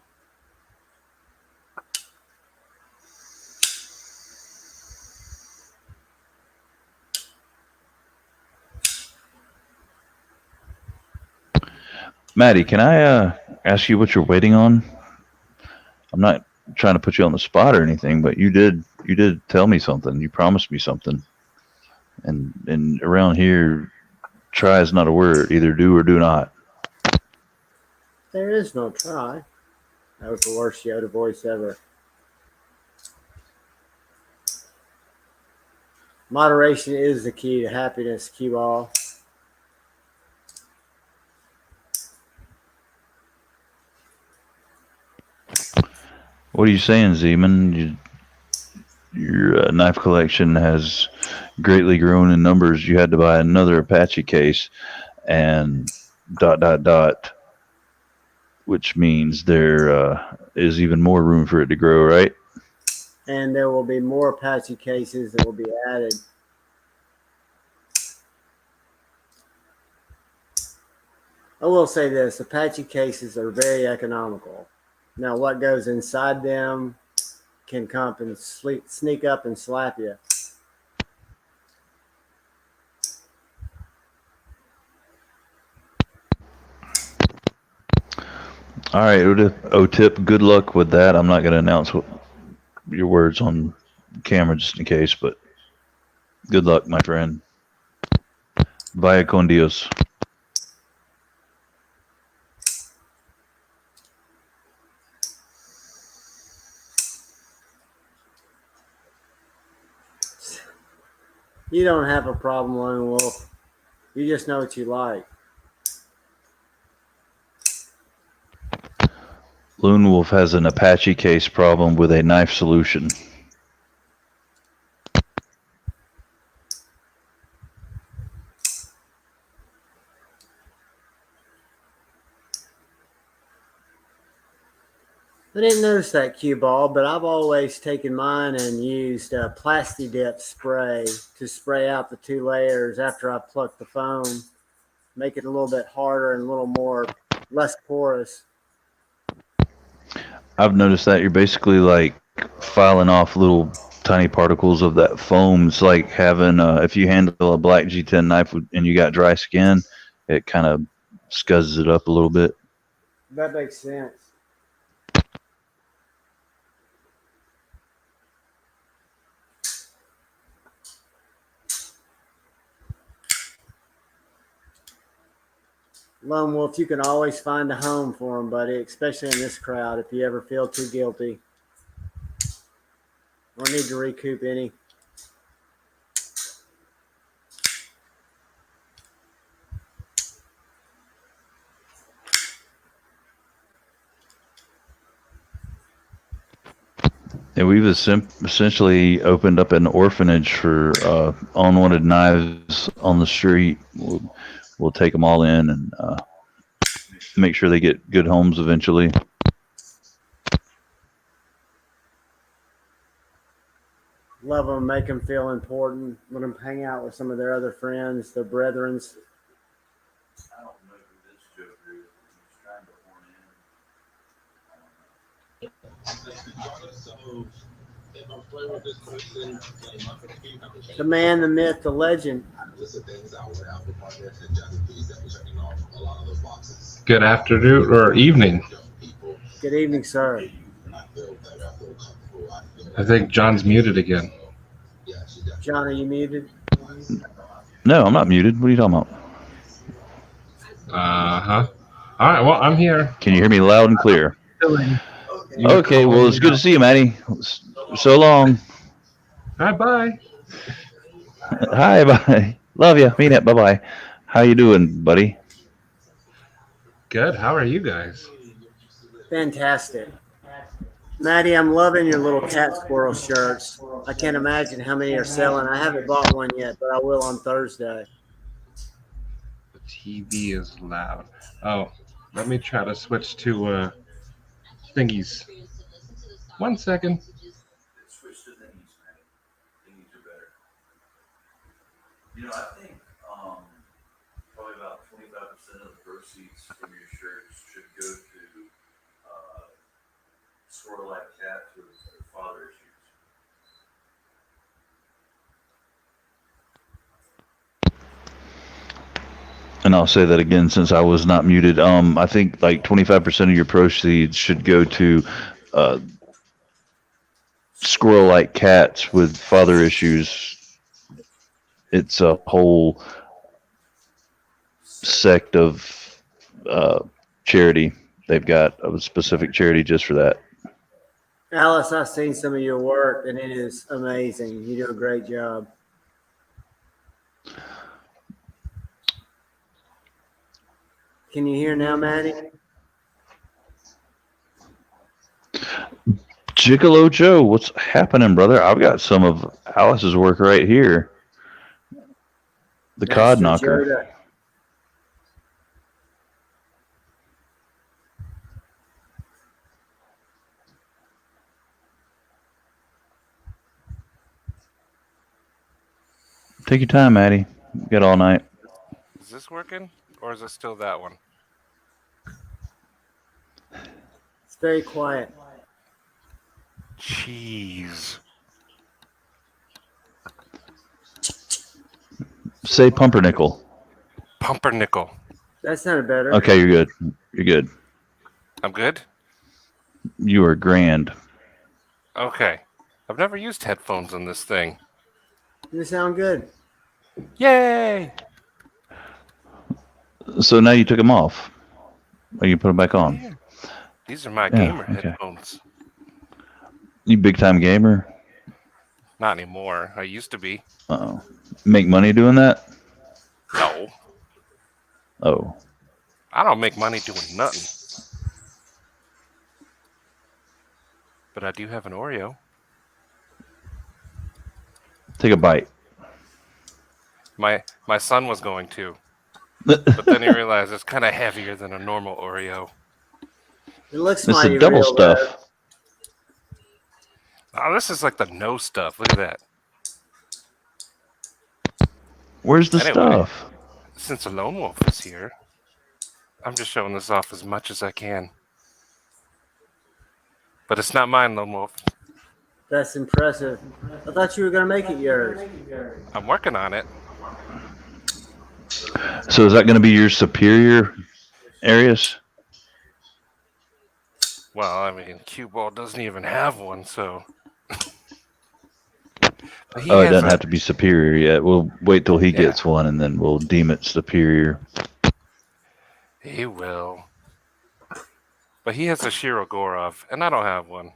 Speaker 1: Maddie, can I ask you what you're waiting on? I'm not trying to put you on the spot or anything, but you did tell me something. You promised me something. And around here, try is not a word. Either do or do not.
Speaker 2: There is no try. That was the worst Yoda voice ever. Moderation is the key to happiness, cue ball.
Speaker 1: What are you saying, Zeman? Your knife collection has greatly grown in numbers. You had to buy another Apache case, and ... which means there is even more room for it to grow, right?
Speaker 2: And there will be more Apache cases that will be added. I will say this, Apache cases are very economical. Now, what goes inside them can come and sneak up and slap you.
Speaker 1: All right, O-Tip, good luck with that. I'm not going to announce your words on camera just in case, but good luck, my friend. Vaya con Dios.
Speaker 2: You don't have a problem, Lone Wolf. You just know what you like.
Speaker 1: Lone Wolf has an Apache case problem with a knife solution.
Speaker 2: I didn't notice that cue ball, but I've always taken mine and used Plasti-Dip spray to spray out the 2 layers after I pluck the foam, make it a little bit harder and a little more less porous.
Speaker 1: I've noticed that you're basically like filing off little tiny particles of that foam. It's like having, if you handle a black G10 knife and you got dry skin, it kind of scuzzes it up a little bit.
Speaker 2: That makes sense. Lone Wolf, you can always find a home for them, buddy, especially in this crowd if you ever feel too guilty or need to recoup any.
Speaker 1: And we've essentially opened up an orphanage for unwanted knives on the street. We'll take them all in and make sure they get good homes eventually.
Speaker 2: Love them, make them feel important, let them hang out with some of their other friends, their brethrens.
Speaker 4: I don't know who this joker is. He's trying to horn in.
Speaker 2: The man, the myth, the legend.
Speaker 5: Good afternoon or evening.
Speaker 2: Good evening, sir.
Speaker 5: I think John's muted again.
Speaker 2: John, are you muted?
Speaker 1: No, I'm not muted. What are you talking about?
Speaker 5: Uh-huh. All right, well, I'm here.
Speaker 1: Can you hear me loud and clear? Okay, well, it's good to see you, Maddie. So long.
Speaker 5: All right, bye.
Speaker 1: Hi, bye. Love you. Mean it. Bye-bye. How you doing, buddy?
Speaker 5: Good. How are you guys?
Speaker 2: Fantastic. Maddie, I'm loving your little cat squirrel shirts. I can't imagine how many are selling. I haven't bought one yet, but I will on Thursday.
Speaker 5: The TV is loud. Oh, let me try to switch to thingies. 1 second.
Speaker 4: Switch to thingies, man. Thingies are better. You know, I think probably about 25% of the proceeds from your shirts should go to squirrel-like cats with father issues.
Speaker 1: And I'll say that again since I was not muted. I think like 25% of your proceeds should go to squirrel-like cats with father issues. It's a whole sect of charity. They've got a specific charity just for that.
Speaker 2: Alice, I've seen some of your work, and it is amazing. You do a great job. Can you hear now, Maddie?
Speaker 1: Gigolo Joe, what's happening, brother? I've got some of Alice's work right here. The Cod Knocker.
Speaker 2: Joda.
Speaker 1: Take your time, Maddie. You got all night.
Speaker 6: Is this working, or is it still that one?
Speaker 2: It's very quiet.
Speaker 6: Jeez.
Speaker 1: Say pumpernickel.
Speaker 6: Pumpernickel.
Speaker 2: That sounded better.
Speaker 1: Okay, you're good. You're good.
Speaker 6: I'm good?
Speaker 1: You are grand.
Speaker 6: Okay. I've never used headphones on this thing.
Speaker 2: You sound good.
Speaker 6: Yay!
Speaker 1: So now you took them off. Or you put them back on.
Speaker 6: Yeah. These are my
Speaker 1: Yeah,
Speaker 6: gamer
Speaker 1: okay.
Speaker 6: headphones.
Speaker 1: You big time gamer?
Speaker 6: Not anymore. I used to be.
Speaker 1: Uh-oh. Make money doing that?
Speaker 6: No.
Speaker 1: Oh.
Speaker 6: I don't make money doing nothing. But I do have an Oreo.
Speaker 1: Take a bite.
Speaker 6: My son was going to. But then he realized it's kind of heavier than a normal Oreo.
Speaker 2: It looks
Speaker 1: It's
Speaker 2: mighty
Speaker 1: the double
Speaker 2: real, though.
Speaker 1: stuff.
Speaker 6: Oh, this is like the no stuff. Look at that.
Speaker 1: Where's the
Speaker 6: Anyway.
Speaker 1: stuff?
Speaker 6: Since a lone wolf is here, I'm just showing this off as much as I can. But it's not mine, lone wolf.
Speaker 2: That's impressive. I thought you were going to make it yours.
Speaker 6: I'm working on it.
Speaker 1: So is that going to be your superior Arius?
Speaker 6: Well, I mean, Cue Ball doesn't even have one, so. But he
Speaker 1: Oh, it
Speaker 6: has
Speaker 1: doesn't
Speaker 6: a-
Speaker 1: have to be superior yet. We'll wait till he gets one, and then we'll deem it superior.
Speaker 6: He will. But he has a Shirogorov, and I don't have one.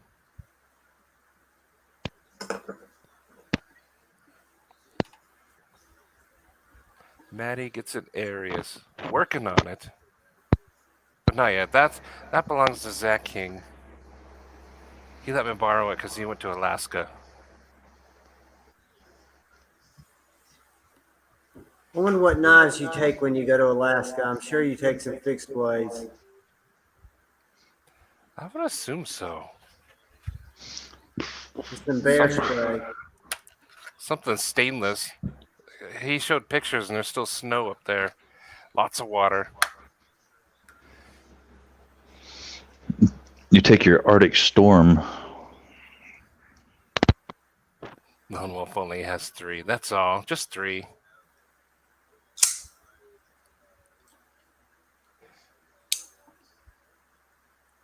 Speaker 6: Maddie gets an Arius. Working on it. But not yet. That belongs to Zach King. He let me borrow it because he went to Alaska.
Speaker 2: I wonder what knives you take when you go to Alaska. I'm sure you take some fixed blades.
Speaker 6: I would assume so.
Speaker 2: Just some bear spray.
Speaker 6: Something stainless. He showed pictures and there's still snow up there. Lots of water.
Speaker 1: You take your Arctic Storm.
Speaker 6: Lone Wolf only has 3. That's all. Just 3.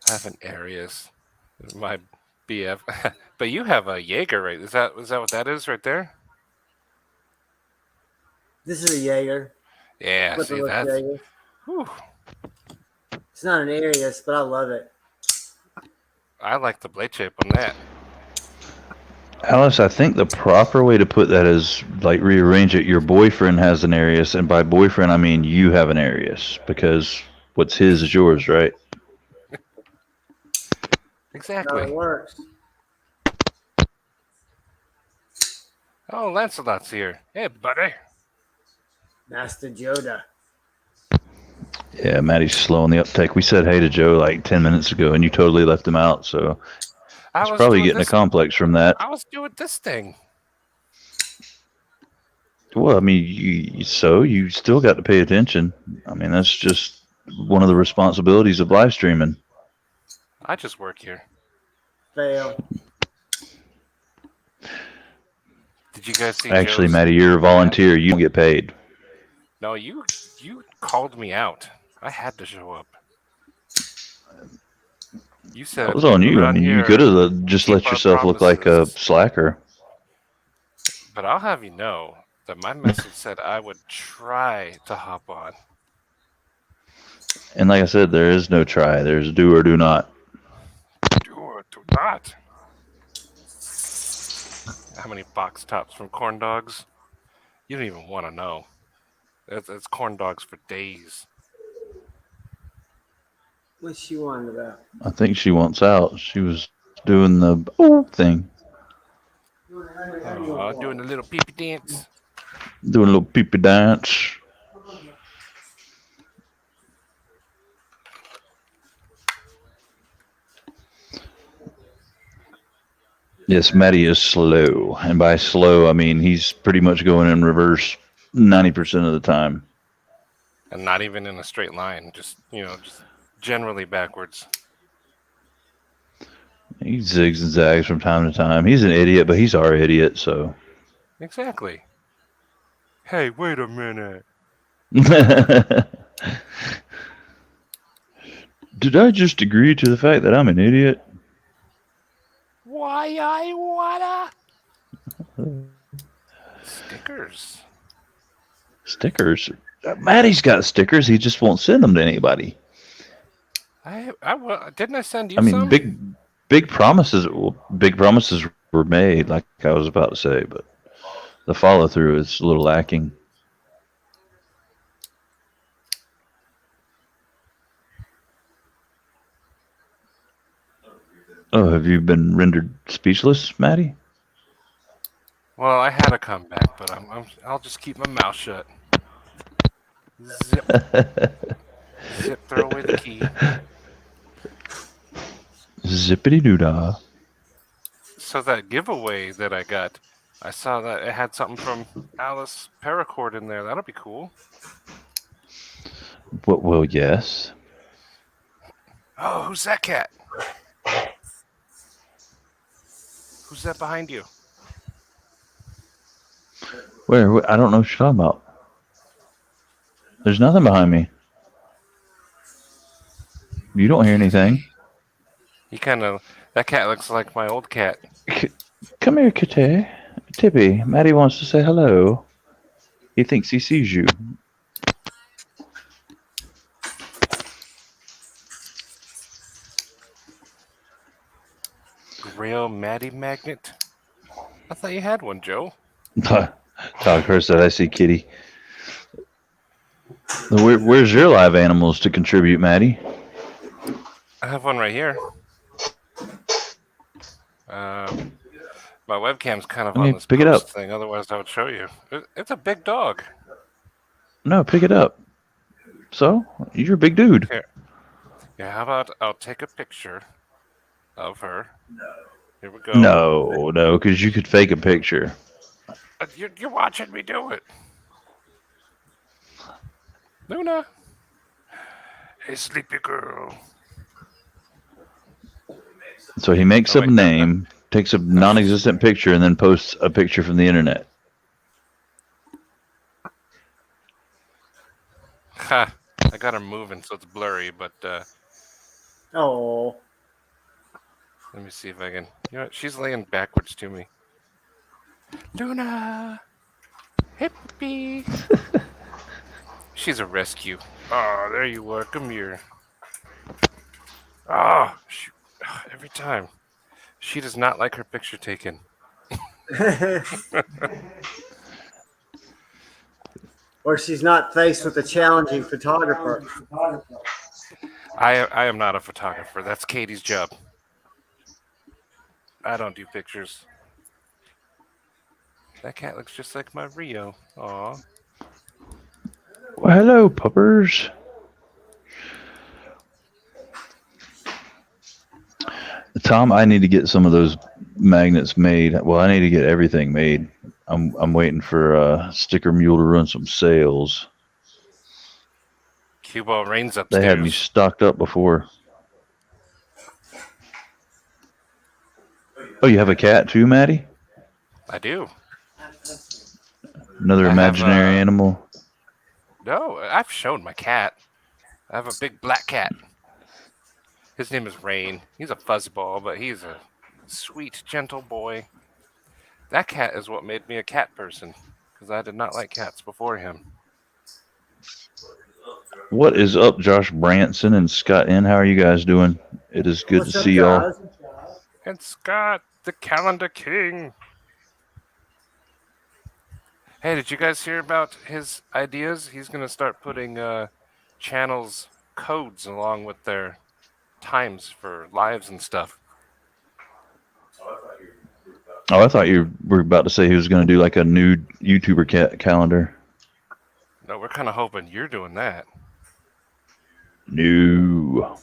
Speaker 6: I have an Arius. My BF. But you have a Jaeger, right? Is that what that is right there?
Speaker 2: This is a Jaeger.
Speaker 6: Yeah, see
Speaker 2: Flipperless
Speaker 6: that's.
Speaker 2: Jaeger.
Speaker 6: Whew.
Speaker 2: It's not an Arius, but I love it.
Speaker 6: I like the blade shape on that.
Speaker 1: Alice, I think the proper way to put that is like rearrange it. Your boyfriend has an Arius, and by boyfriend I mean you have an Arius, because what's his is yours, right?
Speaker 2: How
Speaker 6: Exactly.
Speaker 2: it works.
Speaker 6: Oh, Lancelot's here. Hey, buddy.
Speaker 2: Master Yoda.
Speaker 1: Yeah, Maddie's slow on the uptake. We said hey to Joe like 10 minutes ago, and you totally left him out, so
Speaker 6: I
Speaker 1: he's
Speaker 6: was
Speaker 1: probably
Speaker 6: doing
Speaker 1: getting
Speaker 6: this.
Speaker 1: a complex from that.
Speaker 6: I was doing this thing.
Speaker 1: Well, I mean, you still got to pay attention. I mean, that's just one of the responsibilities of live streaming.
Speaker 6: I just work here.
Speaker 2: Fail.
Speaker 6: Did you guys see?
Speaker 1: Actually,
Speaker 6: Joe's?
Speaker 1: Maddie, you're a volunteer. You don't get paid.
Speaker 6: No, you called me out. I had to show up. You said
Speaker 1: That was on you. I
Speaker 6: around
Speaker 1: mean, you
Speaker 6: here,
Speaker 1: could have just
Speaker 6: keep
Speaker 1: let
Speaker 6: our
Speaker 1: yourself look like a
Speaker 6: promises.
Speaker 1: slacker.
Speaker 6: But I'll have you know that my message said I would try to hop on.
Speaker 1: And like I said, there is no try. There's do or do not.
Speaker 6: Do or do not. How many box tops from corn dogs? You don't even want to know. It's corn dogs for days.
Speaker 2: What's she wanting about?
Speaker 1: I think she wants out. She was doing the thing.
Speaker 6: Doing a little pee-pee dance.
Speaker 1: Doing a little pee-pee dance. Yes, Matty is slow. And by slow, I mean he's pretty much going in reverse 90% of the time.
Speaker 6: And not even in a straight line. Just generally backwards.
Speaker 1: He zigs and zags from time to time. He's an idiot, but he's our idiot, so.
Speaker 6: Exactly. Hey, wait a minute.
Speaker 1: Did I just agree to the fact that I'm an idiot?
Speaker 6: Why I wanna stickers.
Speaker 1: Stickers. Maddie's got stickers. He just won't send them to anybody.
Speaker 6: Didn't I send you
Speaker 1: I mean,
Speaker 6: some?
Speaker 1: big promises. Well, big promises were made, like I was about to say, but the follow through is a little lacking. Oh, have you been rendered speechless, Maddie?
Speaker 6: Well, I had a comeback, but I'll just keep my mouth shut. Zip, zip. Throw away the key.
Speaker 1: Zippity doo dah.
Speaker 6: So that giveaway that I got, I saw that it had something from Alice Paracord in there. That'll be cool.
Speaker 1: Well, yes.
Speaker 6: Oh, who's that cat? Who's that behind you?
Speaker 1: Where? I don't know what you're talking about. There's nothing behind me. You don't hear anything.
Speaker 6: That cat looks like my old cat.
Speaker 1: Come here, Kitty. Tippy. Maddie wants to say hello. He thinks he sees you.
Speaker 6: Grail Maddie magnet? I thought you had one, Joe.
Speaker 1: Talk her said I see Kitty. Where's your live animals to contribute, Maddie?
Speaker 6: I have one right here. My webcam's kind of on this
Speaker 1: pick it
Speaker 6: post
Speaker 1: up.
Speaker 6: thing. Otherwise, I would show you. It's a big dog.
Speaker 1: No, pick it up. So, you're a big dude.
Speaker 6: Here. Yeah, how about I'll take a picture of her. Here we go.
Speaker 1: No, because you could fake a picture.
Speaker 6: You're watching me do it. Luna. Hey, sleepy girl.
Speaker 1: So he makes up a name, takes a non-existent picture, and then posts a picture from the internet.
Speaker 6: Ha! I got her moving, so it's blurry, but
Speaker 2: Oh,
Speaker 6: let me see if I can. You know what? She's laying backwards to me. Luna! Hippie! She's a rescue. Oh, there you are. Come here. Oh, shoot. Every time. She does not like her picture taken.
Speaker 2: or she's not faced with a challenging photographer.
Speaker 6: I am not a photographer. That's Katie's job. I don't do pictures. That cat looks just like my Rio. Aw.
Speaker 1: Well, hello, puppers. Tom, I need to get some of those magnets made. Well, I need to get everything made. I'm waiting for Sticker Mule to run some sales.
Speaker 6: Cue ball rains upstairs.
Speaker 1: They had me stocked up before. Oh, you have a cat too, Maddie?
Speaker 6: I do.
Speaker 1: Another imaginary animal?
Speaker 6: No, I've shown my cat. I have a big black cat. His name is Rain. He's a fuzzball, but he's a sweet, gentle boy. That cat is what made me a cat person, because I did not like cats before him.
Speaker 1: What is up, Josh Branson and Scott N? How are you guys doing? It is good
Speaker 2: What's
Speaker 1: to
Speaker 2: up,
Speaker 1: see y'all.
Speaker 2: guys?
Speaker 6: And Scott, the calendar king. Hey, did you guys hear about his ideas? He's going to start putting channels codes along with their times for lives and stuff.
Speaker 1: Oh, I thought you were about to say he was going to do like a new YouTuber calendar.
Speaker 6: No, we're kind of hoping you're doing that.
Speaker 1: No.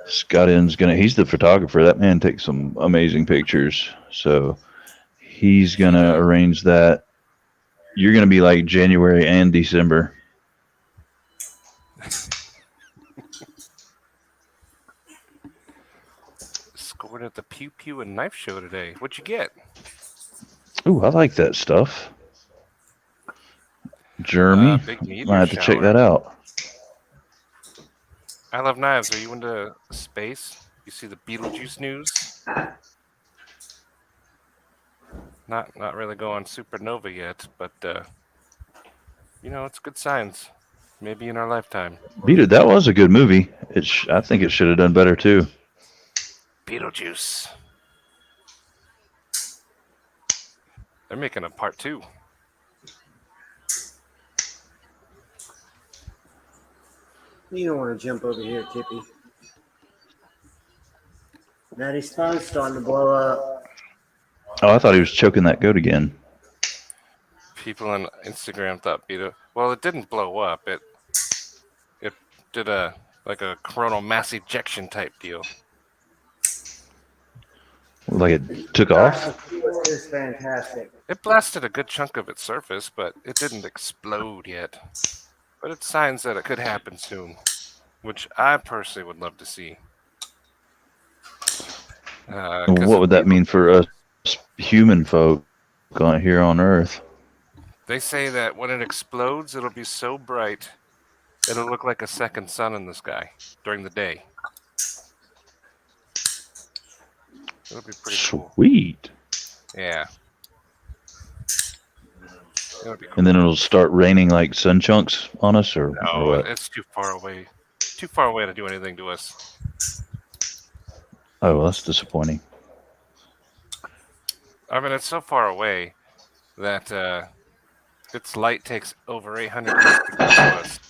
Speaker 1: Scott N's he's the photographer. That man takes some amazing pictures. So he's going to arrange that. You're going to be like January and December.
Speaker 6: Scored at the Pew Pew and Knife Show today. What'd you get?
Speaker 1: Ooh, I like that stuff. Jeremy,
Speaker 6: Big meteor
Speaker 1: might have to check
Speaker 6: shower.
Speaker 1: that out.
Speaker 6: I love knives. Are you into space? You see the Beetlejuice news? Not really going supernova yet, but it's good signs. Maybe in our lifetime.
Speaker 1: Beat it. That was a good movie. I think it should have done better too.
Speaker 6: Beetlejuice. They're making a part 2.
Speaker 2: You don't want to jump over here, Tippy. Maddie's phone's starting to blow up.
Speaker 1: Oh, I thought he was choking that goat again.
Speaker 6: People on Instagram thought well, it didn't blow up. It did a coronal mass ejection type deal.
Speaker 1: Like it took off.
Speaker 2: This is fantastic.
Speaker 6: It blasted a good chunk of its surface, but it didn't explode yet. But it's signs that it could happen soon, which I personally would love to see.
Speaker 1: What would that mean for us human folk here on Earth?
Speaker 6: They say that when it explodes, it'll be so bright, it'll look like a second sun in the sky during the day. It'll be pretty cool.
Speaker 1: Sweet.
Speaker 6: Yeah. It'll be cool.
Speaker 1: And then it'll start raining like sun chunks on us, or
Speaker 6: No,
Speaker 1: what?
Speaker 6: it's too far away. Too far away to do anything to us.
Speaker 1: Oh, well, that's disappointing.
Speaker 6: I mean, it's so far away that its light takes over 800 years to get to us.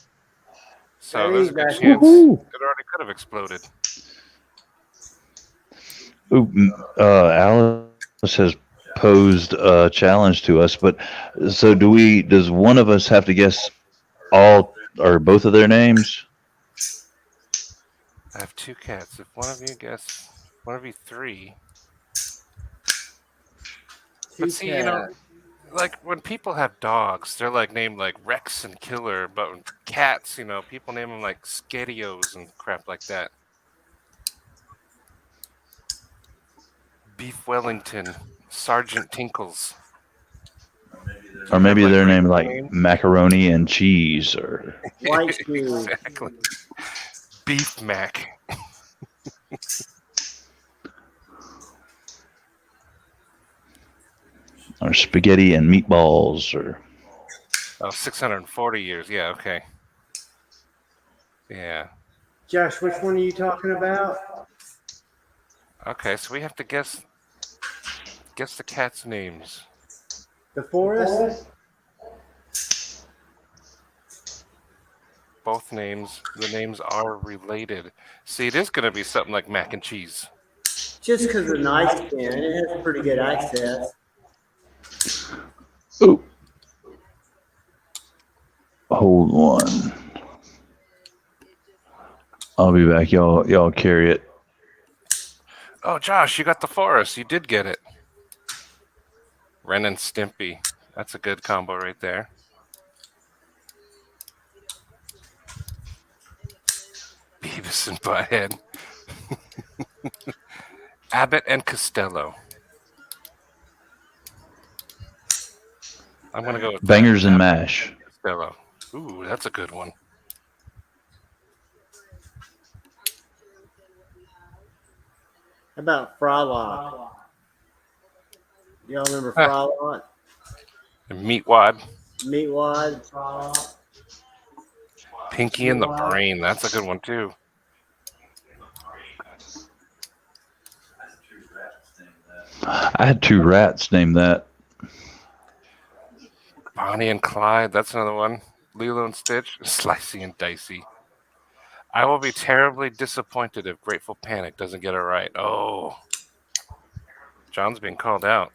Speaker 6: So there's a good chance it already could have exploded.
Speaker 1: Ooh, Alice has posed a challenge to us, but so does one of us have to guess all or both of their names?
Speaker 6: I have 2 cats. If one of you 3. But see, like when people have dogs, they're like named like Rex and Killer, but when cats, people name them like Skedios and crap like that. Beef Wellington, Sergeant Tinkles.
Speaker 1: Or maybe
Speaker 6: Like
Speaker 1: they're named
Speaker 6: regular
Speaker 1: like
Speaker 6: names?
Speaker 1: macaroni and cheese, or
Speaker 2: White food.
Speaker 6: Exactly. Beef Mac.
Speaker 1: spaghetti and meatballs, or
Speaker 6: 640 years. Yeah, okay. Yeah.
Speaker 2: Josh, which one are you talking about?
Speaker 6: Okay, so we have to guess the cats' names.
Speaker 2: The forest?
Speaker 6: Both names, the names are related. See, it is going to be something like mac and cheese.
Speaker 2: Just because of nice skin, it has pretty good access.
Speaker 1: ooh, hold on. I'll be back. Y'all carry it.
Speaker 6: Oh, Josh, you got the forest. You did get it. Ren and Stimpy. That's a good combo right there. Beavis and Butthead. Abbott and Costello. I'm going to go with
Speaker 1: Bangers and
Speaker 6: Abbott
Speaker 1: mash.
Speaker 6: Costello. Ooh, that's a good one.
Speaker 2: How about Frolic? Y'all remember Frolic?
Speaker 6: And Meatwad.
Speaker 2: Meatwad, Frolic.
Speaker 6: Pinky and the Brain. That's a good one, too.
Speaker 1: I had 2 rats named that.
Speaker 6: Bonnie and Clyde. That's another one. Lilo and Stitch. Slicey and Dicey. I will be terribly disappointed if Grateful Panic doesn't get it right. Oh. John's being called out.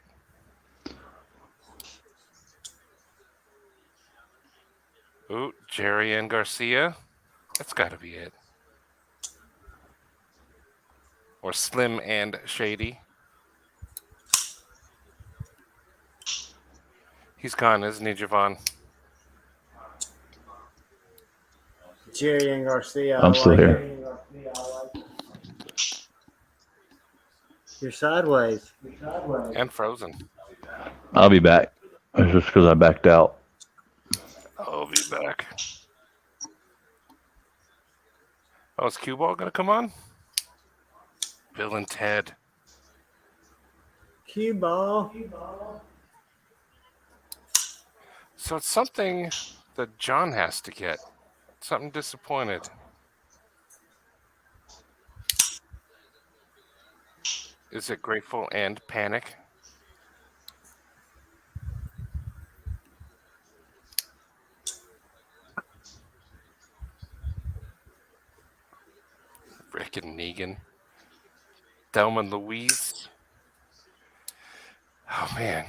Speaker 6: Ooh, Jerry and Garcia. That's got to be it. Or Slim and Shady. He's gone, isn't he, Javon?
Speaker 2: Jerry and Garcia.
Speaker 1: I'm still here.
Speaker 2: You're sideways.
Speaker 6: And Frozen.
Speaker 1: I'll be back. It's just because I backed out.
Speaker 6: I'll be back. Oh, is Cue Ball gonna come on? Bill and Ted.
Speaker 2: Cue ball.
Speaker 6: So it's something that John has to get. Something disappointed. Is it Grateful and Panic? Rick and Negan. Thelma and Louise. Oh man.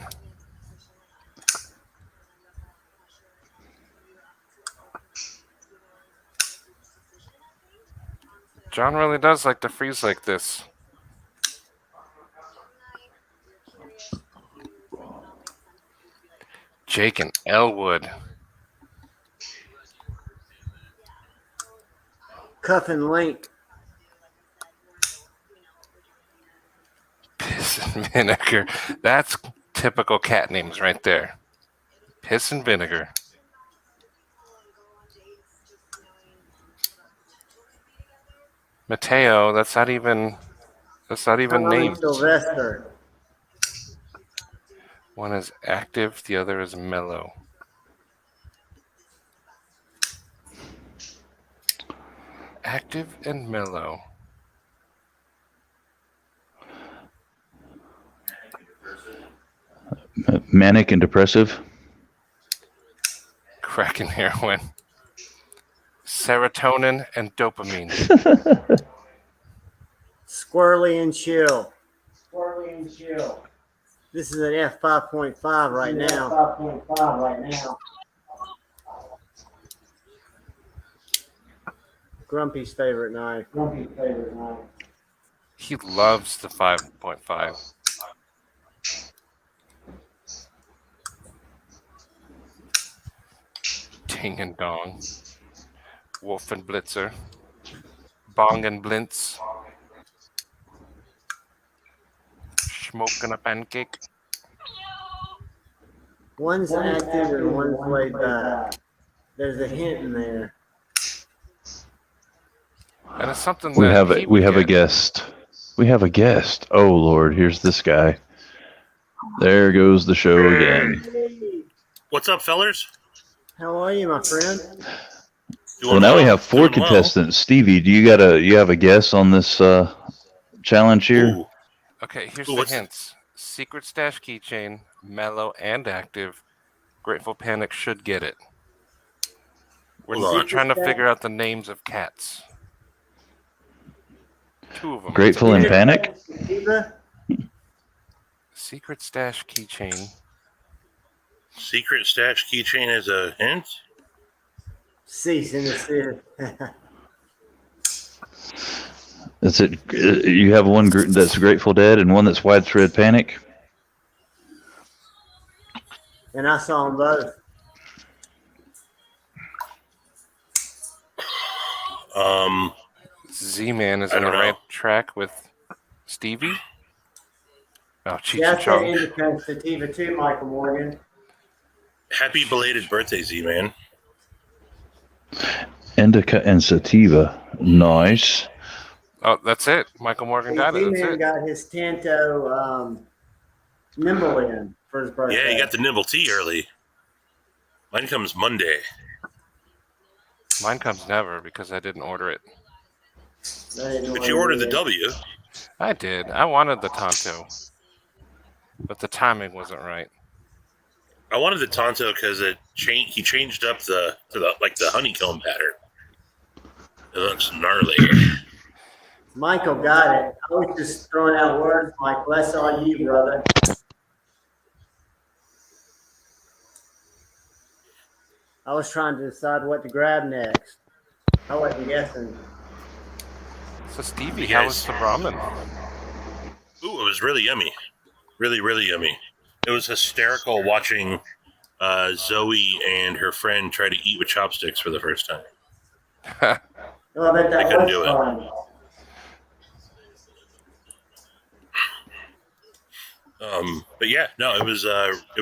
Speaker 6: John really does like to freeze like this. Jake and Elwood.
Speaker 2: Cuff and Link.
Speaker 6: Piss and Vinegar. That's typical cat names right there. Piss and Vinegar. Mateo, that's not even
Speaker 2: Tommy
Speaker 6: named.
Speaker 2: Sylvester.
Speaker 6: One is active, the other is mellow. Active and mellow.
Speaker 1: Manic and depressive.
Speaker 6: Crack and heroin. Serotonin and dopamine.
Speaker 2: Squirrely and Chill. This is an F5.5 right now. Grumpy's favorite knife.
Speaker 6: He loves the 5.5. Ding and Dong. Wolf and Blitzer. Bong and Blintz. Smoking a pancake.
Speaker 2: One's active and one's laid back. There's a hint in there.
Speaker 6: And it's something
Speaker 1: We
Speaker 6: that
Speaker 1: have
Speaker 6: he
Speaker 1: a, we
Speaker 6: would
Speaker 1: have a
Speaker 6: get.
Speaker 1: guest. We have a guest. Oh Lord, here's this guy. There goes the show again.
Speaker 7: What's up, fellers?
Speaker 2: How are you, my friend?
Speaker 1: Well, now we have four
Speaker 7: Doing well.
Speaker 1: contestants. Stevie, do you have a guess on this challenge here?
Speaker 7: Ooh,
Speaker 6: Okay, here's
Speaker 7: Ooh,
Speaker 6: the
Speaker 7: what's-
Speaker 6: hints. Secret Stash keychain, mellow and active. Grateful Panic should get it. We're
Speaker 7: Hold on.
Speaker 6: trying to figure out the names of cats. Two of them.
Speaker 1: Grateful and Panic?
Speaker 2: Sativa?
Speaker 6: Secret Stash keychain.
Speaker 7: Secret stash keychain is a hint.
Speaker 2: Cease and desist.
Speaker 1: That's it. You have one that's Grateful Dead and one that's Widespread Panic.
Speaker 2: And I saw them both.
Speaker 6: Z-Man is
Speaker 7: I
Speaker 6: on the
Speaker 7: don't
Speaker 6: right
Speaker 7: know.
Speaker 6: track with Stevie. Oh, Cheech
Speaker 2: Yeah,
Speaker 6: and
Speaker 2: I said
Speaker 6: Chong.
Speaker 2: Indica Sativa too, Michael Morgan.
Speaker 7: Happy belated birthday, Z-Man.
Speaker 1: Indica and Sativa. Nice.
Speaker 6: Oh, that's it. Michael Morgan got it. That's
Speaker 2: Z-Man
Speaker 6: it.
Speaker 2: got his Tanto nimble in for his birthday.
Speaker 7: Yeah, you got the nibble tea early. Mine comes Monday.
Speaker 6: Mine comes never because I didn't order it.
Speaker 7: But you ordered the W.
Speaker 6: I did. I wanted the Tonto, but the timing wasn't right.
Speaker 7: I wanted the Tonto because he changed up the honeycomb pattern. It looks gnarly.
Speaker 2: Michael got it. I was just throwing out words, Michael. That's all you, brother. I was trying to decide what to grab next. I wasn't guessing.
Speaker 6: So Stevie,
Speaker 7: Hey,
Speaker 6: how
Speaker 7: guys.
Speaker 6: was the ramen?
Speaker 7: Ooh, it was really yummy. Really, really yummy. It was hysterical watching Zoe and her friend try to eat with chopsticks for the first time.
Speaker 2: Oh, I bet that
Speaker 7: I couldn't
Speaker 2: was
Speaker 7: do it.
Speaker 2: fun.
Speaker 7: But yeah, no, it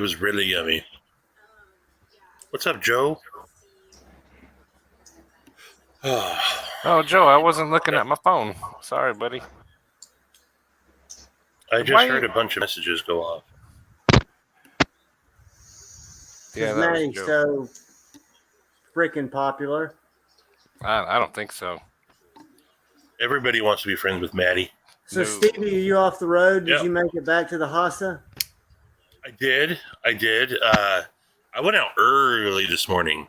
Speaker 7: was really yummy. What's up, Joe?
Speaker 6: Oh, Joe, I wasn't looking at my phone. Sorry, buddy.
Speaker 7: I just
Speaker 6: Why-
Speaker 7: heard a bunch of messages go off.
Speaker 6: Yeah,
Speaker 2: Because
Speaker 6: that was
Speaker 2: Maddie's
Speaker 6: Joe.
Speaker 2: so freaking popular.
Speaker 6: I don't think so.
Speaker 7: Everybody wants to be friends with Maddie.
Speaker 2: So,
Speaker 6: No.
Speaker 2: Stevie, are you off the road? Did
Speaker 7: Yep.
Speaker 2: you make it back to the Hassa?
Speaker 7: I did. I went out early this morning.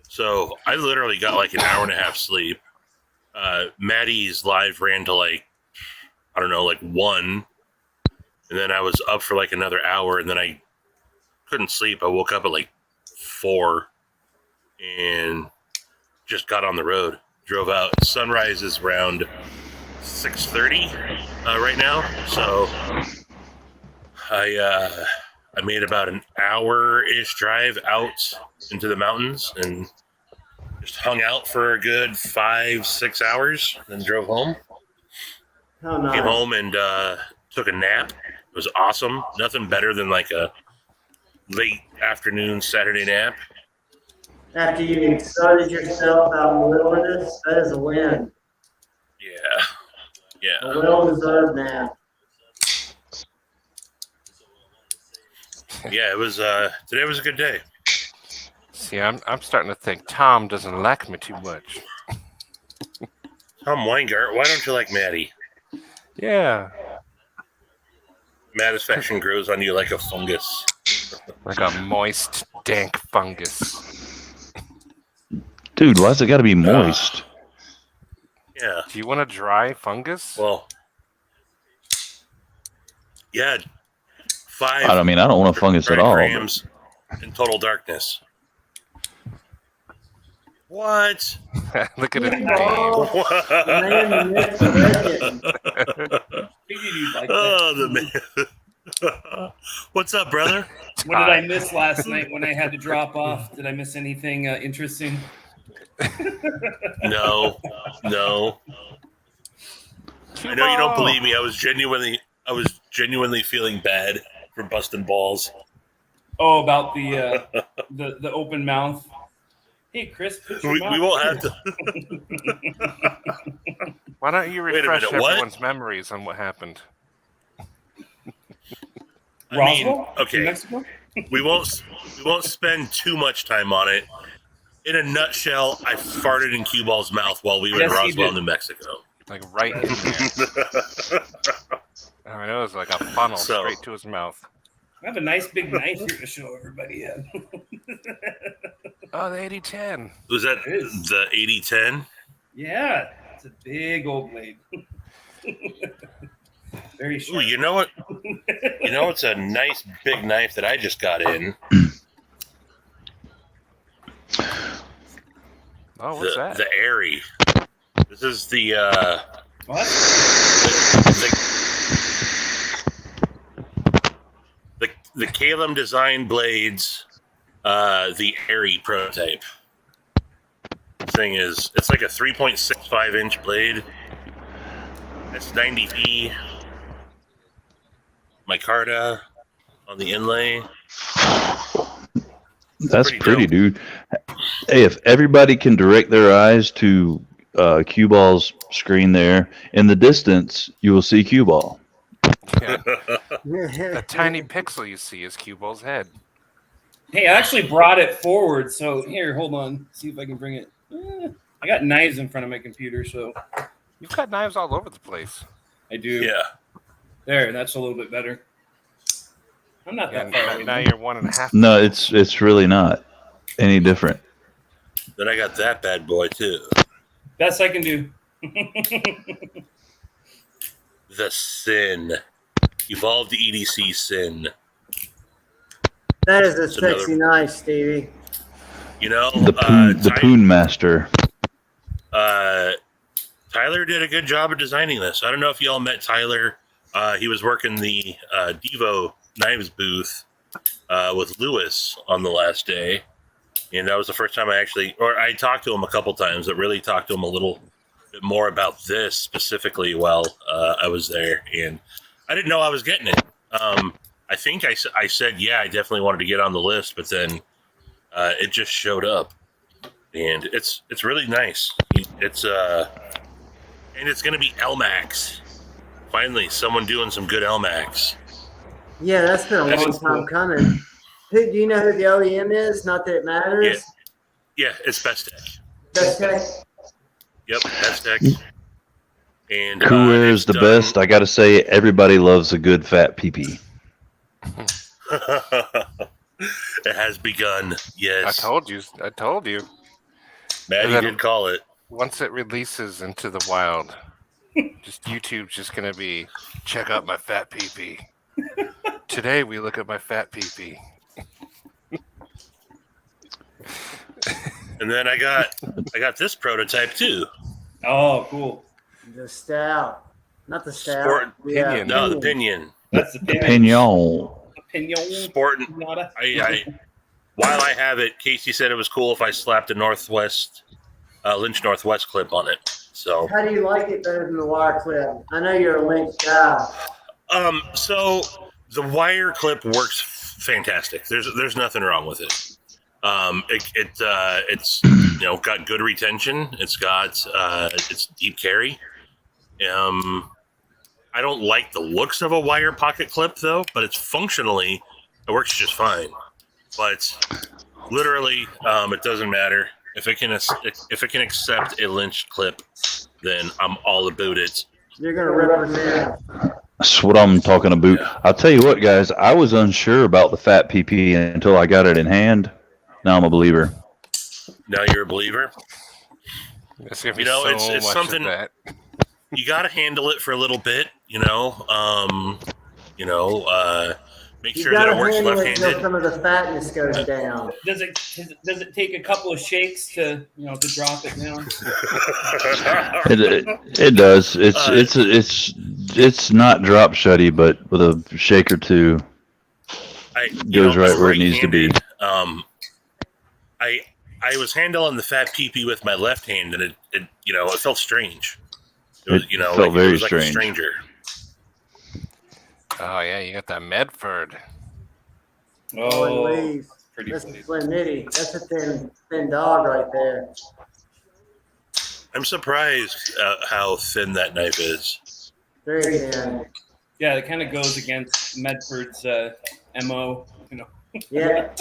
Speaker 7: So I literally got like an hour and a half sleep. Maddie's live ran to like 1. And then I was up for like another hour, and then I couldn't sleep. I woke up at like 4 and just got on the road. Drove out. Sunrise is around 6:30 right now. So I made about an hour-ish drive out into the mountains and just hung out for a good 5-6 hours, then drove home.
Speaker 2: Oh, no.
Speaker 7: Came home and took a nap. It was awesome. Nothing better than like a late afternoon Saturday nap.
Speaker 2: After you excited yourself out in the wilderness, that is a win.
Speaker 7: Yeah.
Speaker 2: A well-deserved nap.
Speaker 7: Yeah, it was today was a good day.
Speaker 6: See, I'm starting to think Tom doesn't like me too much.
Speaker 7: Tom Weingart, why don't you like Maddie?
Speaker 6: Yeah,
Speaker 7: Mad affection grows on you like a fungus.
Speaker 6: like a moist, dank fungus.
Speaker 1: Dude, why's it got to be moist?
Speaker 7: Yeah.
Speaker 6: Do you want a dry fungus?
Speaker 7: Well, yeah.
Speaker 1: I don't want a fungus at all.
Speaker 7: grams in total darkness. What?
Speaker 6: Look at it.
Speaker 2: Man, Nick's wicked.
Speaker 8: Figured you'd like that.
Speaker 7: Oh, the man. What's up, brother?
Speaker 8: What did I miss last night when I had to drop off? Did I miss anything interesting?
Speaker 7: No. I know you don't believe me. I was genuinely feeling bad for busting balls.
Speaker 8: Oh, about the open mouth. Hey, Chris, put your
Speaker 7: We
Speaker 8: mouth
Speaker 7: won't
Speaker 8: here.
Speaker 7: have to.
Speaker 6: Why don't you
Speaker 7: Wait a
Speaker 6: refresh
Speaker 7: minute, what?
Speaker 6: everyone's memories on what happened?
Speaker 7: I mean,
Speaker 8: Roswell? In
Speaker 7: okay,
Speaker 8: Mexico?
Speaker 7: we won't spend too much time on it. In a nutshell, I farted in Cue Ball's mouth while we were in
Speaker 8: Yes, you
Speaker 7: Roswell,
Speaker 8: did.
Speaker 7: New Mexico.
Speaker 6: Like right in there. I know it was like a funnel
Speaker 7: So-
Speaker 6: straight to his mouth.
Speaker 8: I have a nice big knife here to show everybody.
Speaker 6: Oh, the 8010.
Speaker 7: Was that
Speaker 8: It is.
Speaker 7: the 8010?
Speaker 8: Yeah, it's a big old blade. Very
Speaker 7: Ooh,
Speaker 8: sharp.
Speaker 7: you know what? You know what's a nice big knife that I just got in?
Speaker 6: Oh, what's that?
Speaker 7: The Airy. This is the
Speaker 8: What?
Speaker 7: the Calum Design Blades, the Airy prototype. Thing is, it's like a 3.65 inch blade. It's 90p. Micarta on the inlay.
Speaker 1: That's
Speaker 7: pretty
Speaker 1: pretty,
Speaker 7: dope.
Speaker 1: dude. Hey, if everybody can direct their eyes to Cue Ball's screen there, in the distance, you will see Cue Ball.
Speaker 6: Yeah. The tiny pixel you see is Cue Ball's head.
Speaker 8: Hey, I actually brought it forward. So here, hold on. See if I can bring it. I got knives in front of my computer, so
Speaker 6: You've got knives all over the place.
Speaker 8: I do.
Speaker 7: Yeah.
Speaker 8: There, that's a little bit better. I'm not that
Speaker 6: And
Speaker 8: far away.
Speaker 6: now you're 1.5.
Speaker 1: No, it's really not any different.
Speaker 7: Then I got that bad boy too.
Speaker 8: Best I can do.
Speaker 7: The Sin. Evolved EDC Sin.
Speaker 2: That is a
Speaker 7: It's another-
Speaker 2: sexy knife, Stevie.
Speaker 7: You know,
Speaker 1: The Poon Master.
Speaker 7: Tyler did a good job of designing this. I don't know if y'all met Tyler. He was working the Devo Knives booth with Lewis on the last day. And that was the first time I talked to him a couple times, but really talked to him a little bit more about this specifically while I was there. And I didn't know I was getting it. I think I said, yeah, I definitely wanted to get on the list, but then it just showed up. and it's really nice. It's and it's gonna be LMAX. Finally, someone doing some good LMAX.
Speaker 2: Yeah, that's been a
Speaker 8: That
Speaker 2: long
Speaker 8: is
Speaker 2: time
Speaker 8: cool.
Speaker 2: coming. Do you know who the OEM is? Not that it matters.
Speaker 7: Yeah, it's Best Tech.
Speaker 2: Best Tech.
Speaker 7: Yep, Best Tech. And
Speaker 1: Who wears
Speaker 7: it's
Speaker 1: the
Speaker 7: done-
Speaker 1: best? I got to say, everybody loves a good fat pee-pee.
Speaker 7: It has begun.
Speaker 6: I
Speaker 7: Yes,
Speaker 6: told you.
Speaker 7: Maddie
Speaker 6: And then-
Speaker 7: did call it.
Speaker 6: Once it releases into the wild, just YouTube's just gonna be check out my fat pee. Today we look at my fat pee.
Speaker 7: And then I got this prototype too.
Speaker 8: Oh, cool.
Speaker 2: The stout. Not the stout.
Speaker 7: Sport-
Speaker 6: Pinion.
Speaker 7: No, the Pinion.
Speaker 8: That's the
Speaker 1: The
Speaker 8: pinion.
Speaker 1: pignon.
Speaker 8: Pinion.
Speaker 7: Sporting.
Speaker 8: Pinata.
Speaker 7: While I have it, Casey said it was cool if I slapped a Lynch Northwest clip on it. So,
Speaker 2: How do you like it better than the wire clip? I know you're a Lynch guy.
Speaker 7: so the wire clip works fantastic. There's nothing wrong with it. It's got good retention. It's got it's deep carry. I don't like the looks of a wire pocket clip though, but it works just fine. But literally, it doesn't matter if it can accept a Lynch clip, then I'm all about it.
Speaker 2: You're going to represent.
Speaker 1: That's what I'm talking about. I'll tell you what, guys. I was unsure about the fat PP until I got it in hand. Now I'm a believer.
Speaker 7: Now you're a believer.
Speaker 6: There's gonna be
Speaker 7: You know,
Speaker 6: so
Speaker 7: it's
Speaker 6: much
Speaker 7: something-
Speaker 6: of that.
Speaker 7: You got to handle it for a little bit. Make
Speaker 2: You
Speaker 7: sure
Speaker 2: got
Speaker 7: that
Speaker 2: to
Speaker 7: it works
Speaker 2: handle it until
Speaker 7: left-handed.
Speaker 2: some of the fatness goes down.
Speaker 8: Does it take a couple of shakes to drop it down?
Speaker 1: It does. It's not drop shutty, but with a shake or two, goes right where it needs to be.
Speaker 7: I was handling the fat PP with my left hand, and it felt strange. It was,
Speaker 1: It felt very
Speaker 7: it was like a
Speaker 1: strange.
Speaker 7: stranger.
Speaker 6: Oh yeah, you got that Medford.
Speaker 2: Oh, leaves.
Speaker 8: pretty
Speaker 2: That's
Speaker 8: funny.
Speaker 2: a slim nitty. That's a thin dog right there.
Speaker 7: I'm surprised how thin that knife is.
Speaker 2: Very thin.
Speaker 8: Yeah, it kind of goes against Medford's MO.
Speaker 2: Yeah.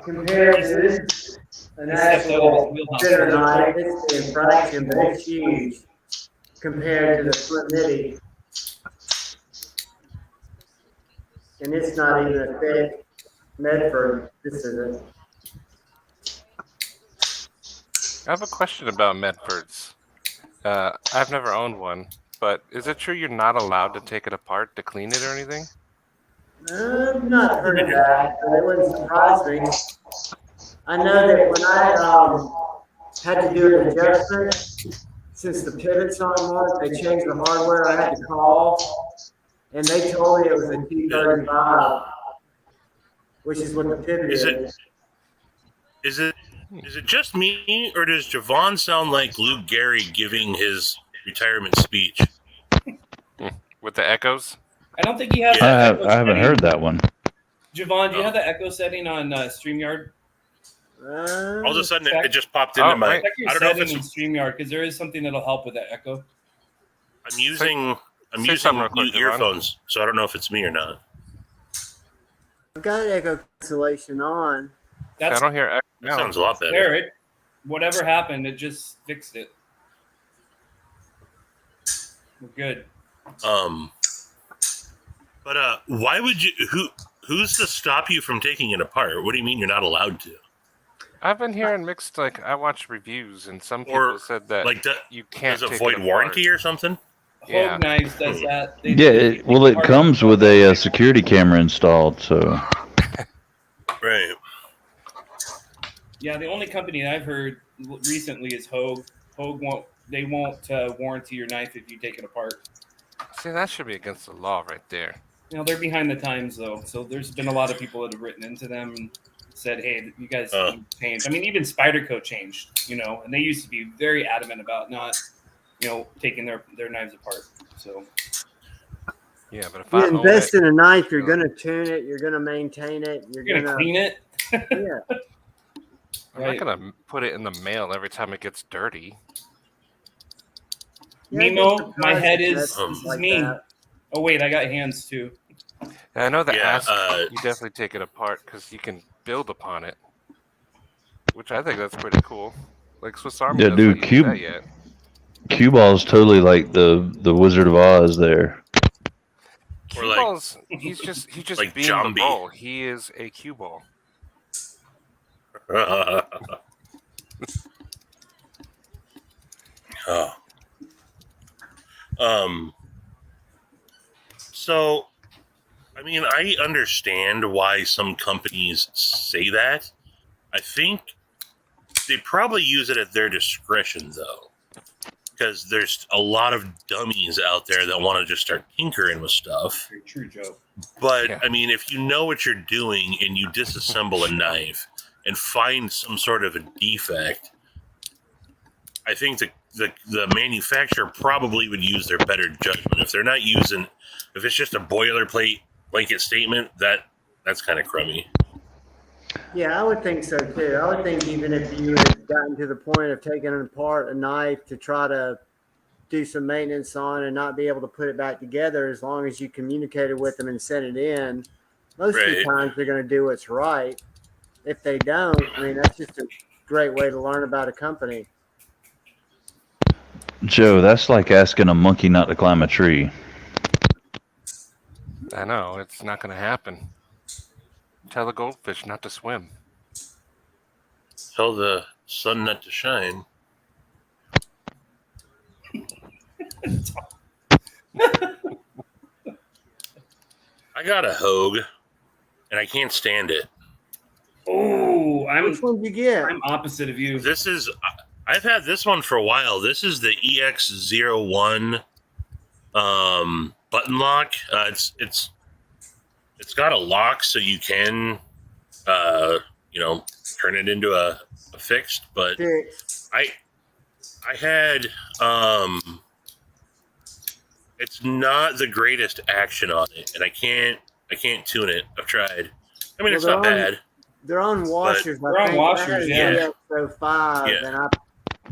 Speaker 2: Compared to this, an actual thinner knife, it's the infraction, but it's huge compared to the slim nitty. And it's not even a thick Medford. This is
Speaker 6: I have a question about Medfords. I've never owned one, but is it true you're not allowed to take it apart to clean it or anything?
Speaker 2: I've not heard of that, but it wouldn't surprise me. I know that when I had to do an adjustment, since the pivot's on one, they changed the hardware, I had to call, and they told me it was a 235, which is what the pivot
Speaker 7: Is
Speaker 2: is.
Speaker 7: it just me, or does Javon sound like Luke Gehry giving his retirement speech?
Speaker 6: With the echoes?
Speaker 8: I don't think he has.
Speaker 7: Yeah.
Speaker 8: the echo
Speaker 1: I haven't
Speaker 8: setting.
Speaker 1: heard that one.
Speaker 8: Javon, do you have the echo setting on StreamYard?
Speaker 7: All of a sudden, it just popped
Speaker 6: Oh,
Speaker 7: into my.
Speaker 6: right.
Speaker 8: Check your
Speaker 7: I don't know if
Speaker 8: setting in
Speaker 7: it's.
Speaker 8: StreamYard because there is something that'll help with that echo.
Speaker 7: I'm using
Speaker 6: say something real quick,
Speaker 7: new
Speaker 6: Javon.
Speaker 7: earphones, so I don't know if it's me or not.
Speaker 2: I've got echo cancellation on.
Speaker 6: I
Speaker 8: That's
Speaker 6: don't hear echo.
Speaker 7: That
Speaker 6: No.
Speaker 7: sounds a lot better.
Speaker 8: there. Whatever happened, it just fixed it. We're good.
Speaker 7: But why would you? Who's to stop you from taking it apart? What do you mean you're not allowed to?
Speaker 6: I've been hearing mixed, like, I watched reviews and some people
Speaker 7: Or,
Speaker 6: said that
Speaker 7: Like,
Speaker 6: you can't
Speaker 7: does it
Speaker 6: take
Speaker 7: void
Speaker 6: it
Speaker 7: warranty
Speaker 6: apart.
Speaker 7: or something?
Speaker 6: Yeah.
Speaker 8: Hogue Knives does that.
Speaker 1: Yeah, it comes with a security camera installed, so
Speaker 7: Right.
Speaker 8: Yeah, the only company I've heard recently is Hogue. Hogue won't warranty your knife if you take it apart.
Speaker 6: See, that should be against the law right there.
Speaker 8: They're behind the times though, so there's been a lot of people that have written into them and said, "Hey, you guys need to change." I mean, even Spyderco changed, and they used to be very adamant about not, taking their knives apart. So
Speaker 6: Yeah, but if
Speaker 2: You
Speaker 6: I own
Speaker 2: invest
Speaker 6: it,
Speaker 2: in a knife, you're going to tune it, you're going to maintain it, you're
Speaker 8: you're gonna
Speaker 2: going
Speaker 8: clean it.
Speaker 2: to, yeah.
Speaker 6: I'm not gonna put it in the mail every time it gets dirty.
Speaker 2: Yeah, I get
Speaker 8: Nemo, my
Speaker 2: surprised
Speaker 8: head
Speaker 2: at
Speaker 8: is
Speaker 2: messages
Speaker 8: this is
Speaker 2: like
Speaker 8: me.
Speaker 2: that.
Speaker 8: Oh wait, I got hands too.
Speaker 6: And I know the
Speaker 7: Yeah,
Speaker 6: ask, you definitely take it apart because you can build upon it, which I think that's pretty cool. Like Swiss Army
Speaker 1: Yeah,
Speaker 6: doesn't
Speaker 1: dude,
Speaker 6: use that yet.
Speaker 1: Cue ball's totally like the Wizard of Oz there.
Speaker 7: Or
Speaker 6: Cue
Speaker 7: like-
Speaker 6: balls, he's just
Speaker 7: like
Speaker 6: being
Speaker 7: Jambi.
Speaker 6: the ball. He is a cue ball.
Speaker 7: Oh. So, I mean, I understand why some companies say that. I think they probably use it at their discretion, though, because there's a lot of dummies out there that want to just start tinkering with stuff.
Speaker 8: Very true, Joe.
Speaker 7: But
Speaker 6: Yeah.
Speaker 7: I mean, if you know what you're doing and you disassemble a knife and find some sort of a defect, I think the manufacturer probably would use their better judgment. If they're not using, if it's just a boilerplate blanket statement, that's kind of crummy.
Speaker 2: Yeah, I would think so too. I would think even if you had gotten to the point of taking apart a knife to try to do some maintenance on and not be able to put it back together, as long as you communicated with them and sent it in, most of the
Speaker 7: Right.
Speaker 2: times they're going to do what's right. If they don't, I mean, that's just a great way to learn about a company.
Speaker 1: Joe, that's like asking a monkey not to climb a tree.
Speaker 6: I know, it's not going to happen. Tell the goldfish not to swim.
Speaker 7: Tell the sun not to shine. I got a Hogue, and I can't stand it.
Speaker 8: Oh,
Speaker 2: Which one did you get?
Speaker 8: I'm opposite of you.
Speaker 7: This is, I've had this one for a while. This is the EX01 button lock. It's got a lock, so you can, turn it into a fixed. But
Speaker 2: Fixed.
Speaker 7: I had, it's not the greatest action on it, and I can't tune it. I've tried. I mean,
Speaker 2: Well,
Speaker 7: it's not
Speaker 2: they're on-
Speaker 7: bad.
Speaker 2: They're on washers.
Speaker 8: They're
Speaker 2: I
Speaker 8: on
Speaker 2: think.
Speaker 8: washers,
Speaker 2: I had a
Speaker 8: yeah.
Speaker 2: GX05,
Speaker 7: Yeah.
Speaker 2: and I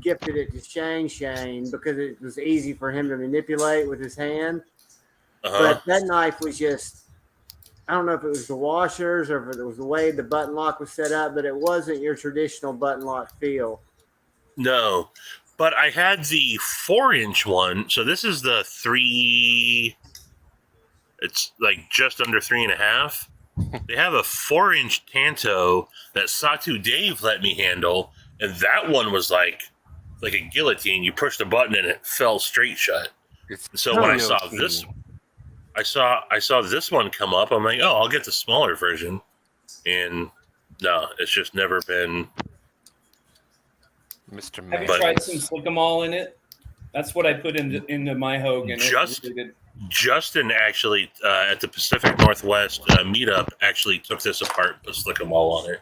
Speaker 2: gifted it to Shane because it was easy for him to manipulate with his hand.
Speaker 7: Uh-huh.
Speaker 2: But that knife was just, I don't know if it was the washers or if it was the way the button lock was set up, but it wasn't your traditional button lock feel.
Speaker 7: No, but I had the 4-inch one. So this is the 3. It's like just under 3.5. They have a 4-inch Tanto that Satu Dave let me handle, and that one was like a guillotine. You pushed a button and it fell straight shut.
Speaker 6: It's
Speaker 7: So when I saw
Speaker 6: guillotine.
Speaker 7: this, I saw this one come up. I'm like, oh, I'll get the smaller version. And no, it's just never been.
Speaker 6: Mr.
Speaker 8: Have you
Speaker 6: Man.
Speaker 8: tried some Slick-em-all in it? That's what I put into my Hogue, and
Speaker 7: Just-
Speaker 8: it really did.
Speaker 7: Justin actually at the Pacific Northwest meetup actually took this apart, put Slick 'em all on it,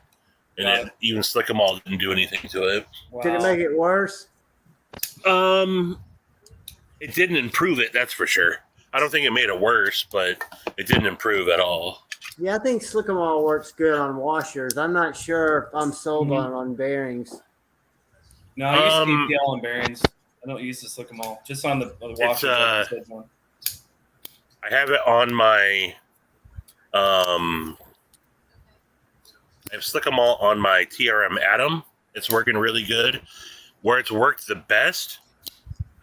Speaker 7: and
Speaker 8: Got it.
Speaker 7: even Slick 'em all didn't do anything to it.
Speaker 8: Wow.
Speaker 2: Did it make it worse?
Speaker 7: It didn't improve it, that's for sure. I don't think it made it worse, but it didn't improve at all.
Speaker 2: Yeah, I think Slick 'em all works good on washers. I'm not sure if I'm sold
Speaker 8: Mhm.
Speaker 2: on bearings.
Speaker 8: No, I use
Speaker 7: Um,
Speaker 8: APL on bearings. I don't use the Slick-em-all. Just on the washers. like you said, John.
Speaker 7: I have it on my I have Slick 'em all on my TRM Atom. It's working really good. Where it's worked the best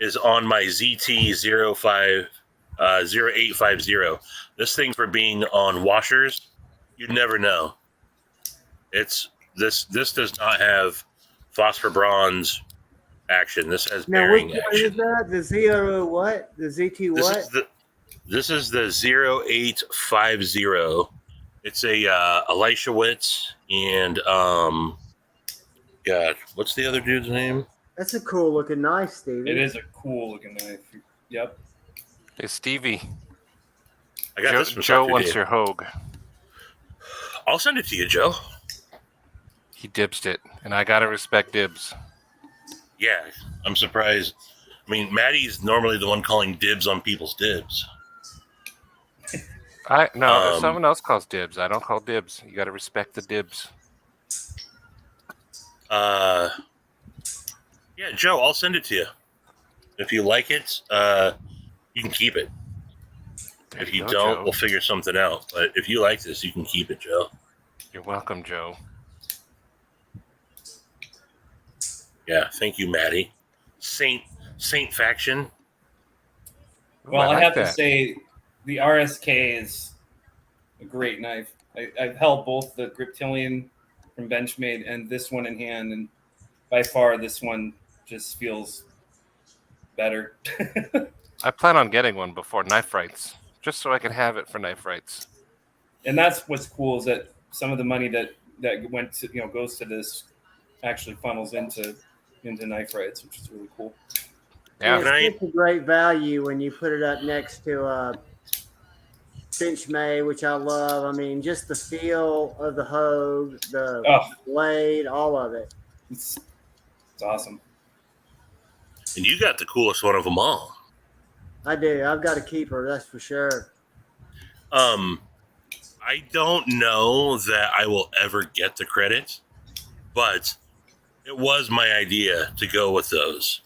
Speaker 7: is on my ZT0850. This thing for being on washers, you never know. It's this does not have phosphor bronze action. This has
Speaker 2: Now,
Speaker 7: bearing
Speaker 2: which one is
Speaker 7: action.
Speaker 2: that? The Zero what? The ZT what?
Speaker 7: This is the 0850. It's a Elishawitz and God, what's the other dude's name?
Speaker 2: That's a cool looking knife, Steve.
Speaker 8: It is a cool looking knife. Yep.
Speaker 6: Hey, Stevie.
Speaker 7: I got
Speaker 6: Joe,
Speaker 7: this from
Speaker 6: Joe
Speaker 7: Satu
Speaker 6: wants
Speaker 7: Dave.
Speaker 6: your Hogue.
Speaker 7: I'll send it to you, Joe.
Speaker 6: He dibsed it, and I gotta respect dibs.
Speaker 7: Yeah, I'm surprised. I mean, Maddie's normally the one calling dibs on people's dibs.
Speaker 6: If someone else calls dibs, I don't call dibs. You gotta respect the dibs.
Speaker 7: Yeah, Joe, I'll send it to you. If you like it, you can keep it.
Speaker 6: There
Speaker 7: If you
Speaker 6: go,
Speaker 7: don't,
Speaker 6: Joe.
Speaker 7: we'll figure something out. But if you like this, you can keep it, Joe.
Speaker 6: You're welcome, Joe.
Speaker 7: Yeah, thank you, Maddie. Saint Faction.
Speaker 6: Ooh,
Speaker 8: Well, I
Speaker 6: like
Speaker 8: have to
Speaker 6: that.
Speaker 8: say, the RSK is a great knife. I've held both the Griptilian from Benchmade and this one in hand, and by far this one just feels better.
Speaker 6: I plan on getting one before knife rights, just so I can have it for knife rights.
Speaker 8: And that's what's cool is that some of the money that went to goes to this actually funnels into knife rights, which is really cool.
Speaker 6: Yeah.
Speaker 2: And it's such a great value when you put it up next to Benchmade, which I love. I mean, just the feel of the Hogue, the blade, all of it.
Speaker 8: It's awesome.
Speaker 7: And you got the coolest one of them all.
Speaker 2: I do. I've got a keeper, that's for sure.
Speaker 7: I don't know that I will ever get the credit, but it was my idea to go with those.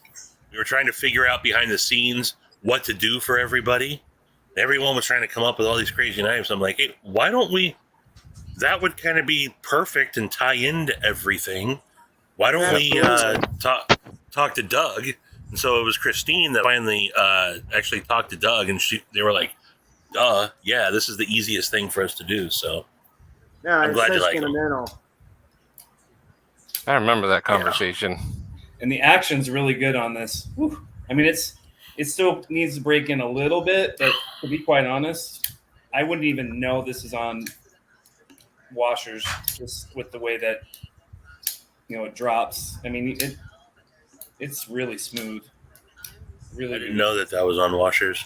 Speaker 7: We were trying to figure out behind the scenes what to do for everybody. Everyone was trying to come up with all these crazy knives. I'm like, hey, why don't we? That would kind of be perfect and tie into everything. Why don't we talk to Doug? And so it was Christine that finally actually talked to Doug, and they were like, duh, yeah, this is the easiest thing for us to do. So
Speaker 2: no,
Speaker 7: I'm glad you like
Speaker 2: them.
Speaker 6: I remember that conversation.
Speaker 8: Yeah. And the action's really good on this. Whew. I mean, it still needs to break in a little bit, but to be quite honest, I wouldn't even know this is on washers just with the way that it drops. I mean, it's really smooth. Really,
Speaker 7: I didn't know that was on washers.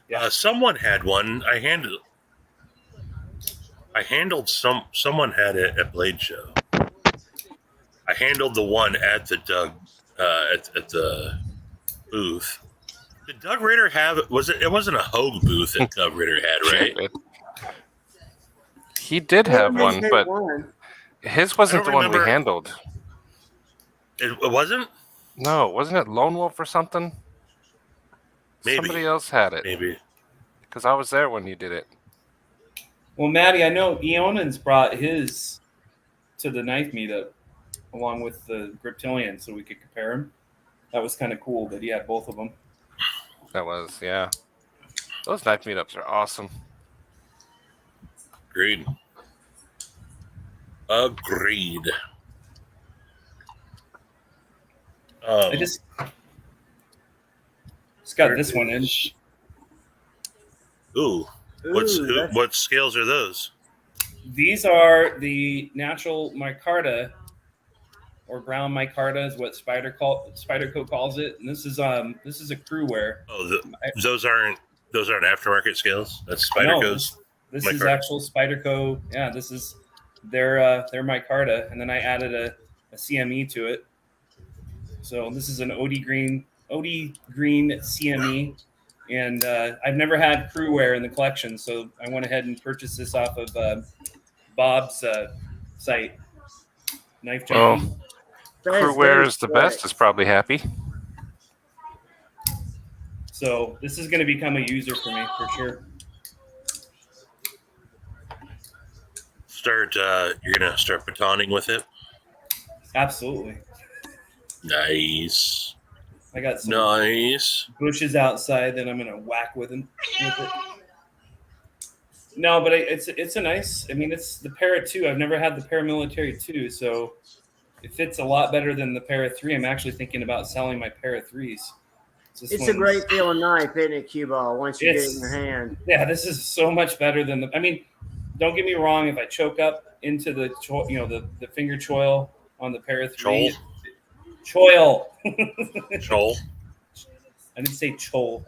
Speaker 7: Yeah. Someone had one. I handled someone had it at Blade Show. I handled the one at the Doug at the booth. Did Doug Ritter have it? It wasn't a Hogue booth that Doug Ritter had, right?
Speaker 6: He did have one, but his wasn't the one we handled.
Speaker 7: It wasn't?
Speaker 6: No, wasn't it Lone Wolf or something?
Speaker 7: Maybe.
Speaker 6: Somebody else had it.
Speaker 7: Maybe.
Speaker 6: Because I was there when you did it.
Speaker 8: Well, Maddie, I know Eonan's brought his to the knife meetup along with the Griptilian so we could compare them. That was kind of cool that he had both of them.
Speaker 6: That was, yeah. Those knife meetups are awesome.
Speaker 7: Agreed.
Speaker 8: I just got this one in.
Speaker 7: Ooh. What scales are those?
Speaker 8: These are the natural micarta, or brown micarta is what Spyderco calls it. And this is a crew wear.
Speaker 7: Oh, those aren't aftermarket scales. That's Spyderco's.
Speaker 8: No, this is actual Spyderco. Yeah, this is their micarta, and then I added a CME to it. So this is an OD green CME, and I've never had crew wear in the collection, so I went ahead and purchased this off of Bob's site, Knife Junkie.
Speaker 6: Crew wear is the best. Is probably happy.
Speaker 8: So this is going to become a user for me for sure.
Speaker 7: You're gonna start batoning with it?
Speaker 8: Absolutely.
Speaker 7: Nice.
Speaker 8: I got some bushes outside that I'm gonna whack with it. No, but it's a nice. I mean, it's the Para 2. I've never had the Paramilitary 2, so it fits a lot better than the Para 3. I'm actually thinking about selling my Para 3s.
Speaker 2: It's a great feeling knife, isn't it, Cue Ball? Once you get it in your hand.
Speaker 8: Yeah, this is so much better than the. I mean, don't get me wrong. If I choke up into the the finger choil on the Para 3, choil.
Speaker 7: Chol.
Speaker 8: I didn't say chol.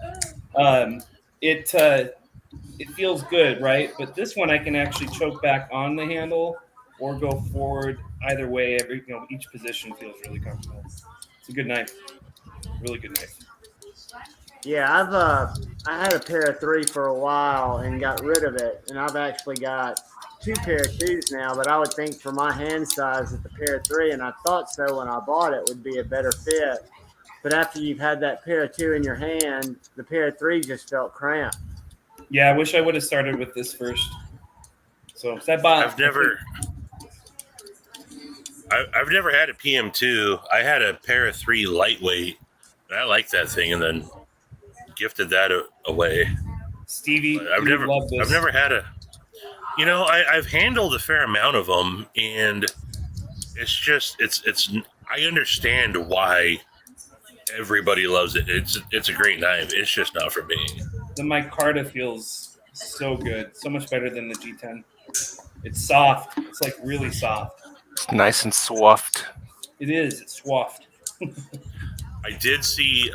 Speaker 8: It feels good, right? But this one I can actually choke back on the handle or go forward. Either way, each position feels really comfortable. It's a good knife, really good knife.
Speaker 2: Yeah, I had a Para 3 for a while and got rid of it, and I've actually got two pair of twos now, but I would think for my hand size that the pair of three, and I thought so when I bought it, would be a better fit. But after you've had that pair of two in your hand, the pair of three just felt cramped.
Speaker 8: Yeah, I wish I would have started with this first. So, 'cause I bought.
Speaker 7: I've never had a PM2. I had a pair of three lightweight, and I liked that thing, and then gifted that away.
Speaker 8: Stevie,
Speaker 7: But I've never had a. You know, I've handled a fair amount of them, and it's just it's. I understand why everybody loves it. It's a great knife. It's just not for me.
Speaker 8: The micarta feels so good, so much better than the G10. It's soft. It's like really soft.
Speaker 6: It's nice and soft.
Speaker 8: It is. It's soft.
Speaker 7: I did see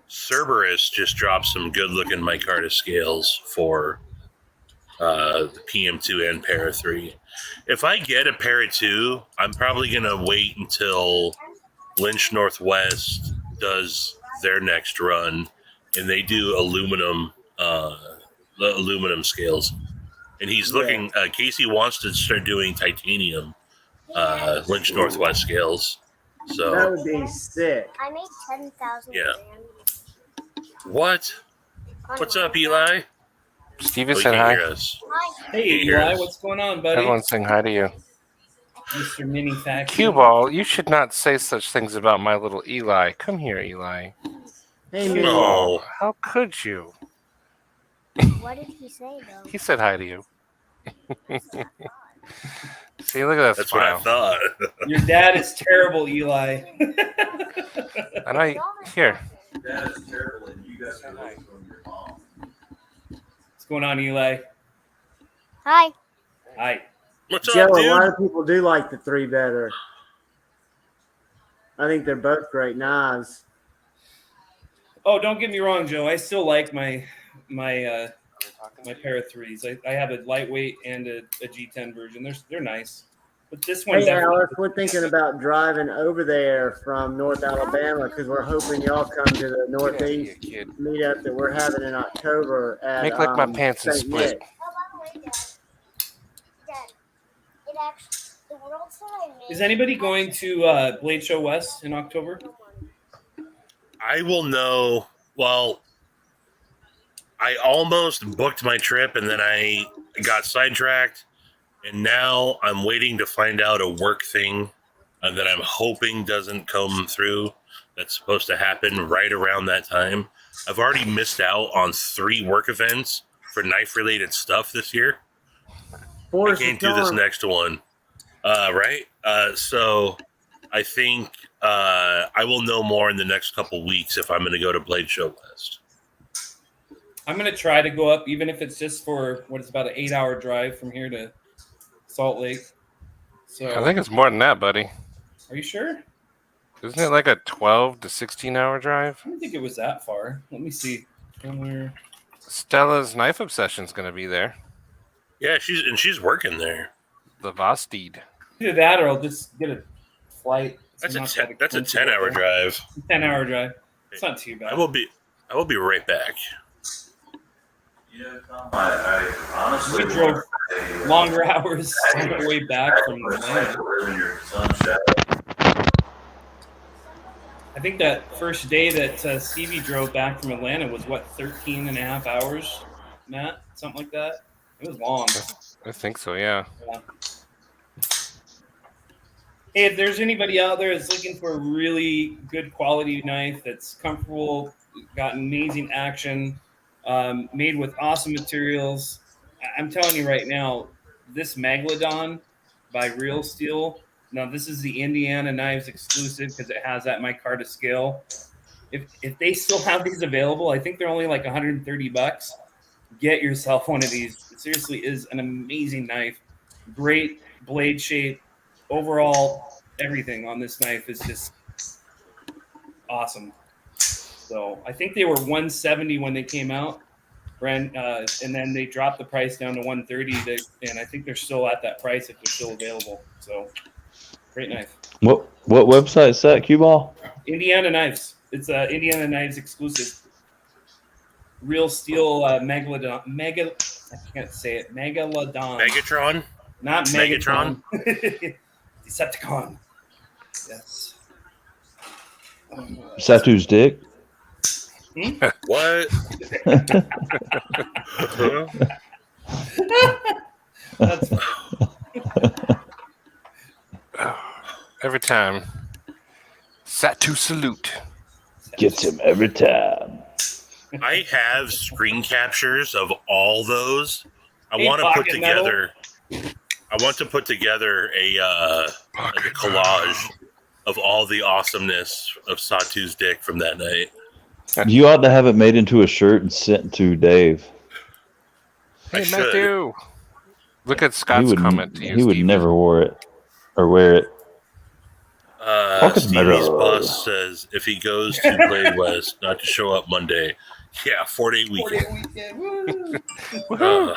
Speaker 7: Cerberus just dropped some good-looking micarta scales for the PM2 and Para 3. If I get a Para 2, I'm probably going to wait until Lynch Northwest does their next run, and they do aluminum scales. And he's looking. Casey wants to start doing titanium Lynch Northwest scales. So
Speaker 2: that would be sick.
Speaker 9: I made 10,000.
Speaker 7: Yeah. What? What's up, Eli?
Speaker 6: Stevie
Speaker 7: Oh,
Speaker 6: said
Speaker 7: you can't
Speaker 6: hi.
Speaker 7: hear us.
Speaker 8: Hey,
Speaker 7: Can't hear
Speaker 8: Eli,
Speaker 7: us.
Speaker 8: what's going on, buddy?
Speaker 6: Everyone's saying hi to you.
Speaker 8: Mr. Mini Fact.
Speaker 6: Cue Ball, you should not say such things about my little Eli. Come here, Eli.
Speaker 2: Hey, man.
Speaker 7: No.
Speaker 6: How could you?
Speaker 9: What did he say, though?
Speaker 6: He said hi to you. See, look at that
Speaker 7: That's what I
Speaker 6: smile.
Speaker 7: thought.
Speaker 8: Your dad is terrible, Eli.
Speaker 6: I know. Here.
Speaker 4: That is terrible, and you guys can learn from your mom.
Speaker 8: What's going on, Eli?
Speaker 9: Hi.
Speaker 8: Hi.
Speaker 7: What's
Speaker 2: Joe,
Speaker 7: up,
Speaker 2: a lot
Speaker 7: dude?
Speaker 2: of people do like the three better. I think they're both great knives.
Speaker 8: Oh, don't get me wrong, Joe. I still like my pair of threes. I have a lightweight and a G10 version. They're nice, but this one.
Speaker 2: Hey, Alex, we're thinking about driving over there from North Alabama because we're hoping y'all come to the Northeast
Speaker 6: Kid.
Speaker 2: meetup that we're having in October at
Speaker 6: Make like my pants and
Speaker 2: St.
Speaker 6: split.
Speaker 2: Nick.
Speaker 9: Oh, by the way, Dad, it actually, the world's that I made.
Speaker 8: Is anybody going to Blade Show West in October?
Speaker 7: I will know. Well, I almost booked my trip, and then I got sidetracked, and now I'm waiting to find out a work thing that I'm hoping doesn't come through. That's supposed to happen right around that time. I've already missed out on 3 work events for knife-related stuff this year. I can't do this next one. Right? So I think I will know more in the next couple weeks if I'm going to go to Blade Show West.
Speaker 8: I'm gonna try to go up, even if it's just for what is about an 8-hour drive from here to Salt Lake. So
Speaker 6: I think it's more than that, buddy.
Speaker 8: Are you sure?
Speaker 6: Isn't it like a 12 to 16-hour drive?
Speaker 8: I didn't think it was that far. Let me see. Somewhere.
Speaker 6: Stella's Knife Obsession's going to be there.
Speaker 7: Yeah, she's working there.
Speaker 6: The Vosteed.
Speaker 8: Either that, or I'll just get a flight.
Speaker 7: That's
Speaker 8: It's
Speaker 7: a
Speaker 8: not that
Speaker 7: 10-hour drive.
Speaker 8: 10-hour drive. It's not too bad.
Speaker 7: I will be right back.
Speaker 4: You know, Tom, I honestly
Speaker 8: We drove
Speaker 4: wonder if
Speaker 8: longer hours on the way back from Atlanta.
Speaker 4: when your sun's shining.
Speaker 8: I think that first day that Stevie drove back from Atlanta was, 13 and a half hours, Matt? Something like that? It was long.
Speaker 6: I think so, yeah.
Speaker 8: Yeah. Hey, if there's anybody out there that's looking for a really good quality knife that's comfortable, got amazing action, made with awesome materials, I'm telling you right now, this Megalodon by Real Steel, now this is the Indiana Knives exclusive because it has that micarta scale. If they still have these available, I think they're only like $130. Get yourself one of these. It seriously is an amazing knife. Great blade shape. Overall, everything on this knife is just awesome. So I think they were $170 when they came out, and then they dropped the price down to $130, and I think they're still at that price if they're still available. So great knife.
Speaker 1: What website's that, Cue Ball?
Speaker 8: Indiana Knives. It's Indiana Knives exclusive. Real Steel Megalodon. I can't say it. Megalodon.
Speaker 7: Megatron?
Speaker 8: Not
Speaker 7: Megatron?
Speaker 8: Megatron. Decepticon. Yes.
Speaker 1: Satu's dick.
Speaker 7: What?
Speaker 8: That's
Speaker 6: Every time. Satu salute.
Speaker 1: Gets him every time.
Speaker 7: I have screen captures of all those. I
Speaker 8: Hey,
Speaker 7: want to put
Speaker 8: Pocket Metal.
Speaker 7: together. I want to put together a like a collage of all the awesomeness of Satu's dick from that night.
Speaker 1: You ought to have it made into a shirt and sent to Dave.
Speaker 7: I
Speaker 6: Hey,
Speaker 7: should.
Speaker 6: Matthew. Look at
Speaker 1: He
Speaker 6: Scott's
Speaker 1: would.
Speaker 6: comment to you,
Speaker 1: He would
Speaker 6: Steve.
Speaker 1: never wear it. Pocket
Speaker 7: Stevie's
Speaker 1: Metal.
Speaker 7: boss says if he goes to Blade West, not to show up Monday. Yeah, 4-day weekend.
Speaker 8: Woo.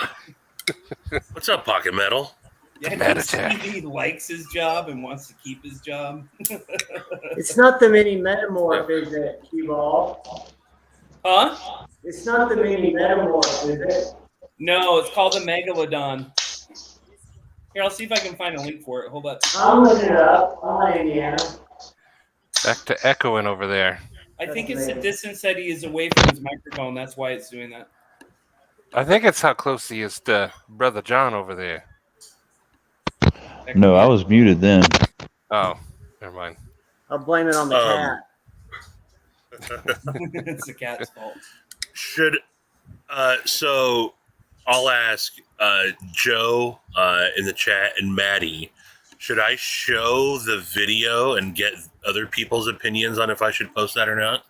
Speaker 7: What's up, Pocket Metal?
Speaker 8: Yeah,
Speaker 6: Mad
Speaker 8: I think
Speaker 6: attack.
Speaker 8: Stevie likes his job and wants to keep his job.
Speaker 2: It's not the mini metamorph, is it, Q-Ball?
Speaker 8: Huh?
Speaker 2: It's not the mini metamorph, is it?
Speaker 8: No, it's called the Megalodon. Here, I'll see if I can find a link for it. Hold up.
Speaker 2: I'm looking it up. I'm in Indiana.
Speaker 6: Back to echoing over there.
Speaker 8: I think it's the distance that he is away from his microphone. That's why it's doing that.
Speaker 6: I think it's how close he is to Brother John over there.
Speaker 1: No, I was muted then.
Speaker 6: Oh, never mind.
Speaker 2: I'll blame it on the cat.
Speaker 8: It's the cat's fault.
Speaker 7: Should so I'll ask Joe in the chat and Maddie, should I show the video and get other people's opinions on if I should post that or not?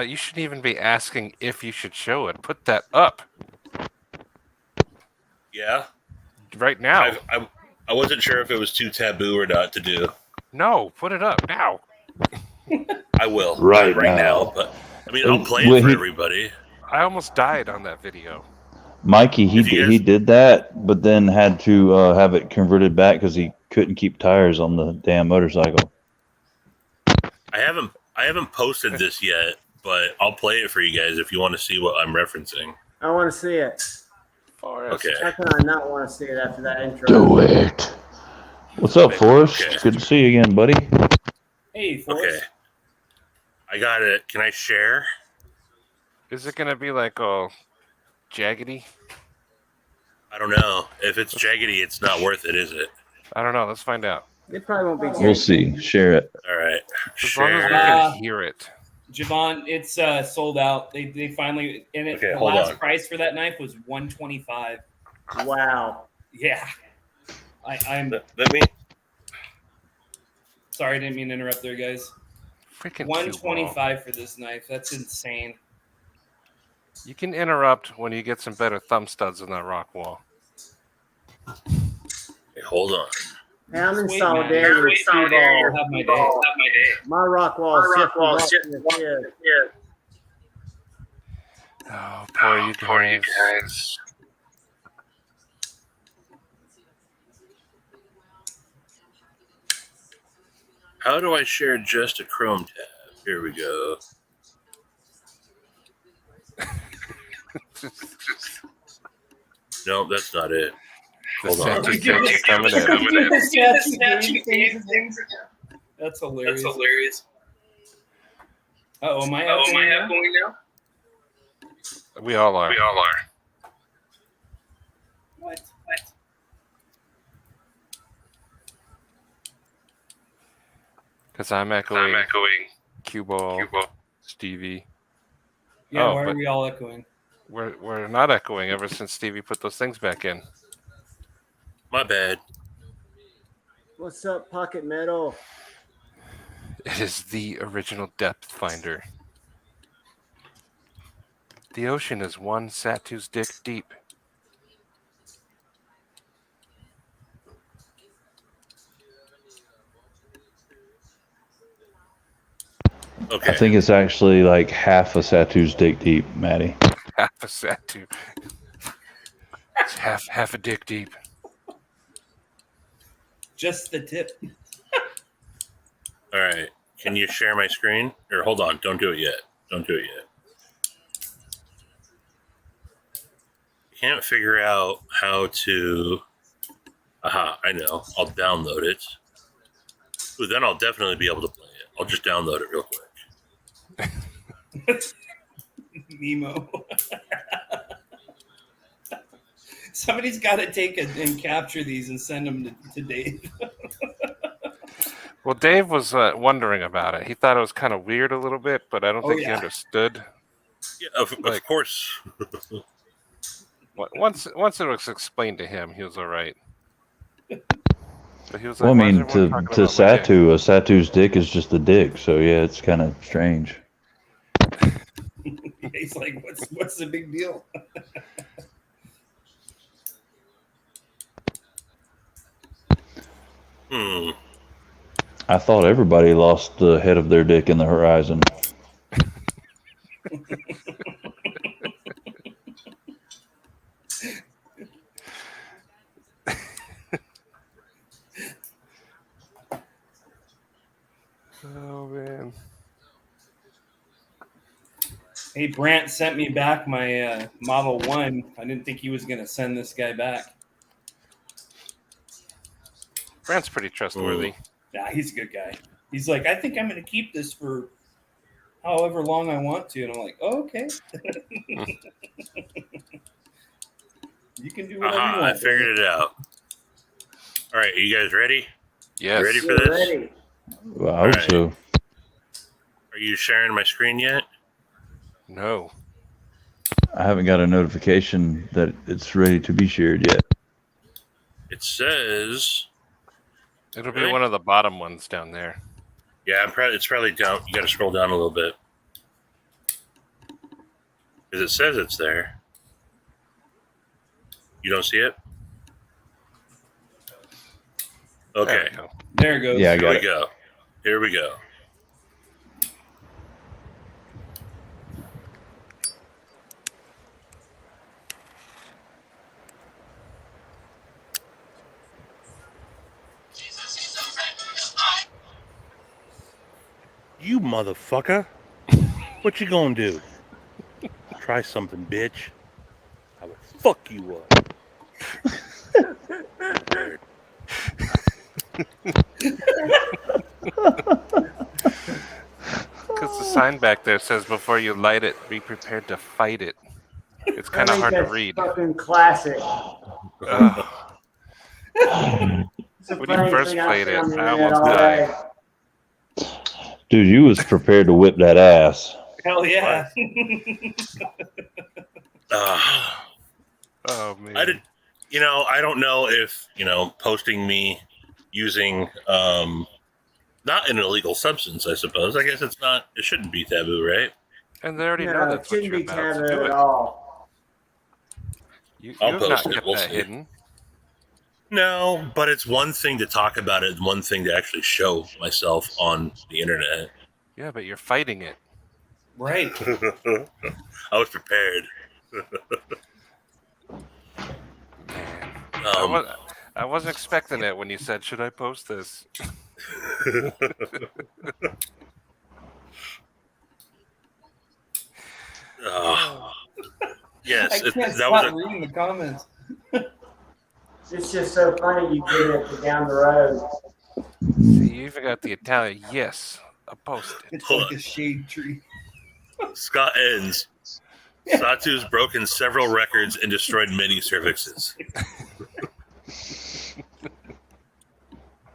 Speaker 6: You shouldn't even be asking if you should show it. Put that up
Speaker 7: Yeah.
Speaker 6: right now.
Speaker 7: I wasn't sure if it was too taboo or not to do.
Speaker 6: No, put it up now.
Speaker 7: I will
Speaker 1: Right
Speaker 7: not now,
Speaker 1: now.
Speaker 7: but I mean I'll play
Speaker 1: Well,
Speaker 7: it for
Speaker 1: he-
Speaker 7: everybody.
Speaker 6: I almost died on that video.
Speaker 1: Mikey, he
Speaker 7: If you
Speaker 1: did, he
Speaker 7: guys-
Speaker 1: did that, but then had to have it converted back because he couldn't keep tires on the damn motorcycle.
Speaker 7: I haven't posted this yet, but I'll play it for you guys if you want to see what I'm referencing.
Speaker 2: I want to see it.
Speaker 6: Forrest.
Speaker 7: Okay.
Speaker 2: How can I not want to see it after that intro?
Speaker 1: Do it. What's up, Forrest?
Speaker 7: Okay.
Speaker 1: It's good to see you again, buddy.
Speaker 8: Hey, Forrest.
Speaker 7: Okay. I got it. Can I share?
Speaker 6: Is it gonna be like all jaggedy?
Speaker 7: I don't know. If it's jaggedy, it's not worth it, is it?
Speaker 6: I don't know. Let's find out.
Speaker 2: It probably won't be.
Speaker 1: We'll
Speaker 2: Jason.
Speaker 1: see. Share it.
Speaker 7: All right.
Speaker 6: As long as we
Speaker 7: Share.
Speaker 6: can hear it.
Speaker 8: Javon, it's sold out. They finally
Speaker 7: Okay,
Speaker 8: the
Speaker 7: hold
Speaker 8: last
Speaker 7: on.
Speaker 8: price for that knife was $125.
Speaker 2: Wow.
Speaker 8: Yeah. I'm
Speaker 7: Let me.
Speaker 8: sorry, I didn't mean to interrupt there, guys.
Speaker 6: Freaking
Speaker 8: $125 for this knife. That's insane.
Speaker 6: You can interrupt when you get some better thumb studs on that rock wall.
Speaker 7: Hey, hold on.
Speaker 2: Hey, I'm in
Speaker 8: Wait,
Speaker 2: solidarity
Speaker 8: man.
Speaker 2: with Steve Ball.
Speaker 8: Have my day.
Speaker 2: My rock wall is shifting up from the kid.
Speaker 6: Oh, poor you guys.
Speaker 7: How do I share just a Chrome tab? Here we go. No, that's not it.
Speaker 6: The
Speaker 7: Hold on.
Speaker 6: Santa's coming in.
Speaker 8: That's hilarious. Am I going now?
Speaker 6: We all are.
Speaker 8: What?
Speaker 6: Because I'm echoing. Cue Ball, Stevie.
Speaker 8: Yeah,
Speaker 6: Oh,
Speaker 8: why are
Speaker 6: but-
Speaker 8: we all echoing?
Speaker 6: We're not echoing ever since Stevie put those things back in.
Speaker 7: My bad.
Speaker 2: What's up, Pocket Metal?
Speaker 6: It is the original depth finder. The ocean is one Satu's dick deep.
Speaker 7: Okay.
Speaker 1: I think it's actually like half a Satu's dick deep, Maddie.
Speaker 6: Half a Satu. It's half a dick deep.
Speaker 8: Just the tip.
Speaker 7: All right. Can you share my screen? Or hold on. Don't do it yet. can't figure out how to. Aha, I know. I'll download it. Ooh, then I'll definitely be able to play it. I'll just download it real quick.
Speaker 8: Nemo. Somebody's got to take it and capture these and send them to Dave.
Speaker 6: Well, Dave was wondering about it. He thought it was kind of weird a little bit, but I don't think he understood.
Speaker 7: Yeah, of course.
Speaker 6: Once it was explained to him, he was all right. But he was like,
Speaker 1: Well, I
Speaker 6: "Why is
Speaker 1: mean,
Speaker 6: everyone
Speaker 1: to
Speaker 6: talking about my dick?"
Speaker 1: Satu, a Satu's dick is just a dick. So yeah, it's kind of strange.
Speaker 8: He's like, what's the big deal?
Speaker 1: I thought everybody lost the head of their dick in the horizon.
Speaker 6: Oh man.
Speaker 8: Hey, Brant sent me back my Model 1. I didn't think he was going to send this guy back.
Speaker 6: Brant's pretty trustworthy.
Speaker 8: Yeah, he's a good guy. He's like, I think I'm going to keep this for however long I want to. And I'm like, oh, okay. You can do whatever you want.
Speaker 7: I figured it out. All right, are you guys ready?
Speaker 6: Yes.
Speaker 7: You ready for this?
Speaker 2: Ready.
Speaker 1: Well, I hope so.
Speaker 7: Are you sharing my screen yet?
Speaker 6: No.
Speaker 1: I haven't got a notification that it's ready to be shared yet.
Speaker 7: It says.
Speaker 6: It'll be one of the bottom ones down there.
Speaker 7: Yeah, it's probably down. You got to scroll down a little bit. Because it says it's there. You don't see it? Okay.
Speaker 8: There it goes.
Speaker 1: Yeah, I
Speaker 7: Here
Speaker 1: got
Speaker 7: we
Speaker 1: it.
Speaker 7: go. Here we go. You motherfucker. What you gonna do? Try something, bitch. I would fuck you up.
Speaker 6: Because the sign back there says, before you light it, be prepared to fight it. It's kind of hard to read.
Speaker 2: Fucking classic.
Speaker 6: When you first played it, I almost died.
Speaker 1: Dude, you was prepared to whip that ass.
Speaker 8: Hell yeah.
Speaker 6: Oh man.
Speaker 7: I did. I don't know if posting me using not an illegal substance. I suppose. I guess it's not. It shouldn't be taboo, right?
Speaker 6: And they already know
Speaker 2: No, it
Speaker 6: that's what
Speaker 2: shouldn't
Speaker 6: you're
Speaker 2: be
Speaker 6: about. So
Speaker 2: taboo
Speaker 6: do
Speaker 2: at
Speaker 6: it.
Speaker 2: all.
Speaker 7: I'll
Speaker 6: You've
Speaker 7: post
Speaker 6: not
Speaker 7: it.
Speaker 6: kept
Speaker 7: We'll
Speaker 6: that
Speaker 7: see.
Speaker 6: hidden.
Speaker 7: No, but it's one thing to talk about it, and one thing to actually show myself on the internet.
Speaker 6: Yeah, but you're fighting it.
Speaker 8: Right.
Speaker 7: I was prepared.
Speaker 6: I wasn't expecting it when you said, "Should I post this?"
Speaker 7: Yes,
Speaker 8: I can't
Speaker 7: that was
Speaker 8: stop reading the comments.
Speaker 2: It's just so funny you get it down the road.
Speaker 6: See, you even got the Italian. Yes, I posted.
Speaker 8: It's
Speaker 7: Hold
Speaker 8: like
Speaker 7: on.
Speaker 8: a shade tree.
Speaker 7: Scott ends. Satu's broken several records and destroyed many cervixes.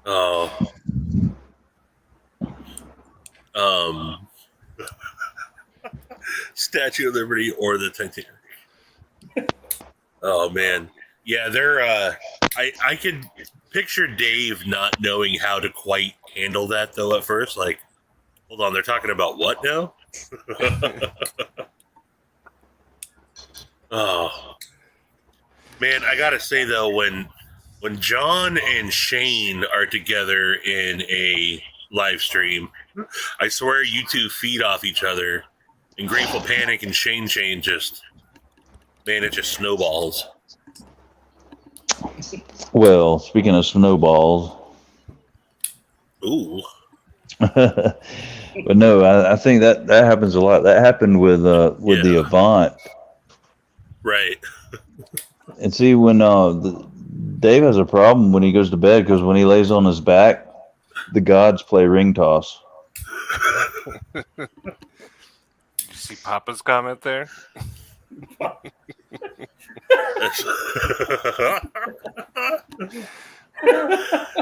Speaker 7: Oh. Statue of Liberty or the Titanic. Oh man. Yeah, they're I could picture Dave not knowing how to quite handle that though at first. Like, hold on, they're talking about what now? Oh. Man, I gotta say though, when John and Shane are together in a live stream, I swear you two feed off each other. And Grateful Panic and Shane just, man, it just snowballs.
Speaker 1: Well, speaking of snowballs.
Speaker 7: Ooh.
Speaker 1: But no, I think that happens a lot. That happened with the Avant.
Speaker 7: Right.
Speaker 1: And see, when Dave has a problem when he goes to bed because when he lays on his back, the gods play ring toss.
Speaker 6: Did you see Papa's comment there?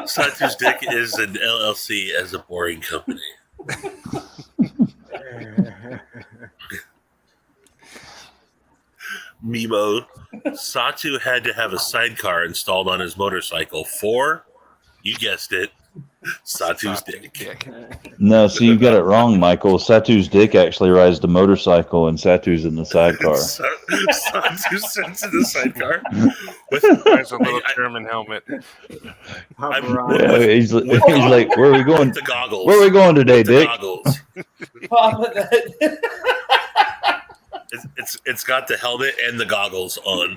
Speaker 7: Satu's Dick is an LLC as a boring company. Mimo, Satu had to have a sidecar installed on his motorcycle for, you guessed it, Satu's Dick.
Speaker 1: No, see, you got it wrong, Michael. Satu's dick actually rides the motorcycle, and Satu's in the sidecar.
Speaker 7: Satu sits in the sidecar.
Speaker 6: There's a little German helmet.
Speaker 1: Yeah, he's like, where are we going?
Speaker 7: With the goggles.
Speaker 1: Where are we going today,
Speaker 7: With the
Speaker 1: Dick?
Speaker 7: goggles.
Speaker 8: Papa, that
Speaker 7: It's got the helmet and the goggles on.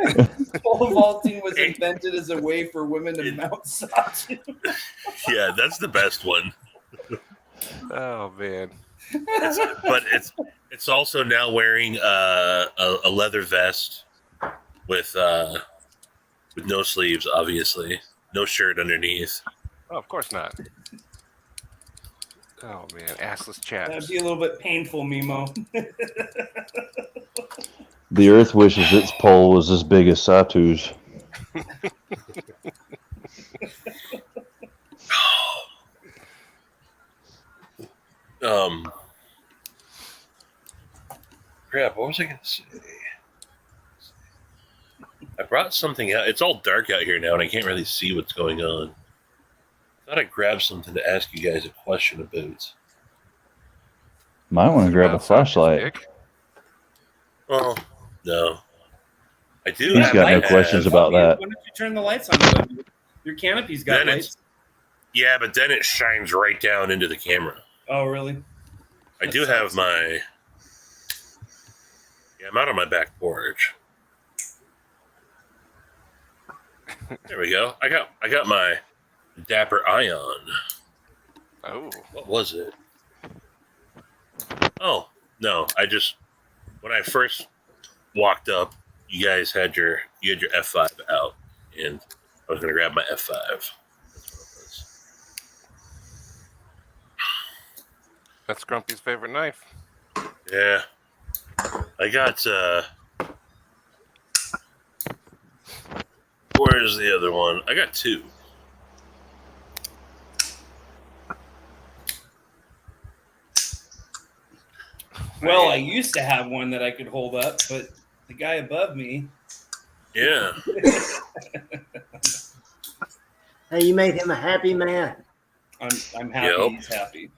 Speaker 8: pole vaulting was invented as a way for women to mount Satu.
Speaker 7: Yeah, that's the best one.
Speaker 6: Oh man!
Speaker 7: But it's also now wearing a leather vest with no sleeves, obviously, no shirt underneath.
Speaker 6: Oh, of course not. Oh man, assless chaps.
Speaker 8: That'd be a little bit painful, Mimo.
Speaker 1: The Earth wishes its pole was as big as Satu's.
Speaker 7: Crap, what was I going to say? I brought something out. It's all dark out here now, and I can't really see what's going on. I thought I grabbed something to ask you guys a question about.
Speaker 1: Might want to grab a flashlight.
Speaker 7: Well, no. I do.
Speaker 1: He's
Speaker 7: have
Speaker 1: got no
Speaker 7: have-
Speaker 1: questions about that.
Speaker 8: Why don't you turn the lights on? Your canopy's got
Speaker 7: Then
Speaker 8: lights.
Speaker 7: Yeah, but then it shines right down into the camera.
Speaker 8: Oh, really?
Speaker 7: I do have my. Yeah, I'm out on my back porch. There we go. I got my Dapper Ion.
Speaker 6: Oh,
Speaker 7: What was it? Oh no! When I first walked up, you guys had your F5 out, and I was gonna grab my F5. That's what it was.
Speaker 6: that's Grumpy's favorite knife.
Speaker 7: Yeah, I got. Where's the other one? I got two.
Speaker 8: Well, I used to have one that I could hold up, but the guy above me.
Speaker 7: Yeah.
Speaker 2: Hey, you made him a happy man.
Speaker 8: I'm happy
Speaker 7: Yep.
Speaker 8: he's happy.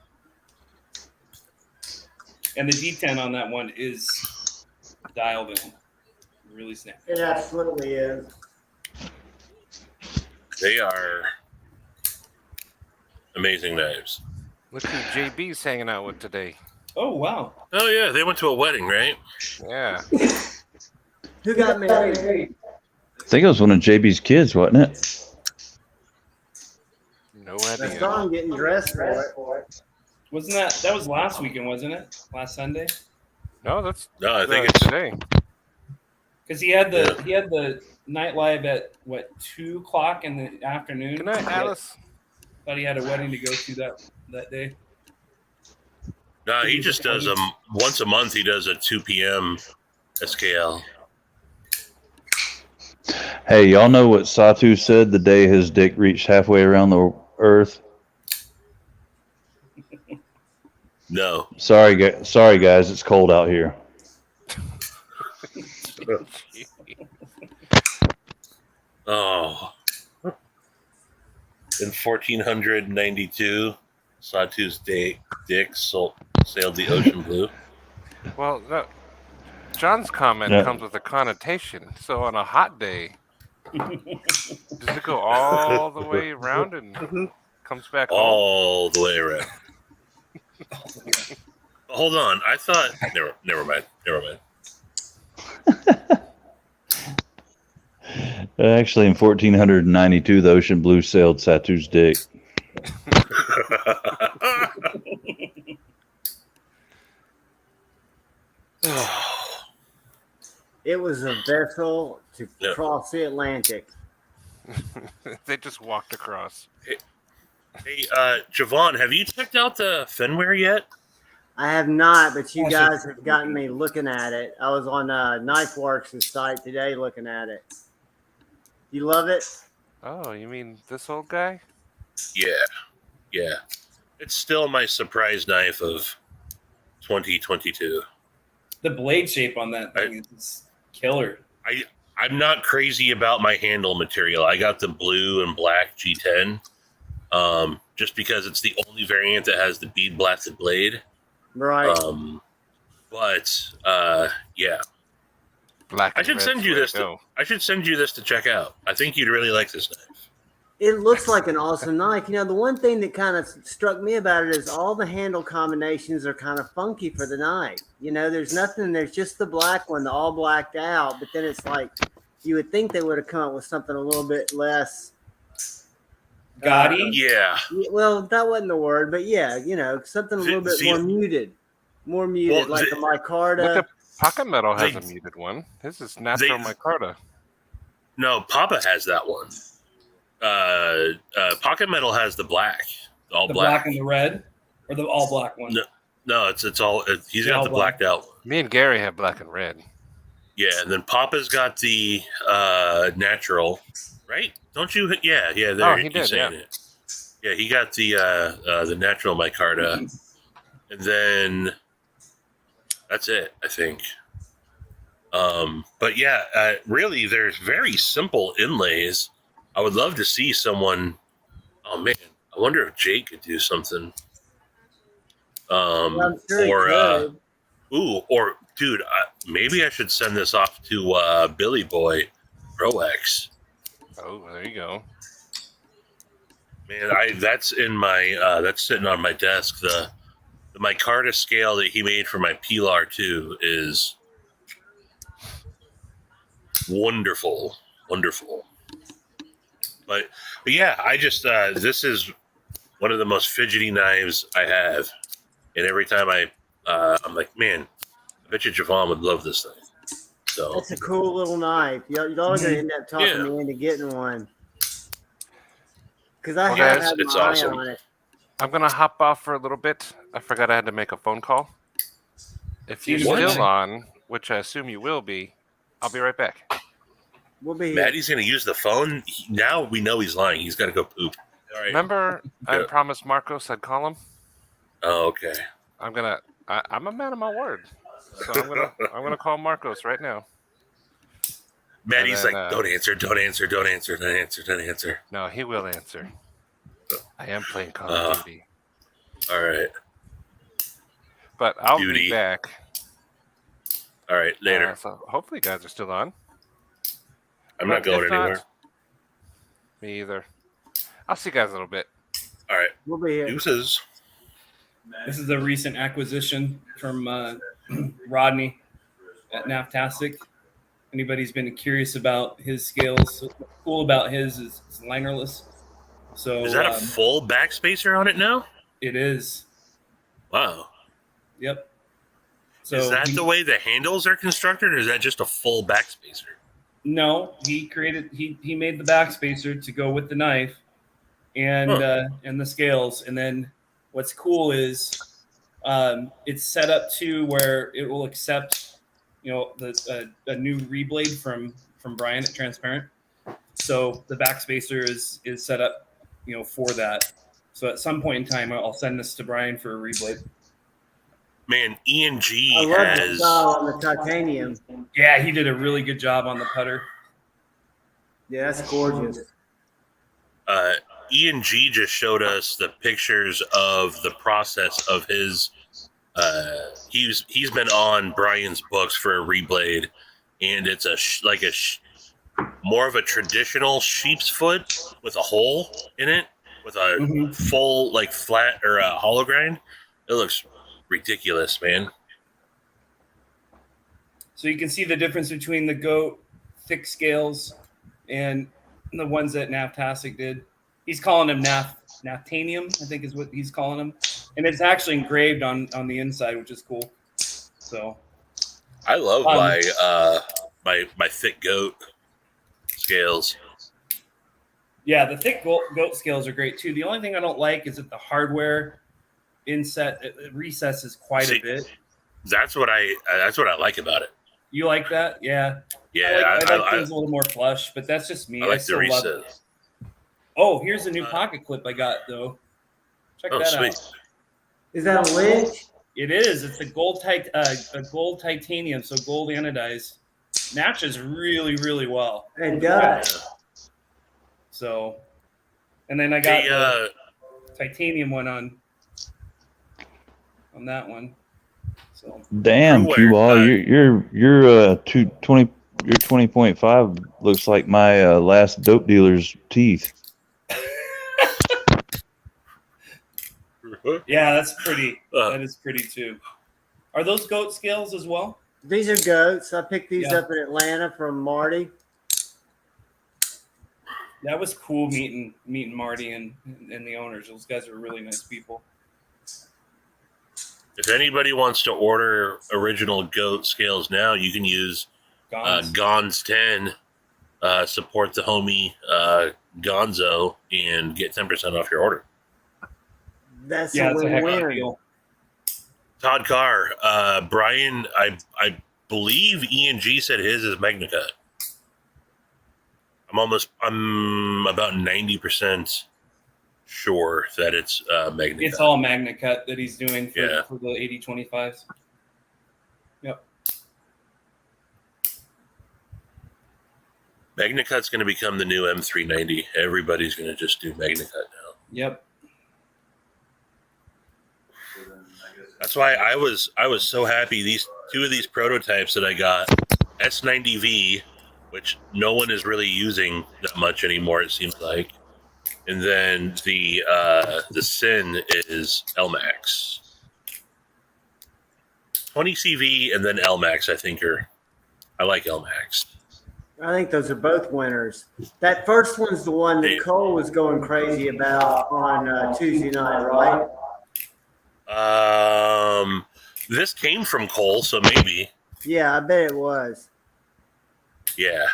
Speaker 8: And the D10 on that one is dialed in. Really snappy.
Speaker 2: It absolutely is.
Speaker 7: They are amazing knives.
Speaker 6: Look who JB's hanging out with today.
Speaker 8: Oh, wow.
Speaker 7: Oh yeah, they went to a wedding, right?
Speaker 6: Yeah.
Speaker 2: Who got married?
Speaker 1: I think it was one of JB's kids, wasn't it?
Speaker 6: No
Speaker 2: I
Speaker 6: idea.
Speaker 2: saw him getting dressed for it.
Speaker 8: Wasn't that was last weekend, wasn't it? Last Sunday?
Speaker 6: No, that's
Speaker 7: No, I think it's
Speaker 6: today.
Speaker 8: Because he had the night live at what 2:00 in the afternoon.
Speaker 6: Good night, Alice.
Speaker 8: Thought he had a wedding to go to that day.
Speaker 7: no. He just does them once a month. He does a 2 p.m. SKL.
Speaker 1: Hey, y'all know what Satu said the day his dick reached halfway around the Earth?
Speaker 7: No.
Speaker 1: Sorry, guys, it's cold out here.
Speaker 7: Oh. In 1492, Satu's dick sailed the ocean blue.
Speaker 6: Well, no. John's comment
Speaker 1: Yeah.
Speaker 6: comes with a connotation. So on a hot day, does it go all the way around and comes back home?
Speaker 7: All the way around. Hold on. I thought. Never mind.
Speaker 1: Actually, in 1492, the ocean blue sailed Satu's dick.
Speaker 2: It was a vessel to
Speaker 7: Yeah.
Speaker 2: cross the Atlantic.
Speaker 6: They just walked across.
Speaker 7: Hey, Javon, have you checked out the Fenware yet?
Speaker 2: I have not, but you
Speaker 8: Also-
Speaker 2: guys have gotten me looking at it. I was on KnifeWorks' site today looking at it. You love it?
Speaker 6: Oh, you mean this old guy?
Speaker 7: Yeah. It's still my surprise knife of 2022.
Speaker 8: The blade shape on that thing is killer.
Speaker 7: I'm not crazy about my handle material. I got the blue and black G10, just because it's the only variant that has the bead blasted blade.
Speaker 2: Right.
Speaker 7: Yeah.
Speaker 6: Black.
Speaker 7: I
Speaker 6: and
Speaker 7: should
Speaker 6: red's
Speaker 7: send you
Speaker 6: way
Speaker 7: this.
Speaker 6: to go.
Speaker 7: I should send you this to check out. I think you'd really like this knife.
Speaker 2: It looks like an awesome knife. You know, the one thing that kind of struck me about it is all the handle combinations are kind of funky for the knife. You know, there's just the black one, the all blacked out, but then it's like you would think they would have come up with something a little bit less
Speaker 8: Gaudy.
Speaker 7: Yeah.
Speaker 2: well, that wasn't the word, but yeah, you know, something a little bit more muted.
Speaker 7: Well,
Speaker 2: like the micarta.
Speaker 6: Look at Pocket Metal has
Speaker 7: They-
Speaker 6: a muted one. His is natural micarta.
Speaker 7: No, Papa has that one. Pocket Metal has the black, all
Speaker 8: The
Speaker 7: black.
Speaker 8: black and the red, or the all black one.
Speaker 7: No, it's all. He's
Speaker 8: The
Speaker 7: got
Speaker 8: all
Speaker 7: the
Speaker 8: black.
Speaker 7: blacked out one.
Speaker 6: Me and Gary have black and red.
Speaker 7: Yeah, and then Papa's got the natural, right? Don't you? Yeah. There,
Speaker 6: Oh, he
Speaker 7: he's
Speaker 6: did,
Speaker 7: saying
Speaker 6: yeah.
Speaker 7: it. Yeah, he got the natural micarta, and then that's it, I think. But yeah, really, there's very simple inlays. I would love to see someone. Oh man, I wonder if Jake could do something.
Speaker 2: I'm sure he could.
Speaker 7: Or dude, maybe I should send this off to Billy Boy Pro X.
Speaker 6: Oh, there you go.
Speaker 7: Man, that's in my that's sitting on my desk. The micarta scale that he made for my Pilar 2 is wonderful. But yeah, I just this is one of the most fidgety knives I have, and every time I'm like, man, I bet you Javon would love this thing. So
Speaker 2: That's a cool little knife. Y'all are going to end up talking
Speaker 7: Yeah.
Speaker 2: me into getting one. Because I
Speaker 6: Well,
Speaker 2: have
Speaker 6: guys,
Speaker 2: had
Speaker 7: it's
Speaker 2: my eye
Speaker 7: awesome.
Speaker 2: on it.
Speaker 6: I'm gonna hop off for a little bit. I forgot I had to make a phone call. If you're
Speaker 8: What?
Speaker 6: still on, which I assume you will be, I'll be right back.
Speaker 2: We'll be here.
Speaker 7: Maddie's gonna use the phone. Now we know he's lying. He's got to go poop. All right.
Speaker 6: Remember, I
Speaker 7: Yeah.
Speaker 6: promised Marcos I'd call him.
Speaker 7: Oh, okay.
Speaker 6: I'm a man of my word, so I'm gonna call Marcos right now.
Speaker 7: Maddie's
Speaker 6: then,
Speaker 7: like, don't answer.
Speaker 6: No, he will answer. I am playing Call of Duty,
Speaker 7: All right.
Speaker 6: but I'll
Speaker 7: Duty.
Speaker 6: be back.
Speaker 7: All right. Later.
Speaker 6: So hopefully, you guys are still on.
Speaker 7: I'm not
Speaker 6: But
Speaker 7: going
Speaker 6: if not,
Speaker 7: anywhere.
Speaker 6: Me either. I'll see you guys in a little bit.
Speaker 7: All right.
Speaker 2: We'll be here.
Speaker 7: Deuces.
Speaker 8: This is a recent acquisition from Rodney at Naftastic. Anybody's been curious about his scales, what's cool about his is it's linerless. So
Speaker 7: Is that a full backspacer on it now?
Speaker 8: it is.
Speaker 7: Wow.
Speaker 8: Yep. So
Speaker 7: Is that the way the handles are constructed, or is that just a full backspacer?
Speaker 8: No, he made the backspacer to go with the knife and the scales. And then what's cool is it's set up to where it will accept, a new reblade from Brian at Transparent. So the backspacer is set up, for that. So at some point in time, I'll send this to Brian for a reblade.
Speaker 7: Man, E&G
Speaker 2: I love the
Speaker 7: has
Speaker 2: style on the titanium.
Speaker 8: Yeah, he did a really good job on the putter.
Speaker 2: Yeah, that's gorgeous.
Speaker 7: E&G just showed us the pictures of the process of his. He's been on Brian's books for a reblade, and it's more of a traditional sheep's foot with a hole in it, with a full flat or a hollow grind. It looks ridiculous, man.
Speaker 8: So you can see the difference between the goat thick scales and the ones that Naftastic did. He's calling them Naftanium, I think is what he's calling them. And it's actually engraved on the inside, which is cool. So
Speaker 7: I love my thick goat. scales.
Speaker 8: Yeah, the thick goat scales are great too. The only thing I don't like is that the hardware inset recesses quite a bit.
Speaker 7: That's what I like about it.
Speaker 8: You like that? Yeah.
Speaker 7: Yeah,
Speaker 8: I like things a little more flush, but that's just me.
Speaker 7: I like the
Speaker 8: still love it.
Speaker 7: recess.
Speaker 8: Oh, here's a new pocket clip I got though. Check that
Speaker 7: Sweet.
Speaker 8: out.
Speaker 2: Is that a lynch?
Speaker 8: It is. It's a gold titanium, so gold anodized. Matches really, really well.
Speaker 2: It does.
Speaker 8: So, and then I got the titanium one on that one. So
Speaker 1: Damn,
Speaker 7: Where,
Speaker 1: Q Ball, your 20.5 looks like my last dope dealer's teeth.
Speaker 8: yeah, that's pretty. That is pretty too. Are those goat scales as well?
Speaker 2: These are goats. I picked these
Speaker 8: Yeah.
Speaker 2: up in Atlanta from Marty.
Speaker 8: That was cool meeting Marty and the owners. Those guys are really nice people.
Speaker 7: If anybody wants to order original goat scales now, you can use Gonz 10. Support the homie Gonzo and get 10% off your order.
Speaker 2: That's
Speaker 8: Yeah, it's a heck of a
Speaker 2: win-win.
Speaker 8: deal.
Speaker 7: Todd Carr, Brian, I believe E&G said his is MagnaCut. I'm about 90% sure that it's MagnaCut.
Speaker 8: It's all MagnaCut that he's doing for
Speaker 7: Yeah.
Speaker 8: the 8025s. Yep.
Speaker 7: MagnaCut's going to become the new M390. Everybody's going to just do MagnaCut now.
Speaker 8: Yep.
Speaker 4: So then I guess
Speaker 7: That's why I was so happy. These two of these prototypes that I got, S90V, which no one is really using that much anymore, it seems like, and then the Sin is LMAX. 20 CV and then LMAX. I like LMAX.
Speaker 2: I think those are both winners. That first one's the one that Cole was going crazy about on Tuesday night, right?
Speaker 7: This came from Cole, so maybe.
Speaker 2: Yeah, I bet it was.
Speaker 7: Yeah.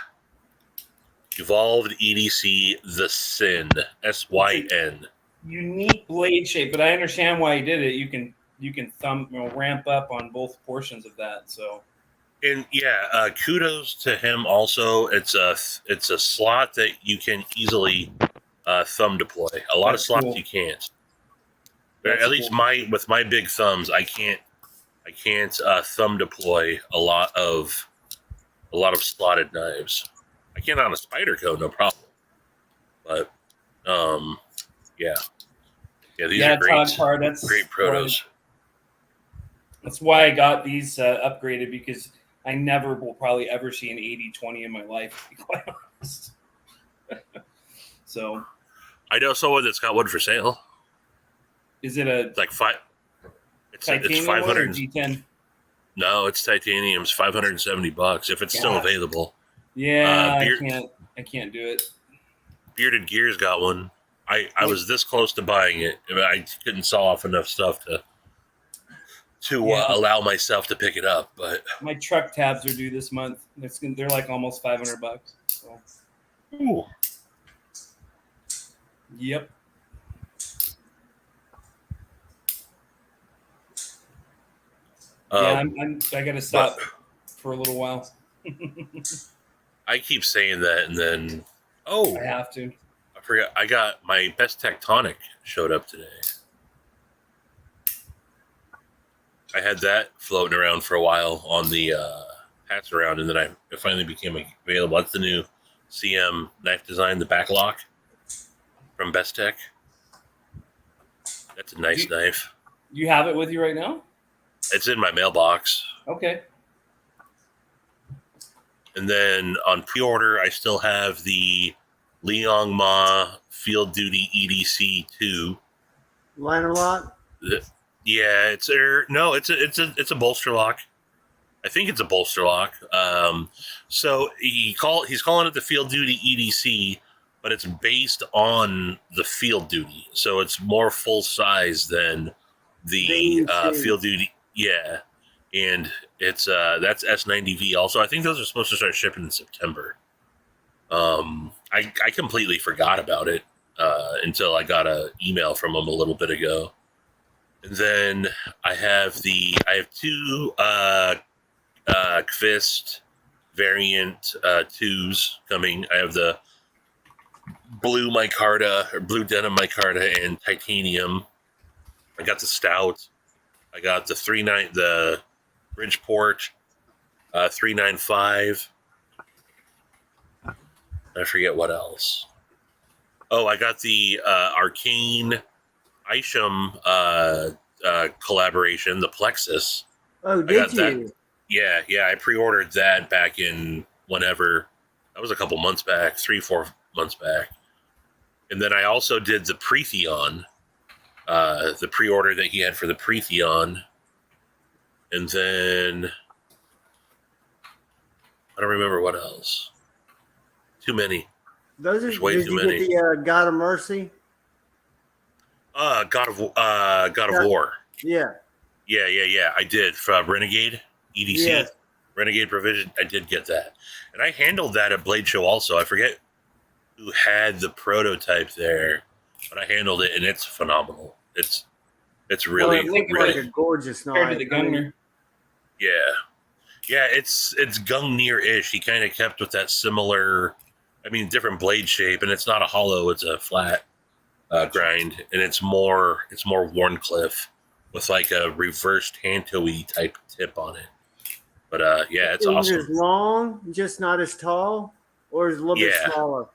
Speaker 7: Evolved EDC the Sin, SYN.
Speaker 8: Unique blade shape, but I understand why he did it. You can ramp up on both portions of that. So,
Speaker 7: And yeah, kudos to him. Also, it's a slot that you can easily thumb deploy. A lot of
Speaker 8: That's
Speaker 7: slots
Speaker 8: cool.
Speaker 7: you can't.
Speaker 8: That's
Speaker 7: At least
Speaker 8: cool.
Speaker 7: with my big thumbs, I can't thumb deploy a lot of slotted knives. I can on a Spyderco, no problem. But yeah, these are great.
Speaker 8: Todd Carr, that's
Speaker 7: Great protos.
Speaker 8: That's why I got these upgraded, because I never will probably ever see an 80-20 in my life, to be quite honest. So,
Speaker 7: I know someone that's got one for sale.
Speaker 8: is it a
Speaker 7: It's like five. It's
Speaker 8: titanium one or
Speaker 7: 500.
Speaker 8: G10?
Speaker 7: No, it's titanium's $570 if it's still
Speaker 8: God.
Speaker 7: available.
Speaker 8: Yeah,
Speaker 7: Beard-
Speaker 8: I can't do it.
Speaker 7: Bearded Gears got one. I was this close to buying it. I couldn't saw off enough stuff to allow myself to pick it up. But
Speaker 8: My truck tabs are due this month. They're like almost $500. So,
Speaker 7: ooh.
Speaker 8: yep. Yeah, I got to stop for a little while.
Speaker 7: I keep saying that, and then
Speaker 8: I have to.
Speaker 7: I forgot. I got my Best Tectonic showed up today. I had that floating around for a while on the hats around, and then it finally became available. That's the new CM knife design, the backlock from Best Tech. That's a nice knife.
Speaker 8: You have it with you right now?
Speaker 7: It's in my mailbox.
Speaker 8: Okay.
Speaker 7: And then on pre-order, I still have the Liang Ma Field Duty EDC 2.
Speaker 2: Liner lock?
Speaker 7: Yeah, it's a bolster lock. I think it's a bolster lock. So he's calling it the Field Duty EDC, but it's based on the Field Duty, so it's more full size than the Field Duty. Yeah, and it's that's S90V also. I think those are supposed to start shipping in September. I completely forgot about it until I got an email from him a little bit ago. And then I have two Kvist variant 2s coming. I have the blue micarta or blue denim micarta and titanium. I got the stout. I got the the Bridgeport 395. I forget what else. Oh, I got the Arcane Isham collaboration, the Plexus.
Speaker 2: Oh,
Speaker 7: I got
Speaker 2: did
Speaker 7: that.
Speaker 2: you?
Speaker 7: Yeah. I pre-ordered that back in whenever. That was a couple months back, 3-4 months back. And then I also did the Pretheon, the pre-order that he had for the Pretheon. And then I don't remember what else. Too many.
Speaker 2: Those are.
Speaker 7: There's way
Speaker 2: Did
Speaker 7: too
Speaker 2: you
Speaker 7: many.
Speaker 2: get the God of Mercy?
Speaker 7: God of War.
Speaker 2: Yeah.
Speaker 7: Yeah. I did from Renegade EDC.
Speaker 2: Yes.
Speaker 7: Renegade Provision. I did get that, and I handled that at Blade Show also. I forget who had the prototype there, but I handled it, and it's phenomenal. It's really
Speaker 2: Well, it looked
Speaker 7: really
Speaker 2: like a gorgeous
Speaker 8: Compared to
Speaker 2: knife.
Speaker 8: the Gungnir.
Speaker 7: yeah. It's Gungnir-ish. He kind of kept with that similar, different blade shape, and it's not a hollow; it's a flat grind, and it's more Warncliffe with like a reversed Hanto-y type tip on it. But it's
Speaker 2: Is
Speaker 7: awesome.
Speaker 2: it long, just not as tall, or is it a little bit
Speaker 7: Yeah.
Speaker 2: smaller?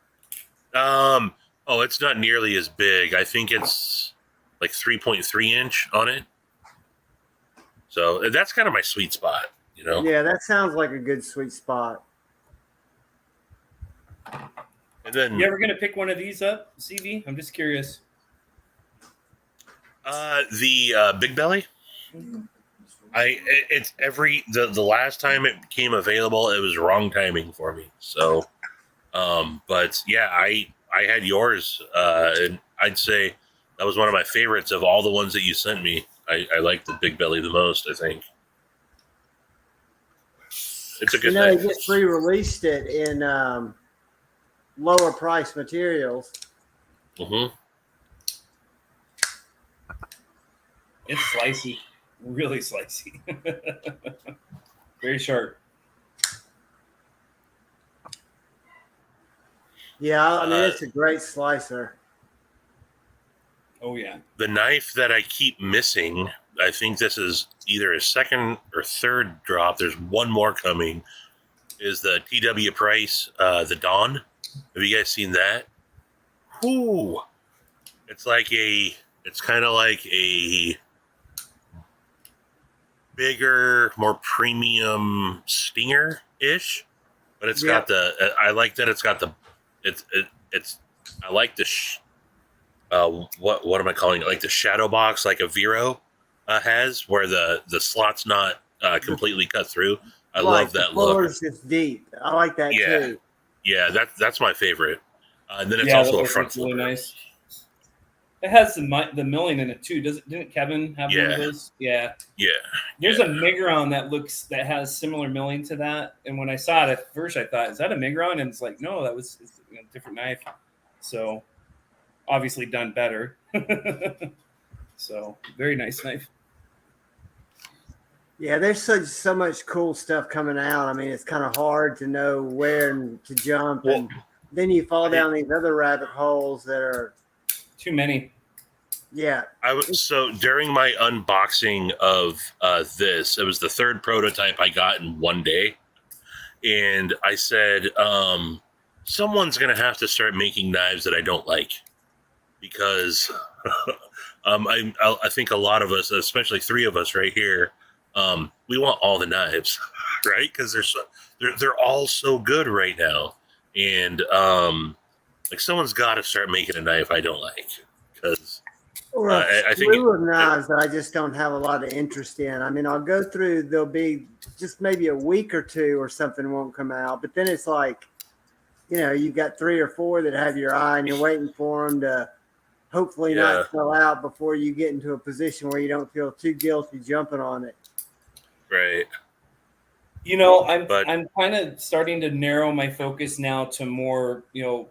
Speaker 7: It's not nearly as big. I think it's like 3.3 inch on it. So that's kind of my sweet spot,
Speaker 2: Yeah, that sounds like a good sweet spot.
Speaker 7: And then
Speaker 8: You ever gonna pick one of these up, CV? I'm just curious.
Speaker 7: the Big Belly. The last time it became available, it was wrong timing for me. So, but yeah, I had yours, and I'd say that was one of my favorites of all the ones that you sent me. I like the Big Belly the most, I think. It's a good
Speaker 2: They
Speaker 7: thing.
Speaker 2: just re-released it in lower price materials.
Speaker 7: Mm-hmm.
Speaker 8: It's slicey, really slicey, very sharp.
Speaker 2: Yeah, it's a great slicer.
Speaker 8: Oh yeah.
Speaker 7: The knife that I keep missing, I think this is either a second or third drop. There's one more coming. Is the TW Price, the Dawn? Have you guys seen that? Whoo! It's kind of like a bigger, more premium Stinger ish, but it's got the. I like that it's got the. I like the. What am I calling it? Like the shadow box, like a Vero has, where the slot's not completely cut through. I love that look.
Speaker 2: Colors is deep. I like that too.
Speaker 7: Yeah, that's my favorite. And then it's
Speaker 8: Yeah,
Speaker 7: also
Speaker 8: that
Speaker 7: a
Speaker 8: looks
Speaker 7: front
Speaker 8: really
Speaker 7: flipper.
Speaker 8: nice. It has the milling in it too. Didn't Kevin have one of those? Yeah.
Speaker 7: Yeah.
Speaker 8: There's a Migron that has similar milling to that. And when I saw it at first, I thought, is that a Migron? And it's like, no, it's a different knife. So obviously done better. So very nice knife.
Speaker 2: Yeah, there's so much cool stuff coming out. It's kind of hard to know where to jump, and then you fall down these other rabbit holes that are
Speaker 8: too many.
Speaker 2: Yeah.
Speaker 7: So during my unboxing of this, it was the third prototype I got in one day, and I said, someone's gonna have to start making knives that I don't like, because I think a lot of us, especially three of us right here, we want all the knives, right? Because they're all so good right now, and like someone's got to start making a knife I don't like, because
Speaker 2: I think of knives that I just don't have a lot of interest in. I'll go through. There'll be just maybe a week or two or something won't come out, but then it's like, you've got 3 or 4 that have your eye, and you're waiting for them to hopefully not sell out before you get into a position where you don't feel too guilty jumping on it.
Speaker 7: Right.
Speaker 8: You know,
Speaker 7: But
Speaker 8: I'm kind of starting to narrow my focus now to more,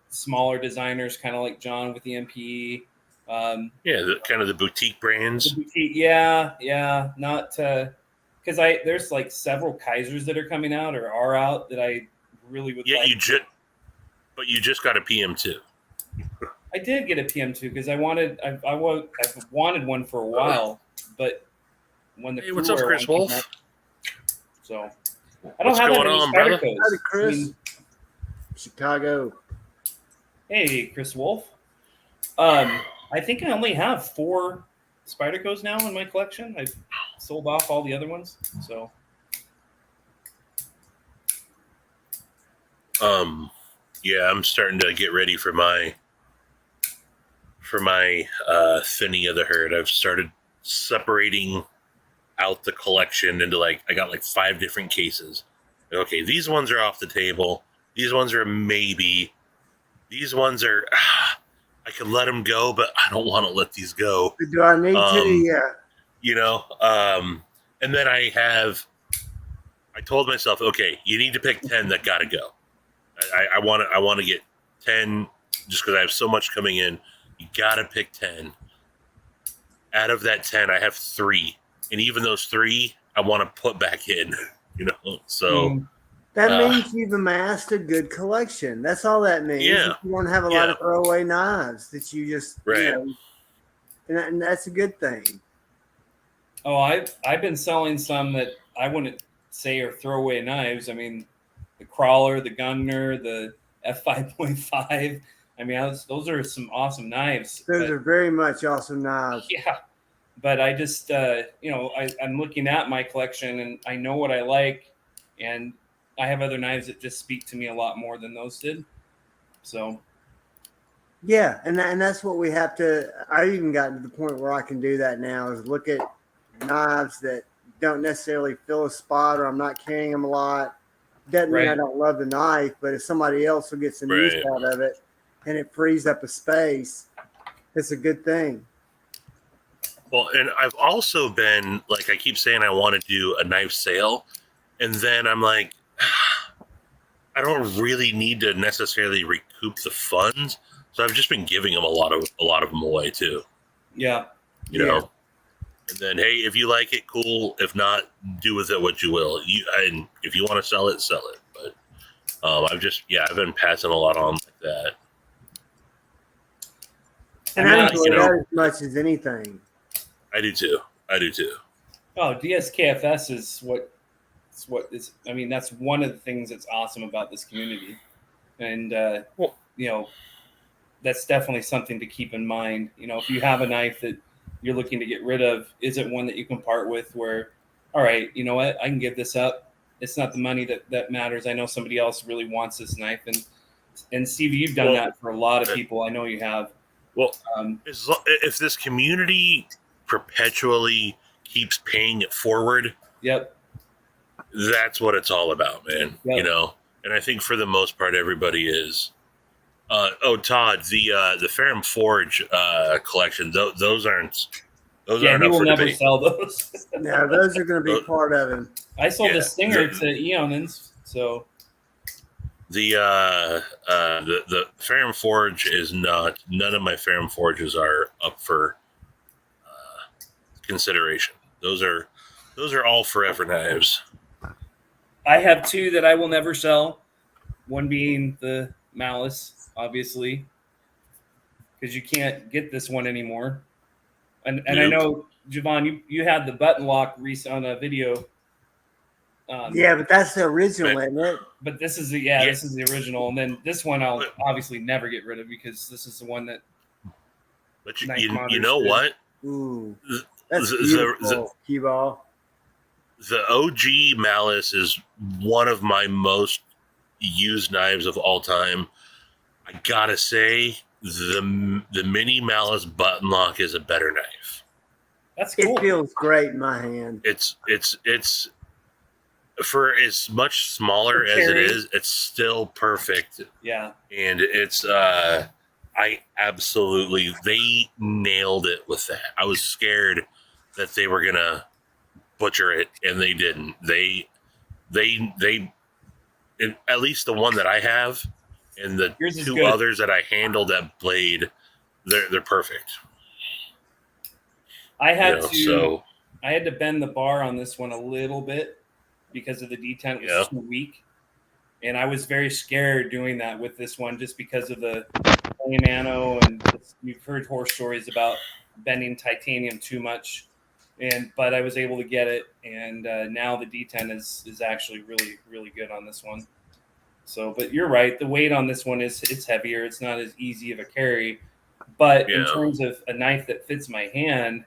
Speaker 8: smaller designers, kind of like John with the MPE.
Speaker 7: yeah, the kind of the boutique
Speaker 8: The
Speaker 7: brands.
Speaker 8: boutique, yeah, not because there's like several Kaisers that are coming out or are out that I really would
Speaker 7: Yeah,
Speaker 8: like.
Speaker 7: but you just got a PM2.
Speaker 8: I did get a PM2 because I've wanted one for a while, but when the
Speaker 7: Hey, what's up,
Speaker 8: Cruwear
Speaker 7: Chris
Speaker 8: one came out,
Speaker 7: Wolf?
Speaker 8: so I don't
Speaker 7: What's
Speaker 8: have that
Speaker 7: going
Speaker 8: many
Speaker 7: on,
Speaker 8: Spider
Speaker 7: brother?
Speaker 8: Coats.
Speaker 2: Howdy, Chris. Chicago.
Speaker 8: Hey, Chris Wolf. I think I only have 4 Spydercos now in my collection. I've sold off all the other ones. So
Speaker 7: Yeah, I'm starting to get ready for my thinning of the herd. I've started separating out the collection into I got like 5 different cases. Okay, these ones are off the table. These ones are maybe. These ones are. I could let them go, but I don't want to let these go.
Speaker 2: Do I need to? Yeah.
Speaker 7: You know, and then I told myself, okay, you need to pick 10 that gotta go. I want to get 10 just because I have so much coming in. You gotta pick 10. Out of that 10, I have 3, and even those 3, I want to put back in. You know, so
Speaker 2: that means you've amassed a good collection. That's all that means.
Speaker 7: Yeah,
Speaker 2: you want to have a lot of throwaway knives that you just
Speaker 7: right.
Speaker 2: And that's a good thing.
Speaker 8: Oh, I've been selling some that I wouldn't say are throwaway knives. I mean, the Crawler, the Gungner, the F5.5. I mean, those are some awesome knives.
Speaker 2: Those are very much awesome knives.
Speaker 8: Yeah, but I just I'm looking at my collection and I know what I like, and I have other knives that just speak to me a lot more than those did. So
Speaker 2: yeah, and that's what we have to. I even gotten to the point where I can do that now is look at knives that don't necessarily fill a spot, or I'm not carrying them a lot. Doesn't mean I don't love the knife, but if somebody else will get some use out of it and it frees up a space, it's a good thing.
Speaker 7: Well, and I've also been I keep saying I want to do a knife sale, and then I'm like, I don't really need to necessarily recoup the funds, so I've just been giving them a lot of them away too.
Speaker 8: Yeah,
Speaker 7: you know. And then, hey, if you like it, cool. If not, do with it what you will. And if you want to sell it, sell it. But I've been passing a lot on like that.
Speaker 2: And I enjoy that as much as anything.
Speaker 7: I do too.
Speaker 8: Oh, DSKFS is what is. I mean, that's one of the things that's awesome about this community, and that's definitely something to keep in mind. If you have a knife that you're looking to get rid of, is it one that you can part with where, all right, you know what, I can give this up. It's not the money that matters. I know somebody else really wants this knife. And Steve, you've done that for a lot of people. I know you have.
Speaker 7: Well, if this community perpetually keeps paying it forward, that's what it's all about, man. You know? And I think for the most part, everybody is. Todd, the Ferrum Forge collection, those aren't up
Speaker 8: will
Speaker 7: for
Speaker 8: never
Speaker 7: debate.
Speaker 8: Sell those.
Speaker 2: No, those are going to be part of him.
Speaker 8: I sold the Stinger to Eonans, so
Speaker 7: the Ferrum Forge is not. None of my Ferrum Forges are up for consideration. Those are all forever knives.
Speaker 8: I have 2 that I will never sell. One being the Malice, obviously, because you can't get this one anymore. And I know, Javon, you had the button lock on a video.
Speaker 2: Yeah, but that's the original, isn't it?
Speaker 8: But this is this is the original, and then this one I'll obviously never get rid of because this is the one that.
Speaker 7: But you know what?
Speaker 2: Ooh, that's beautiful. Cue ball.
Speaker 7: The OG Malice is one of my most used knives of all time. I gotta say, the mini Malice button lock is a better knife.
Speaker 8: That's cool.
Speaker 2: It feels great in my hand.
Speaker 7: It's for as much smaller as it is, it's still perfect.
Speaker 8: Yeah.
Speaker 7: And it's they nailed it with that. I was scared that they were gonna butcher it, and they didn't. at least the one that I have and the
Speaker 8: Yours is
Speaker 7: two
Speaker 8: good.
Speaker 7: others that I handled at Blade, they're perfect.
Speaker 8: I had
Speaker 7: So
Speaker 8: I had to bend the bar on this one a little bit because of the detent was too weak. And I was very scared doing that with this one just because of the flame anno, and you've heard horror stories about bending titanium too much. But I was able to get it, and now the D10 is actually really, really good on this one. So, but you're right, the weight on this one it's heavier. It's not as easy of a carry, but in terms of a knife that fits my hand,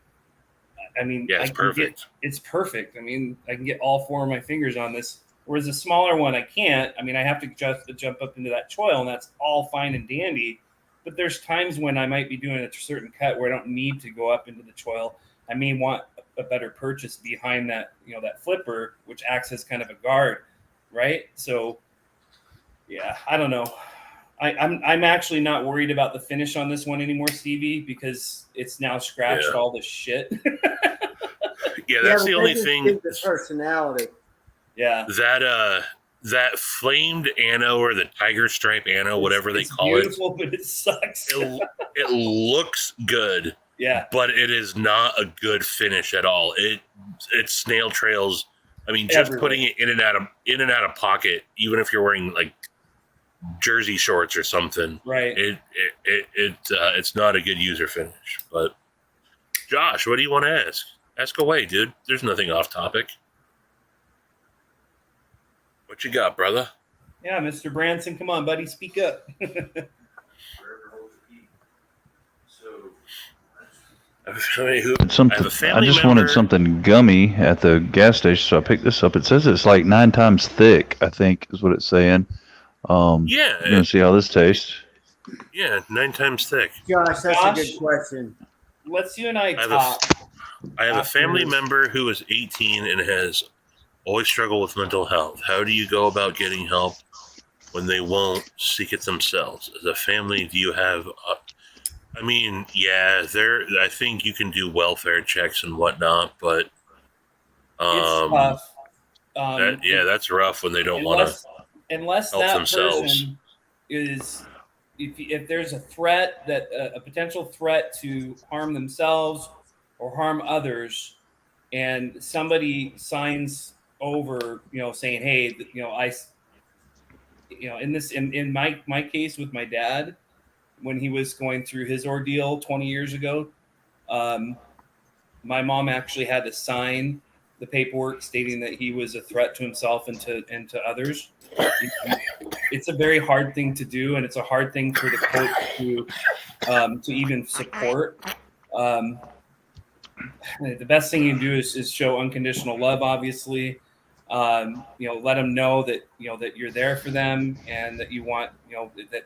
Speaker 8: I mean,
Speaker 7: it's perfect.
Speaker 8: It's perfect. I mean, I can get all four of my fingers on this. Whereas a smaller one, I can't. I mean, I have to just jump up into that choil, and that's all fine and dandy. But there's times when I might be doing a certain cut where I don't need to go up into the choil. I may want a better purchase behind that, that flipper, which acts as kind of a guard, right? So, yeah, I don't know. I'm actually not worried about the finish on this one anymore, Stevie, because it's now scratched all this shit.
Speaker 7: That's the only thing.
Speaker 2: The personality.
Speaker 8: Yeah.
Speaker 7: That flamed anno or the tiger stripe anno, whatever they call it. It's
Speaker 8: beautiful, but it sucks.
Speaker 7: It looks good.
Speaker 8: Yeah.
Speaker 7: But it is not a good finish at all. It snail trails. I mean, just putting it in and out of pocket, even if you're wearing like jersey shorts or something,
Speaker 8: right?
Speaker 7: It's not a good user finish. But Josh, what do you want to ask? Ask away, dude. There's nothing off topic. What you got, brother?
Speaker 8: Yeah, Mr. Branson, come on, buddy, speak up.
Speaker 1: I just wanted something gummy at the gas station, so I picked this up. It says it's like 9 times thick, I think is what it's saying. You're gonna see how this tastes.
Speaker 7: Yeah, 9 times thick.
Speaker 2: Josh, that's a good question.
Speaker 8: Let's you and I talk.
Speaker 7: I have a family member who is 18 and has always struggled with mental health. How do you go about getting help when they won't seek it themselves? As a family, do you have... I think you can do welfare checks and whatnot, but...
Speaker 8: it's tough.
Speaker 7: That's rough when they don't want to
Speaker 8: unless
Speaker 7: help
Speaker 8: that
Speaker 7: themselves.
Speaker 8: Person is... If there's a threat, that a potential threat to harm themselves or harm others, and somebody signs over, saying, "Hey, in my case with my dad, when he was going through his ordeal 20 years ago, my mom actually had to sign the paperwork stating that he was a threat to himself and to others." It's a very hard thing to do, and it's a hard thing for the coach to even support. The best thing you can do is show unconditional love, obviously. Let them know that that you're there for them, and that you want that.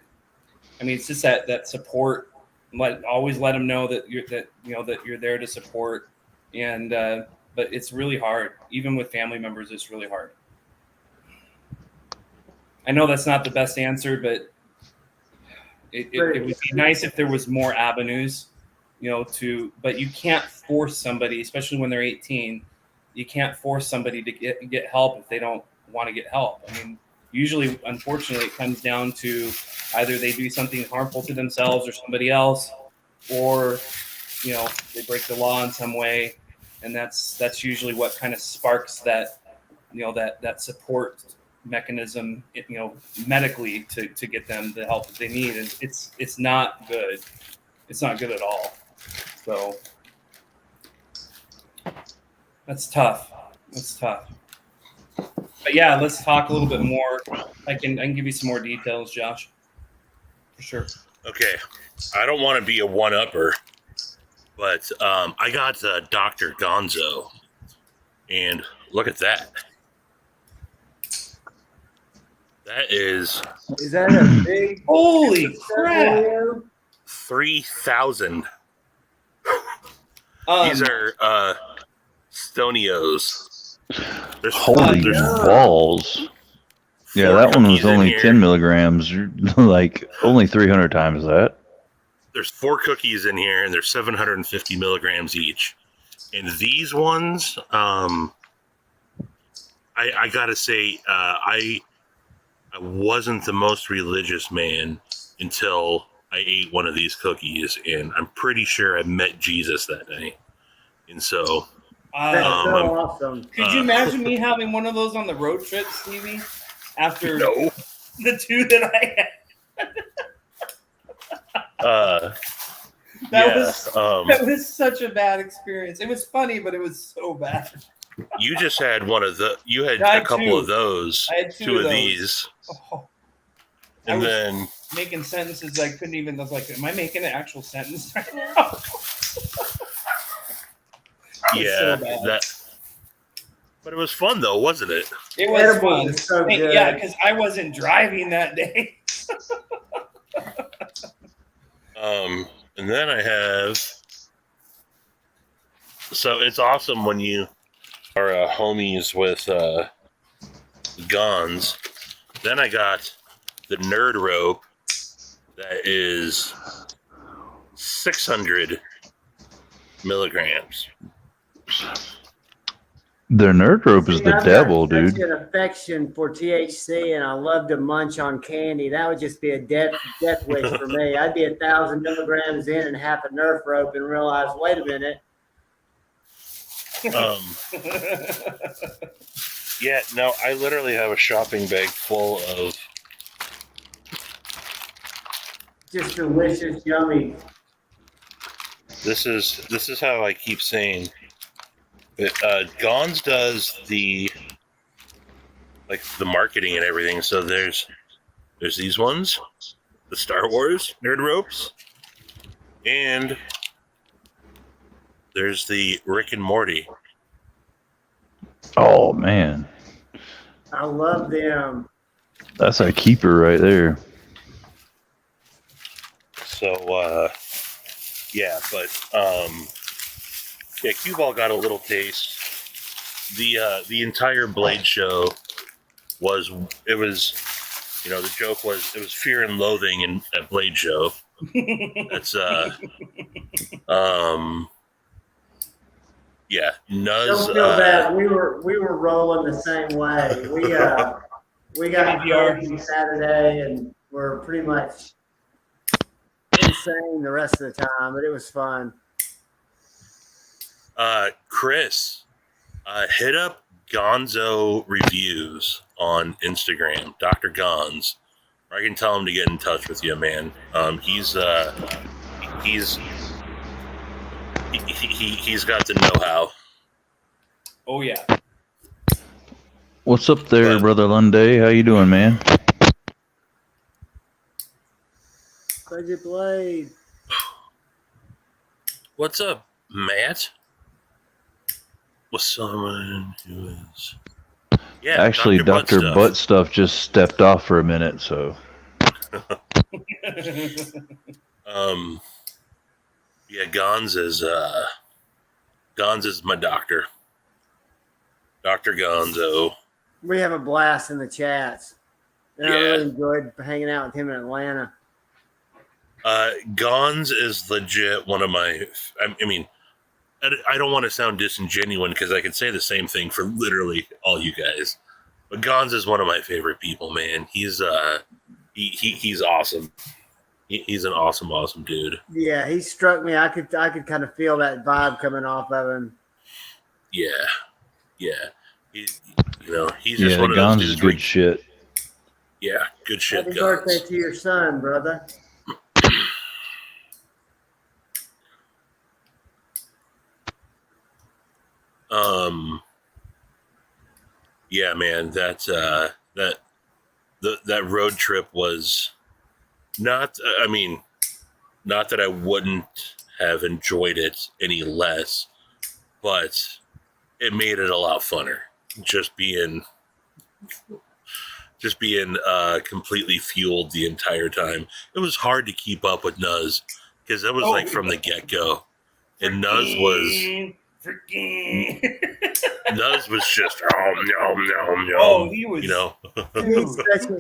Speaker 8: I mean, it's just that support. Always let them know that you're there to support, and but it's really hard, even with family members. It's really hard. I know that's not the best answer, but it would be nice if there was more avenues, but you can't force somebody, especially when they're 18, you can't force somebody to get help if they don't want to get help. I mean, usually, unfortunately, it comes down to either they do something harmful to themselves or somebody else, or, they break the law in some way. And that's usually what kind of sparks that, that support mechanism, medically to get them the help that they need. And it's not good. It's not good at all. So that's tough. But yeah, let's talk a little bit more. I can give you some more details, Josh. For sure.
Speaker 7: Okay. I don't want to be a one-upper, but I got Dr. Gonzo, and look at that. That is
Speaker 2: that a big...
Speaker 8: Holy crap!
Speaker 7: 3,000. These are Stonios.
Speaker 1: Holy balls. Yeah, that one was only 10 milligrams. Like, only 300 times that.
Speaker 7: There's 4 cookies in here, and they're 750 milligrams each. And these ones, I gotta say, I wasn't the most religious man until I ate one of these cookies, and I'm pretty sure I met Jesus that day. And so,
Speaker 2: That's
Speaker 8: Uh,
Speaker 2: so
Speaker 7: I'm-
Speaker 2: awesome.
Speaker 8: could you imagine me having one of those on the road trip, Stevie? After
Speaker 7: no,
Speaker 8: the two that I had, that was such a bad experience. It was funny, but it was so bad.
Speaker 7: you just had you had
Speaker 8: I
Speaker 7: a
Speaker 8: had
Speaker 7: couple
Speaker 8: two.
Speaker 7: of those,
Speaker 8: I had two of those.
Speaker 7: these,
Speaker 8: Oh,
Speaker 7: and
Speaker 8: was
Speaker 7: then
Speaker 8: making sentences I couldn't even. I was like, "Am I making an actual sentence right now?"
Speaker 7: yeah,
Speaker 8: so bad.
Speaker 7: that. But it was fun though, wasn't it?
Speaker 8: It was
Speaker 2: Edibles
Speaker 8: fun.
Speaker 2: is so
Speaker 8: Hey,
Speaker 2: good.
Speaker 8: yeah, because I wasn't driving that day.
Speaker 7: And then I have. So it's awesome when you are homies with guns. Then I got the nerd rope that is 600 milligrams.
Speaker 1: Their nerd rope is
Speaker 2: See,
Speaker 1: the
Speaker 2: I've
Speaker 1: devil,
Speaker 2: got such
Speaker 1: dude.
Speaker 2: an affection for THC, and I love to munch on candy. That would just be a death wish for me. I'd be 1,000 milligrams in and half a Nerf rope, and realize, wait a minute,
Speaker 7: Um, yeah, no, I literally have a shopping bag full of.
Speaker 2: just delicious, yummy.
Speaker 7: This is how I keep saying. Gons does the marketing and everything. So there's these ones, the Star Wars nerd ropes, and there's the Rick and Morty.
Speaker 1: Oh man,
Speaker 2: I love them.
Speaker 1: that's a keeper right there.
Speaker 7: So yeah, but yeah, Cue Ball got a little taste. The entire Blade show was the joke was it was fear and loathing at Blade show. That's yeah, Nuz.
Speaker 2: Don't feel bad. We were rolling the same way. We got PBR Saturday, and we're pretty much insane the rest of the time, but it was fun.
Speaker 7: Chris, hit up Gonzo Reviews on Instagram, Dr. Gonz. Or I can tell him to get in touch with you, man. He's got the know-how.
Speaker 8: Oh yeah.
Speaker 1: What's up there, brother Lunday? How you doing, man?
Speaker 2: Budget Blade.
Speaker 7: What's up, Matt? With someone who is. Yeah,
Speaker 1: Actually, Dr. Butt Stuff just stepped off for a minute, so.
Speaker 7: Yeah, Gons is my doctor. Dr. Gonzo.
Speaker 2: We have a blast in the chats. And I really enjoyed hanging out with him in Atlanta.
Speaker 7: Gons is legit one of my. I mean, I don't want to sound disingenuous because I could say the same thing for literally all you guys. But Gons is one of my favorite people, man. He's he's awesome. He's an awesome dude.
Speaker 2: Yeah, he struck me. I could kind of feel that vibe coming off of him.
Speaker 7: Yeah. He's just
Speaker 1: Yeah,
Speaker 7: one of
Speaker 1: Gons
Speaker 7: those
Speaker 1: is
Speaker 7: dudes.
Speaker 1: good shit.
Speaker 7: Yeah, good shit,
Speaker 2: Happy
Speaker 7: Gons.
Speaker 2: birthday to your son, brother.
Speaker 7: Yeah, man, that road trip was not. I mean, not that I wouldn't have enjoyed it any less, but it made it a lot funner. Just being completely fueled the entire time. It was hard to keep up with Nuz because it was from the get go, and Nuz was. Nuz was just
Speaker 8: Oh, he was.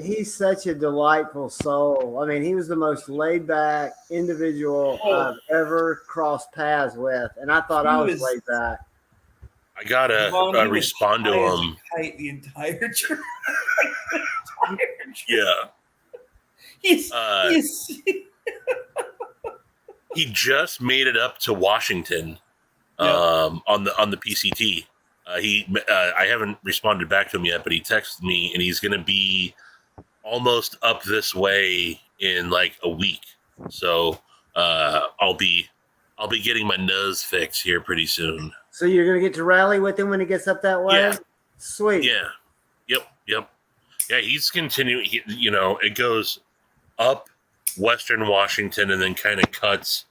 Speaker 2: He's such a delightful soul. I mean, he was the most laid back individual I've ever crossed paths with, and I thought I was laid back.
Speaker 7: I gotta
Speaker 8: Vaughn, he was
Speaker 7: respond to
Speaker 8: high as a
Speaker 7: him.
Speaker 8: kite the entire trip.
Speaker 7: Yeah.
Speaker 8: He's
Speaker 7: He just made it up to Washington on the PCT. I haven't responded back to him yet, but he texted me and he's going to be almost up this way in like a week. So I'll be getting my nose fixed here pretty soon.
Speaker 2: So you're gonna get to rally with him when he gets up that way?
Speaker 7: Yeah.
Speaker 2: Sweet.
Speaker 7: Yeah. Yep. Yeah, he's continuing. It goes up Western Washington and then kind of cuts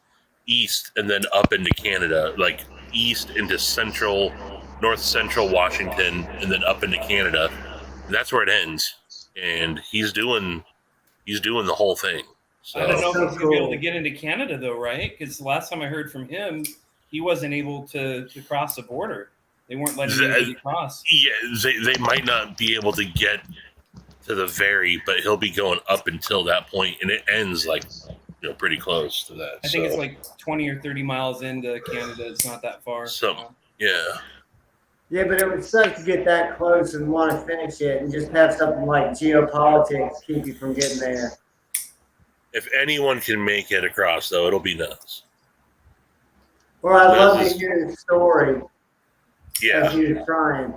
Speaker 7: east and then up into Canada, like east into north central Washington and then up into Canada. And that's where it ends. And he's doing the whole thing. So
Speaker 8: I don't know if he's gonna be able to get into Canada though, right? Because the last time I heard from him, he wasn't able to cross the border. They weren't letting anybody cross.
Speaker 7: Yeah, they might not be able to get to the ferry, but he'll be going up until that point, and it ends like pretty close to that.
Speaker 8: I think it's like 20 or 30 miles into Canada. It's not that far.
Speaker 7: Yeah.
Speaker 2: Yeah, but it would suck to get that close and want to finish it and just have something like geopolitics keep you from getting there.
Speaker 7: If anyone can make it across, though, it'll be nuts.
Speaker 2: Well, I'd love to hear the story.
Speaker 7: Yeah.
Speaker 2: As you're trying.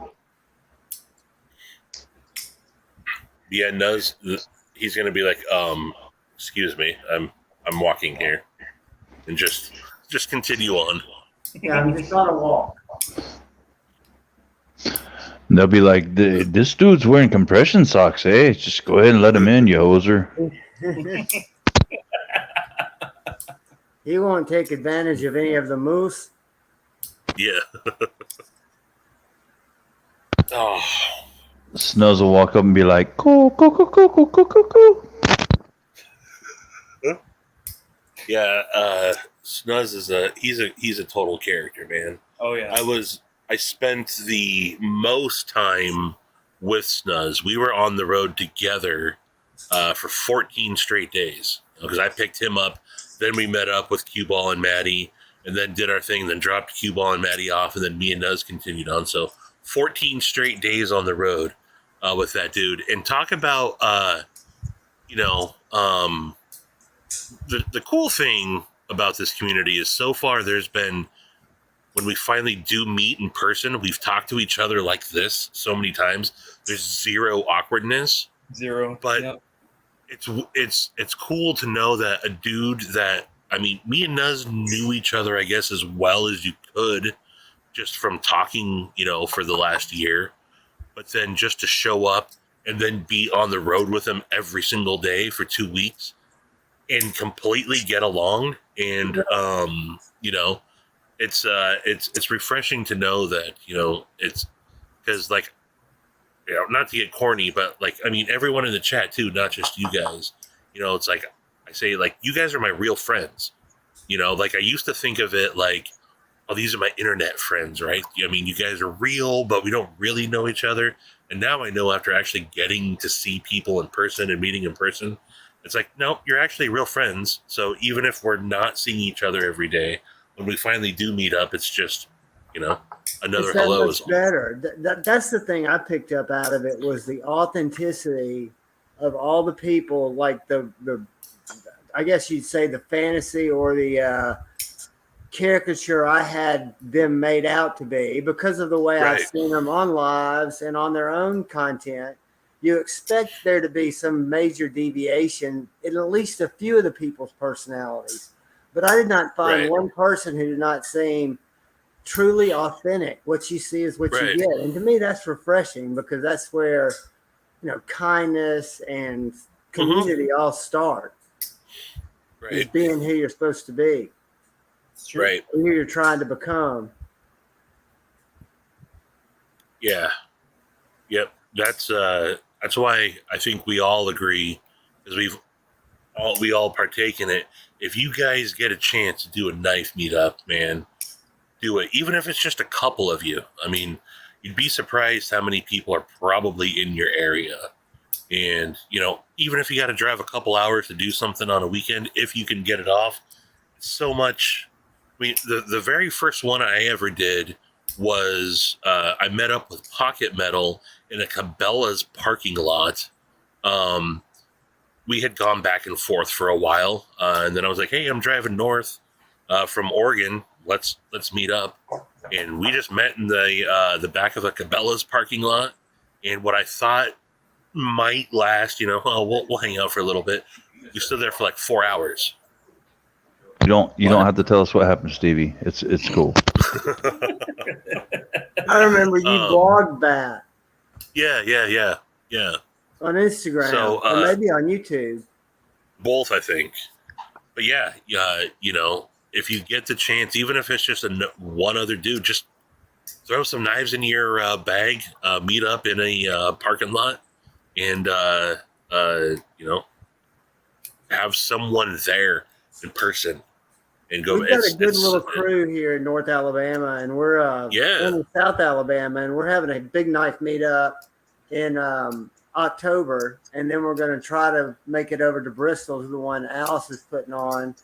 Speaker 7: Yeah, Nuz, he's gonna be like, excuse me, I'm walking here, and just continue on.
Speaker 2: Yeah, I'm just on a walk.
Speaker 1: They'll be like, this dude's wearing compression socks, eh? Just go ahead and let him in, you hoser.
Speaker 2: He won't take advantage of any of the moose.
Speaker 7: Yeah. Oh.
Speaker 1: Snuzz will walk up and be like, "Cool, cool, cool, cool, cool, cool, cool, cool."
Speaker 7: Yeah, Snuzz is he's a total character, man.
Speaker 8: Oh yeah.
Speaker 7: I spent the most time with Snuzz. We were on the road together for 14 straight days because I picked him up. Then we met up with Cue Ball and Maddie, and then did our thing. Then dropped Cue Ball and Maddie off, and then me and Nuz continued on. So 14 straight days on the road with that dude. And talk about the cool thing about this community is so far there's been, when we finally do meet in person, we've talked to each other like this so many times. There's zero awkwardness.
Speaker 8: Zero.
Speaker 7: But
Speaker 8: yep.
Speaker 7: it's cool to know that a dude that, I mean, me and Nuz knew each other, I guess, as well as you could just from talking, for the last year. But then just to show up and then be on the road with him every single day for 2 weeks and completely get along. And, it's refreshing to know that, it's because like, not to get corny, but like, I mean, everyone in the chat too, not just you guys, it's like, I say like, you guys are my real friends, like I used to think of it like, oh, these are my internet friends, right? I mean, you guys are real, but we don't really know each other. And now I know after actually getting to see people in person and meeting in person, it's like, no, you're actually real friends. So even if we're not seeing each other every day, when we finally do meet up, it's just, another hello is
Speaker 2: better. That's the thing I picked up out of it was the authenticity of all the people, like the I guess you'd say the fantasy or the caricature I had them made out to be because of the way
Speaker 7: Right.
Speaker 2: I've seen them on lives and on their own content. You expect there to be some major deviation in at least a few of the people's personalities. But I did not find
Speaker 7: Right.
Speaker 2: one person who did not seem truly authentic. What you see is what
Speaker 7: Right.
Speaker 2: you get. And to me, that's refreshing because that's where, kindness and community all start. Is
Speaker 7: right.
Speaker 2: being who you're supposed to be.
Speaker 8: It's true.
Speaker 7: Right.
Speaker 2: Who you're trying to become.
Speaker 7: Yeah. Yep. That's why I think we all agree, because we all partake in it. If you guys get a chance to do a knife meetup, man, do it. Even if it's just a couple of you. I mean, you'd be surprised how many people are probably in your area. And, even if you got to drive a couple hours to do something on a weekend, if you can get it off, it's so much. I mean, the very first one I ever did was I met up with Pocket Metal in a Cabela's parking lot. We had gone back and forth for a while, and then I was like, "Hey, I'm driving north from Oregon. Let's meet up." And we just met in the back of a Cabela's parking lot. And what I thought might last, we'll hang out for a little bit. We stood there for like 4 hours.
Speaker 1: You don't have to tell us what happened, Stevie. It's cool.
Speaker 2: I remember you blogged that
Speaker 7: Yeah.
Speaker 2: on Instagram
Speaker 7: So,
Speaker 2: or maybe on YouTube.
Speaker 7: Both, I think. But yeah, if you get the chance, even if it's just one other dude, just throw some knives in your bag, meet up in a parking lot, and have someone there in person and go.
Speaker 2: We've got a good little crew here in North Alabama, and we're in South Alabama, and we're having a big knife meetup in October, and then we're going to try to make it over to Bristol to the one Alice is putting on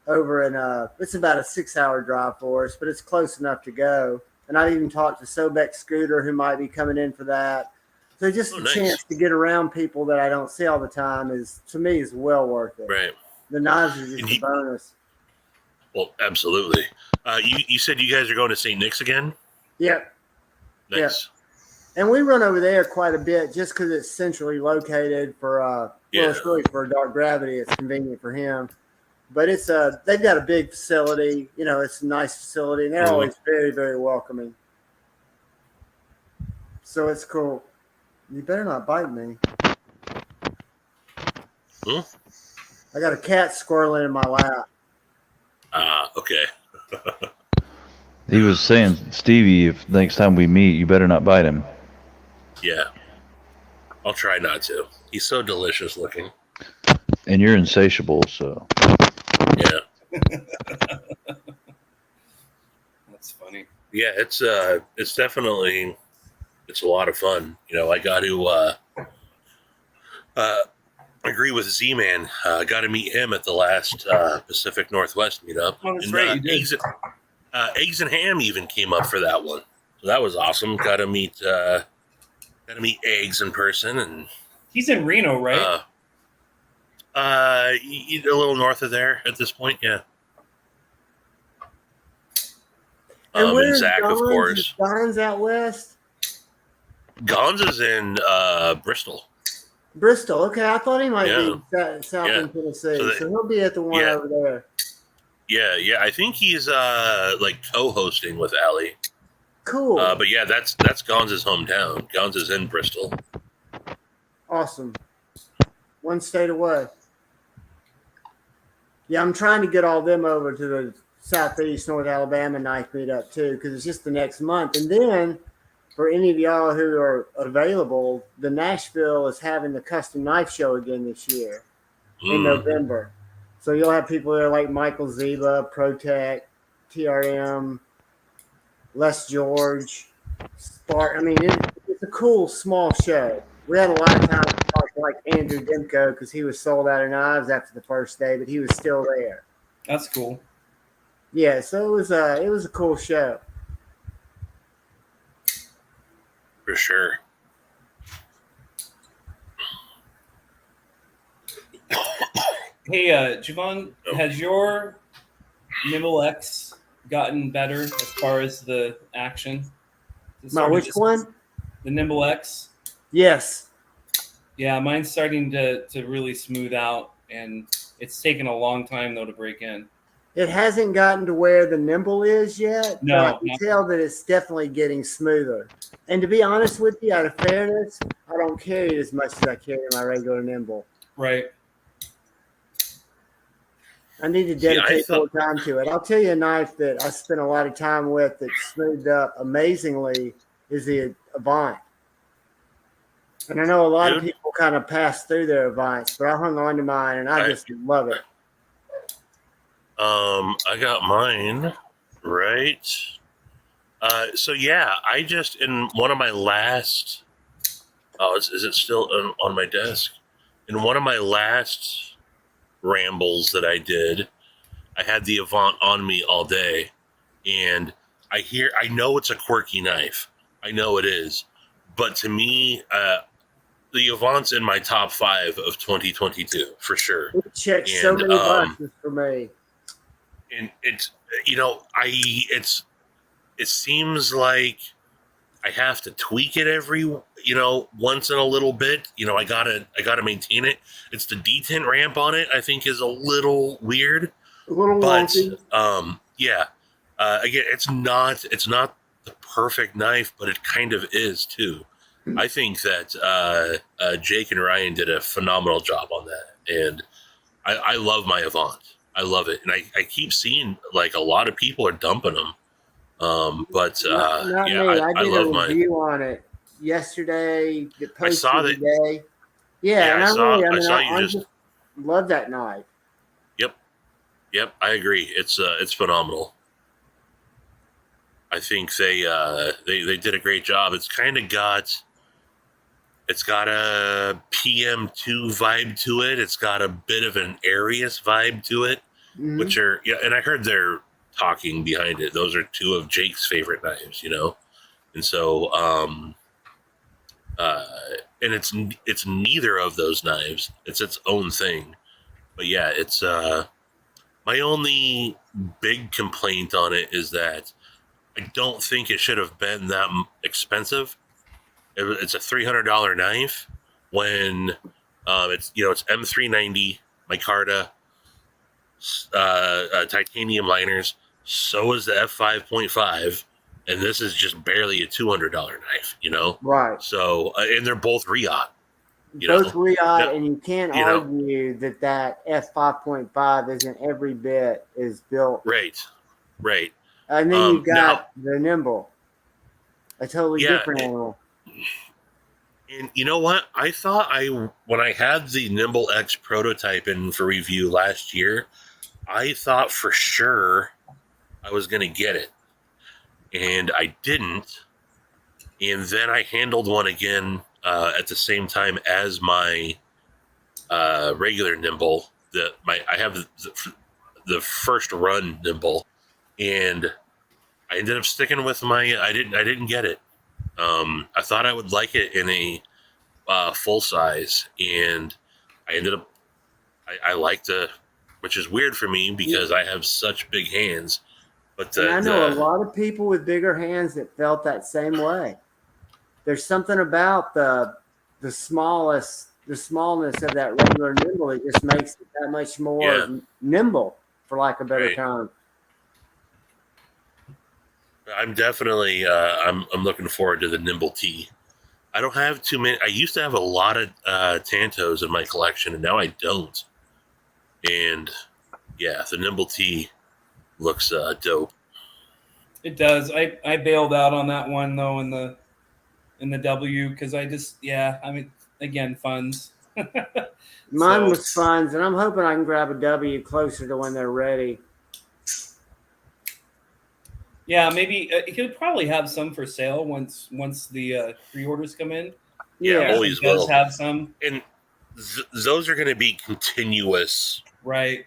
Speaker 2: over in it's about a 6-hour drive for us, but it's close enough to go. And I even talked to Sobek Scooter, who might be coming in for that. So just a chance to get around people that I don't see all the time is well worth it.
Speaker 7: Right.
Speaker 2: The knives are just a bonus.
Speaker 7: Well, absolutely. You said you guys are going to St. Nick's again?
Speaker 2: Yep.
Speaker 7: Nice.
Speaker 2: Yep. And we run over there quite a bit just because it's centrally located for it's really for Dark Gravity. It's convenient for him. But it's they've got a big facility. It's a nice facility, and they're always very, very welcoming. So it's cool. You better not bite me. I got a cat squirreling in my lap.
Speaker 7: Okay.
Speaker 1: He was saying, Stevie, if next time we meet, you better not bite him.
Speaker 7: Yeah. I'll try not to. He's so delicious looking.
Speaker 1: And you're insatiable, so.
Speaker 7: Yeah.
Speaker 8: That's funny.
Speaker 7: Yeah, it's definitely a lot of fun. I got to agree with Z-Man. Got to meet him at the last Pacific Northwest meetup.
Speaker 8: Oh, that's right.
Speaker 7: Eggs and Ham even came up for that one, so that was awesome. Got to meet Eggs in person, and
Speaker 8: he's in Reno, right?
Speaker 7: A little north of there at this point, yeah.
Speaker 2: And
Speaker 7: Zach,
Speaker 2: Gons?
Speaker 7: of course.
Speaker 2: Is Gons out west?
Speaker 7: Gons is in Bristol.
Speaker 2: Bristol. Okay, I thought he might be south in Tennessee, so he'll be at the one over there.
Speaker 7: Yeah. I think he's like co-hosting with Allie.
Speaker 2: Cool.
Speaker 7: But yeah, that's Gons' hometown. Gons is in Bristol.
Speaker 2: Awesome. One state away. Yeah, I'm trying to get all them over to the Southeast North Alabama knife meetup too, because it's just the next month. And then for any of y'all who are available, the Nashville is having the custom knife show again this year in November. So you'll have people there like Michael Ziba, ProTech, TRM, Les George, Spark. I mean, it's a cool small show. We had a lot of time to talk to like Andrew Demko because he was sold out of knives after the first day, but he was still there.
Speaker 8: That's cool.
Speaker 2: Yeah, so it was a cool show.
Speaker 7: For sure.
Speaker 8: Hey, Javon, has your Nimble X gotten better as far as the action?
Speaker 2: Which one?
Speaker 8: The Nimble X.
Speaker 2: Yes.
Speaker 8: Yeah, mine's starting to really smooth out, and it's taken a long time though to break in.
Speaker 2: It hasn't gotten to where the Nimble is yet.
Speaker 8: No,
Speaker 2: but I can tell that it's definitely getting smoother. And to be honest with you, out of fairness, I don't carry it as much as I carry my regular Nimble.
Speaker 8: Right.
Speaker 2: I need to dedicate more time to it. I'll tell you a knife that I spent a lot of time with that smoothed up amazingly is the Avant. And I know a lot of people kind of pass through their Avants, but I hung on to mine and I just love it.
Speaker 7: I got mine right. So yeah, I just in one of my last. Oh, is it still on my desk? In one of my last rambles that I did, I had the Avant on me all day, and I know it's a quirky knife. I know it is. But to me, the Avant's in my top 5 of 2022 for sure.
Speaker 2: It checks so many boxes for me.
Speaker 7: And it's, it seems like I have to tweak it every, once in a little bit. I gotta maintain it. It's the detent ramp on it, I think, is a little weird.
Speaker 2: A little wonky.
Speaker 7: Yeah. Again, it's not the perfect knife, but it kind of is too. I think that Jake and Ryan did a phenomenal job on that, and I love my Avant. I love it, and I keep seeing like a lot of people are dumping them. But
Speaker 2: not
Speaker 7: yeah,
Speaker 2: me. I
Speaker 7: I
Speaker 2: did
Speaker 7: love
Speaker 2: a review on it yesterday.
Speaker 7: I saw that.
Speaker 2: Today. Yeah, and
Speaker 7: I saw you
Speaker 2: I
Speaker 7: just
Speaker 2: love that knife.
Speaker 7: Yep, I agree. It's phenomenal. I think they did a great job. It's got a PM2 vibe to it. It's got a bit of an Arius vibe to it, which are and I heard they're talking behind it. Those are 2 of Jake's favorite knives, and so and it's neither of those knives. It's its own thing. But yeah, it's my only big complaint on it is that I don't think it should have been that expensive. It's a $300 knife when it's M390 micarta, titanium liners. So is the F5.5, and this is just barely a $200 knife.
Speaker 2: Right.
Speaker 7: So and they're both Riot.
Speaker 2: Both Riot, and you can't argue that F5.5 isn't every bit as built.
Speaker 7: Right.
Speaker 2: And then you've got the Nimble, a totally different animal.
Speaker 7: And you know what? I thought when I had the Nimble X prototype in for review last year, I thought for sure I was going to get it. And I didn't. And then I handled one again at the same time as my regular Nimble. I have the first run Nimble, and I ended up sticking with I didn't get it. I thought I would like it in a full size, and I ended up I liked which is weird for me because I have such big hands. But
Speaker 2: I know a lot of people with bigger hands that felt that same way. There's something about the smallness of that regular Nimble. It just makes it that much more nimble, for lack of a better term.
Speaker 7: I'm definitely I'm looking forward to the Nimble T. I don't have too many. I used to have a lot of Tantos in my collection, and now I don't. And yeah, the Nimble T looks dope. It
Speaker 8: does. I bailed out on that one though in the W because again, funds.
Speaker 2: Mine was funds, and I'm hoping I can grab a W closer to when they're ready.
Speaker 8: Yeah, maybe it could probably have some for sale once the pre-orders come in.
Speaker 7: Yeah, always will
Speaker 8: have some,
Speaker 7: and those are going to be continuous,
Speaker 8: right?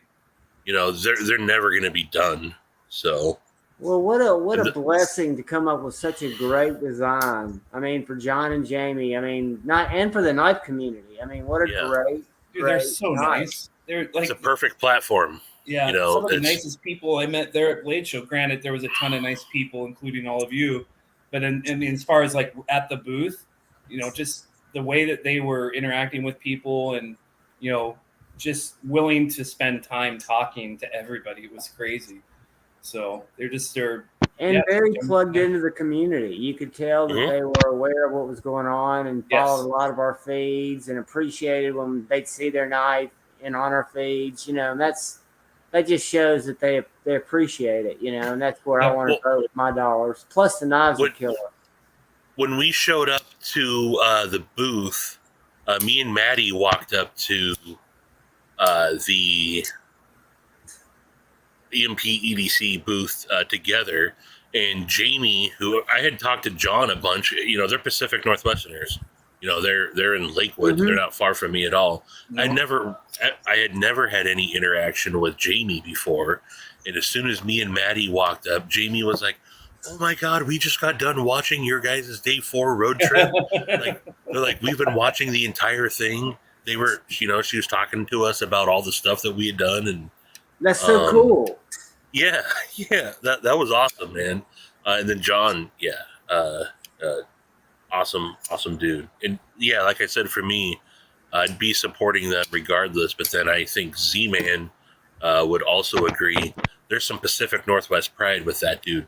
Speaker 7: They're never going to be done. So,
Speaker 2: well, what a blessing to come up with such a great design. I mean, for John and Jamie. I mean, and for the knife community. I mean, what a great.
Speaker 8: They're so nice. They're like
Speaker 7: it's a perfect platform.
Speaker 8: Yeah, some of the nicest people I met there at Blade Show. Granted, there was a ton of nice people, including all of you. But as far as like at the booth, just the way that they were interacting with people and, just willing to spend time talking to everybody, it was crazy. So they're
Speaker 2: very plugged into the community. You could tell that they were aware of what was going on and followed a lot of our feeds and appreciated when they'd see their knife on our feeds. And that just shows that they appreciate it, and that's where I want to go with my dollars. Plus, the knives are killer.
Speaker 7: When we showed up to the booth, me and Maddie walked up to the EMP EDC booth together, and Jamie, who I had talked to John a bunch, they're Pacific Northwesterners. They're in Lakewood. They're not far from me at all. No. I had never had any interaction with Jamie before. And as soon as me and Maddie walked up, Jamie was like, oh my God, we just got done watching your guys' day 4 road trip. Like, they're like, we've been watching the entire thing. They were, she was talking to us about all the stuff that we had done. And
Speaker 2: That's so cool.
Speaker 7: yeah, that was awesome, man. And then John, awesome dude. And yeah, like I said, for me, I'd be supporting them regardless. But then I think Z-Man would also agree. There's some Pacific Northwest pride with that dude,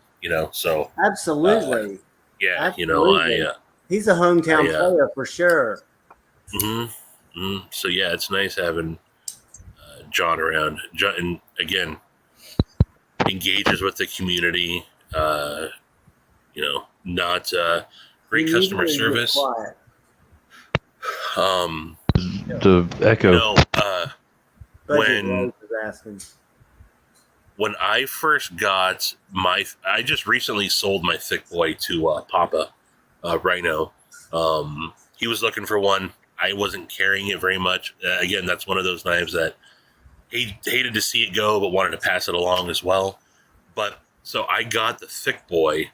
Speaker 7: So
Speaker 2: Absolutely.
Speaker 7: yeah,
Speaker 2: Absolutely. He's a hometown player for sure.
Speaker 7: So yeah, it's nice having John around. John, and again, engages with the community. Not great customer service.
Speaker 1: The echo.
Speaker 7: No,
Speaker 2: Budget was asking.
Speaker 7: when I first got I just recently sold my thick boy to Papa Rhino. He was looking for one. I wasn't carrying it very much. Again, that's one of those knives that he hated to see it go, but wanted to pass it along as well. But so I got the thick boy,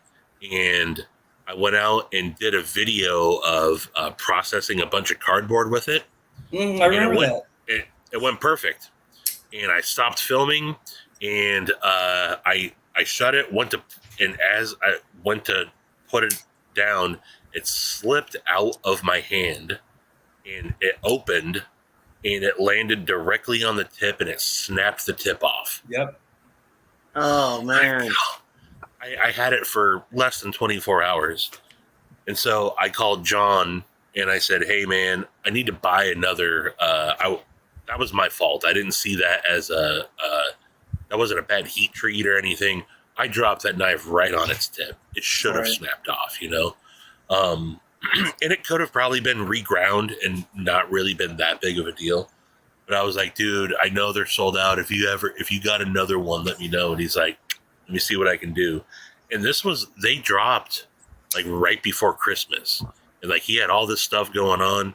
Speaker 7: and I went out and did a video of processing a bunch of cardboard with it.
Speaker 8: I remember that.
Speaker 7: It went perfect. And I stopped filming, and I shut it. And as I went to put it down, it slipped out of my hand, and it opened, and it landed directly on the tip, and it snapped the tip off.
Speaker 8: Yep.
Speaker 2: Oh man.
Speaker 7: I had it for less than 24 hours. And so I called John and I said, hey man, I need to buy another. That was my fault. I didn't see that as that wasn't a bad heat treat or anything. I dropped that knife right on its tip. It should have snapped off, and it could have probably been reground and not really been that big of a deal. But I was like, dude, I know they're sold out. If you got another one, let me know. And he's like, let me see what I can do. And they dropped like right before Christmas. And like he had all this stuff going on.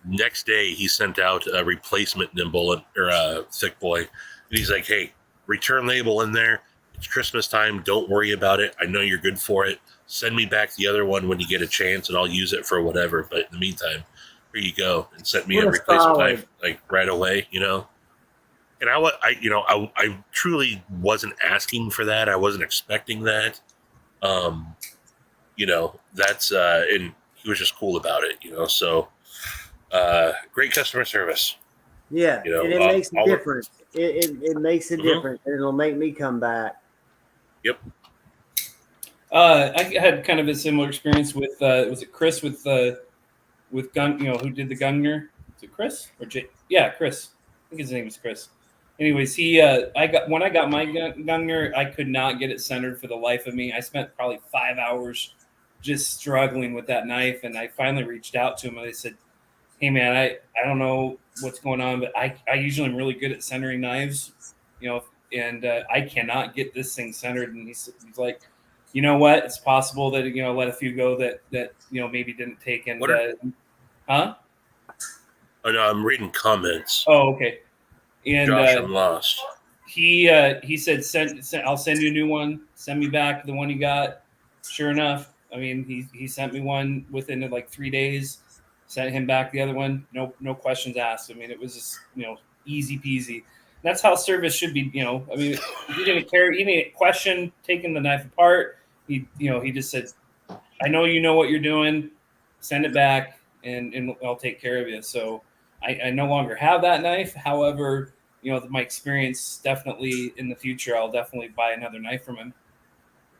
Speaker 7: Next day, he sent out a replacement nimble or a thick boy. And he's like, hey, return label in there. It's Christmas time. Don't worry about it. I know you're good for it. Send me back the other one when you get a chance, and I'll use it for whatever. But in the meantime, here you go. And sent me a replacement knife like right away, And I truly wasn't asking for that. I wasn't expecting that. That's and he was just cool about it, So great customer service.
Speaker 2: Yeah, and it makes a difference. It makes a difference, and it'll make me come back.
Speaker 7: Yep.
Speaker 8: I had kind of a similar experience with was it Chris with Gun? Who did the Gungner? Is it Chris or Jay? Yeah, Chris. I think his name was Chris. Anyways, I got my Gungner, I could not get it centered for the life of me. I spent probably 5 hours just struggling with that knife, and I finally reached out to him and I said, hey man, I don't know what's going on, but I usually am really good at centering knives, and I cannot get this thing centered. And he's like, you know what? It's possible that let a few go that maybe didn't take. And huh?
Speaker 7: Oh no, I'm reading comments.
Speaker 8: Oh, okay. And
Speaker 7: Josh, I'm lost.
Speaker 8: He said, I'll send you a new one. Send me back the one you got. Sure enough, I mean, he sent me one within like 3 days. Sent him back the other one. No questions asked. I mean, it was just easy peasy. That's how service should be. I mean, he didn't care. He didn't question taking the knife apart. He just said, I know you know what you're doing. Send it back, and I'll take care of you. So I no longer have that knife. However, my experience definitely in the future, I'll definitely buy another knife from him.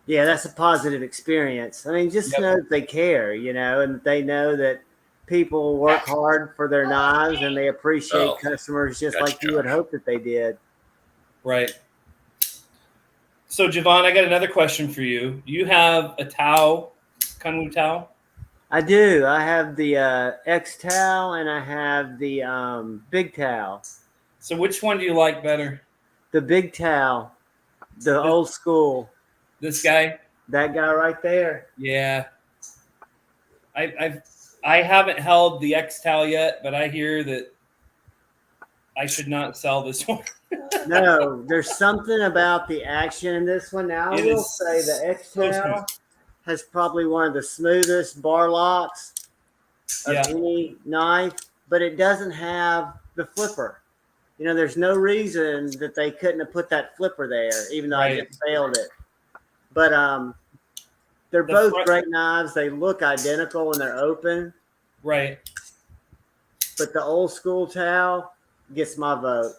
Speaker 2: Yeah, that's a positive experience. I mean, just know that they care, and they know that people work hard for their knives and they appreciate customers just like you would hope that they did.
Speaker 8: Right. So, Javon, I got another question for you. You have a Tao, Kunwu Tao?
Speaker 2: I do. I have the X Tao and I have the Big Tao.
Speaker 8: So which one do you like better?
Speaker 2: The Big Tao, the old school.
Speaker 8: This guy?
Speaker 2: That guy right there.
Speaker 8: Yeah. I haven't held the X Tao yet, but I hear that I should not sell this one.
Speaker 2: No, there's something about the action in this one. Now, I
Speaker 8: It
Speaker 2: will
Speaker 8: is
Speaker 2: say the
Speaker 8: so
Speaker 2: X-Tail has probably one of the smoothest bar locks of
Speaker 8: Yeah.
Speaker 2: any knife, but it doesn't have the flipper. You know, there's no reason that they couldn't have put that flipper there, even though I
Speaker 8: Right.
Speaker 2: just failed it. But they're
Speaker 8: The
Speaker 2: both
Speaker 8: front-
Speaker 2: great knives. They look identical when they're open,
Speaker 8: Right.
Speaker 2: but the old school towel gets my vote.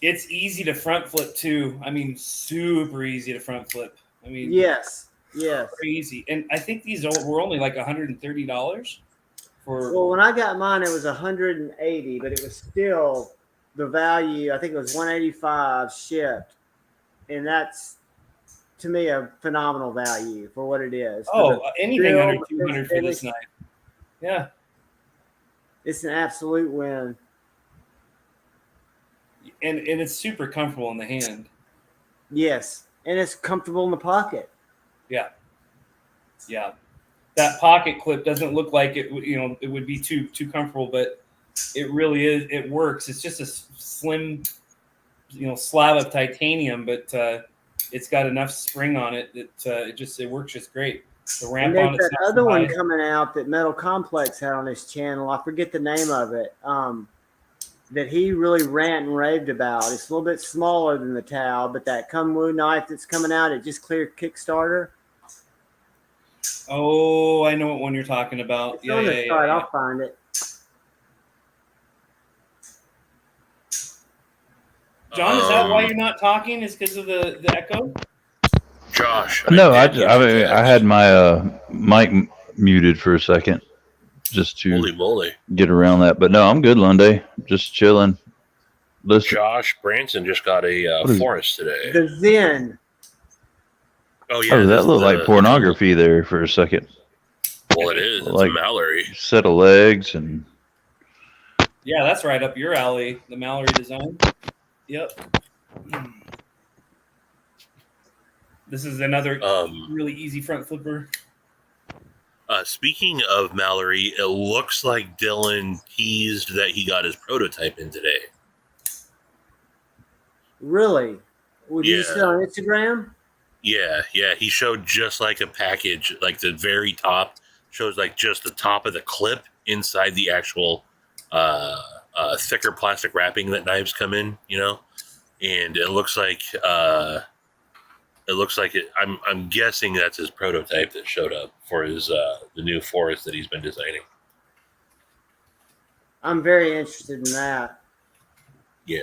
Speaker 8: It's easy to front flip too. I mean, super easy to front flip. I mean,
Speaker 2: Yes, yes.
Speaker 8: crazy. And I think these were only like $130 for.
Speaker 2: Well, when I got mine, it was 180, but it was still the value. I think it was 185 shipped, and that's to me a phenomenal value for what it is. For the
Speaker 8: Anything
Speaker 2: drill,
Speaker 8: under
Speaker 2: the
Speaker 8: 200 for this
Speaker 2: finish,
Speaker 8: knife. Yeah.
Speaker 2: it's an absolute win.
Speaker 8: And it's super comfortable in the hand.
Speaker 2: Yes, and it's comfortable in the pocket.
Speaker 8: Yeah. Yeah. That pocket clip doesn't look like it, it would be too comfortable, but it really is. It works. It's just a slim, slab of titanium, but it's got enough spring on it that it works just great. The ramp
Speaker 2: And
Speaker 8: on
Speaker 2: there's
Speaker 8: it's
Speaker 2: that
Speaker 8: not
Speaker 2: other
Speaker 8: too
Speaker 2: one
Speaker 8: high.
Speaker 2: coming out that Metal Complex had on his channel. I forget the name of it. That he really rant and raved about. It's a little bit smaller than the Tau, but that Kumwu knife that's coming out, it just cleared Kickstarter.
Speaker 8: Oh, I know what one you're talking about.
Speaker 2: It's on the site. I'll find it.
Speaker 8: John, is that why you're not talking? Is because of the echo?
Speaker 7: Josh.
Speaker 1: No, I
Speaker 7: did get your
Speaker 1: mean, I
Speaker 7: text.
Speaker 1: had my mic muted for a second just to
Speaker 7: Holy moly.
Speaker 1: get around that. But no, I'm good, Lunday. Just chilling. Listen,
Speaker 7: Josh Branson just got a
Speaker 1: What is-
Speaker 7: forest today.
Speaker 2: The Zen.
Speaker 7: Oh, yeah.
Speaker 1: oh, that
Speaker 7: this-
Speaker 1: looked
Speaker 7: the-
Speaker 1: like pornography there for a second.
Speaker 7: Well, it is. It's
Speaker 1: Like-
Speaker 7: a Mallory.
Speaker 1: Set of legs and
Speaker 8: Yeah, that's right up your alley. The Mallory design. Yep. This is another really easy front flipper.
Speaker 7: Speaking of Mallory, it looks like Dylan teased that he got his prototype in today.
Speaker 2: Really? Would you
Speaker 7: Yeah.
Speaker 2: see it on Instagram?
Speaker 7: Yeah. He showed just like a package, like the very top shows like just the top of the clip inside the actual thicker plastic wrapping that knives come in, and it looks like I'm guessing that's his prototype that showed up for his the new forest that he's been designing.
Speaker 2: I'm very interested in that.
Speaker 7: Yeah.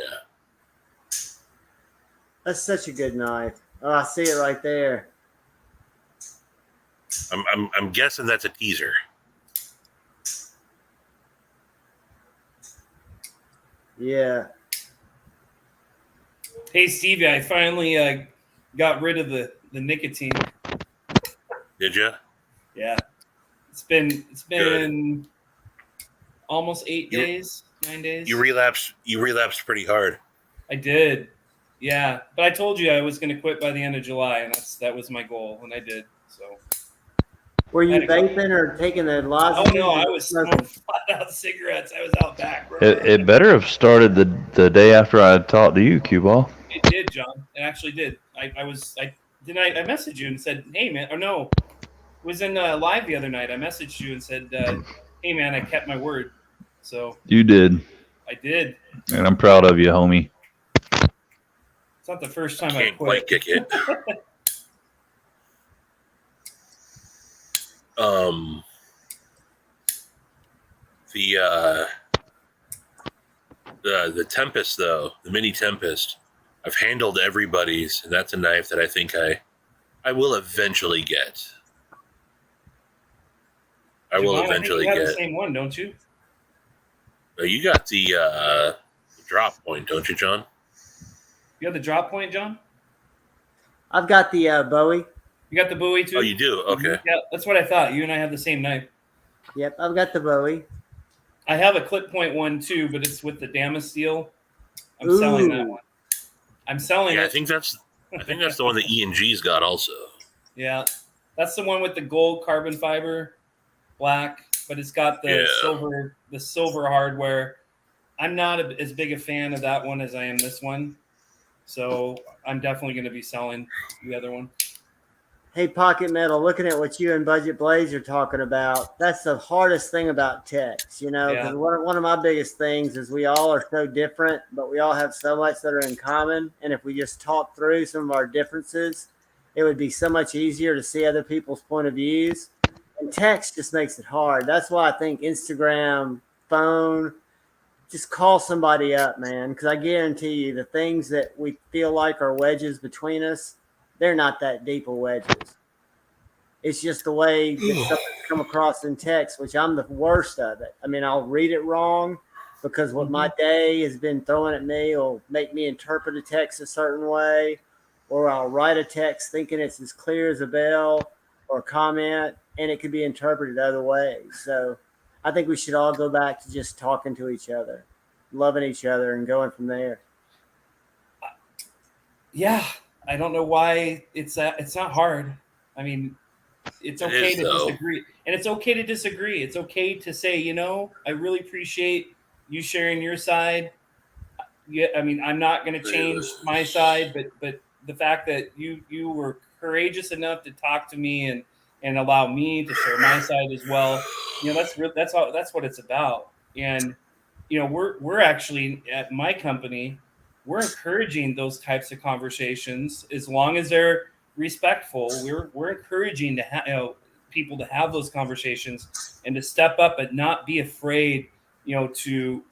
Speaker 2: That's such a good knife. Oh, I see it right there.
Speaker 7: I'm guessing that's a teaser.
Speaker 2: Yeah.
Speaker 8: Hey, Stevie, I finally got rid of the nicotine.
Speaker 7: Did you?
Speaker 8: Yeah. It's been almost 8 days, 9 days.
Speaker 7: You relapsed pretty hard.
Speaker 8: I did. Yeah. But I told you I was going to quit by the end of July, and that was my goal, and I did. So.
Speaker 2: Were you
Speaker 8: Had to go.
Speaker 2: vaping or taking the
Speaker 8: Oh,
Speaker 2: lozenges?
Speaker 8: no, I was smoking flat out cigarettes. I was out back, bro.
Speaker 1: it better have started the day after I talked to you, Cue Ball.
Speaker 8: It did, John. It actually did. I messaged you and said, hey, man, or no, was in live the other night. I messaged you and said, hey, man, I kept my word. So
Speaker 1: You did,
Speaker 8: I did.
Speaker 1: and I'm proud of you, homie.
Speaker 8: It's not the first time I
Speaker 7: Can't quite
Speaker 8: quit.
Speaker 7: kick it. The Tempest though, the Mini Tempest, I've handled everybody's, and that's a knife that I think I will eventually get. I will
Speaker 8: Javon,
Speaker 7: eventually
Speaker 8: I think you have
Speaker 7: get.
Speaker 8: the same one, don't you?
Speaker 7: You got the drop point, don't you, John?
Speaker 8: You have the drop point, John?
Speaker 2: I've got the Bowie.
Speaker 8: You got the Bowie too?
Speaker 7: Oh, you do? Okay.
Speaker 8: Yeah, that's what I thought. You and I have the same knife.
Speaker 2: Yep, I've got the Bowie.
Speaker 8: I have a clip point one too, but it's with the Damas steel. I'm
Speaker 2: Ooh.
Speaker 8: selling that one. I'm selling
Speaker 7: Yeah,
Speaker 8: it.
Speaker 7: I think that's the one that E&G's got also.
Speaker 8: Yeah, that's the one with the gold carbon fiber, black, but it's got the
Speaker 7: Yeah.
Speaker 8: silver hardware. I'm not as big a fan of that one as I am this one. So I'm definitely going to be selling the other one.
Speaker 2: Hey, Pocket Metal, looking at what you and Budget Blaze are talking about, that's the hardest thing about text, because
Speaker 8: Yeah.
Speaker 2: one of my biggest things is we all are so different, but we all have so much that are in common. And if we just talk through some of our differences, it would be so much easier to see other people's point of views. And text just makes it hard. That's why I think Instagram, phone, just call somebody up, man, because I guarantee you the things that we feel like are wedges between us, they're not that deep of wedges. It's just the way that something's come across in text, which I'm the worst of it. I mean, I'll read it wrong because what my day has been throwing at me will make me interpret a text a certain way, or I'll write a text thinking it's as clear as a bell or a comment, and it could be interpreted other ways. So I think we should all go back to just talking to each other, loving each other, and going from there.
Speaker 8: Yeah, I don't know why it's not hard. I mean, it's okay to disagree, and it's okay to disagree. It's okay to say, I really appreciate you sharing your side. Yeah, I mean, I'm not going to change my side, but the fact that you were courageous enough to talk to me and allow me to share my side as well, that's what it's about. And we're actually at my company, we're encouraging those types of conversations as long as they're respectful. We're encouraging people to have those conversations and to step up and not be afraid, to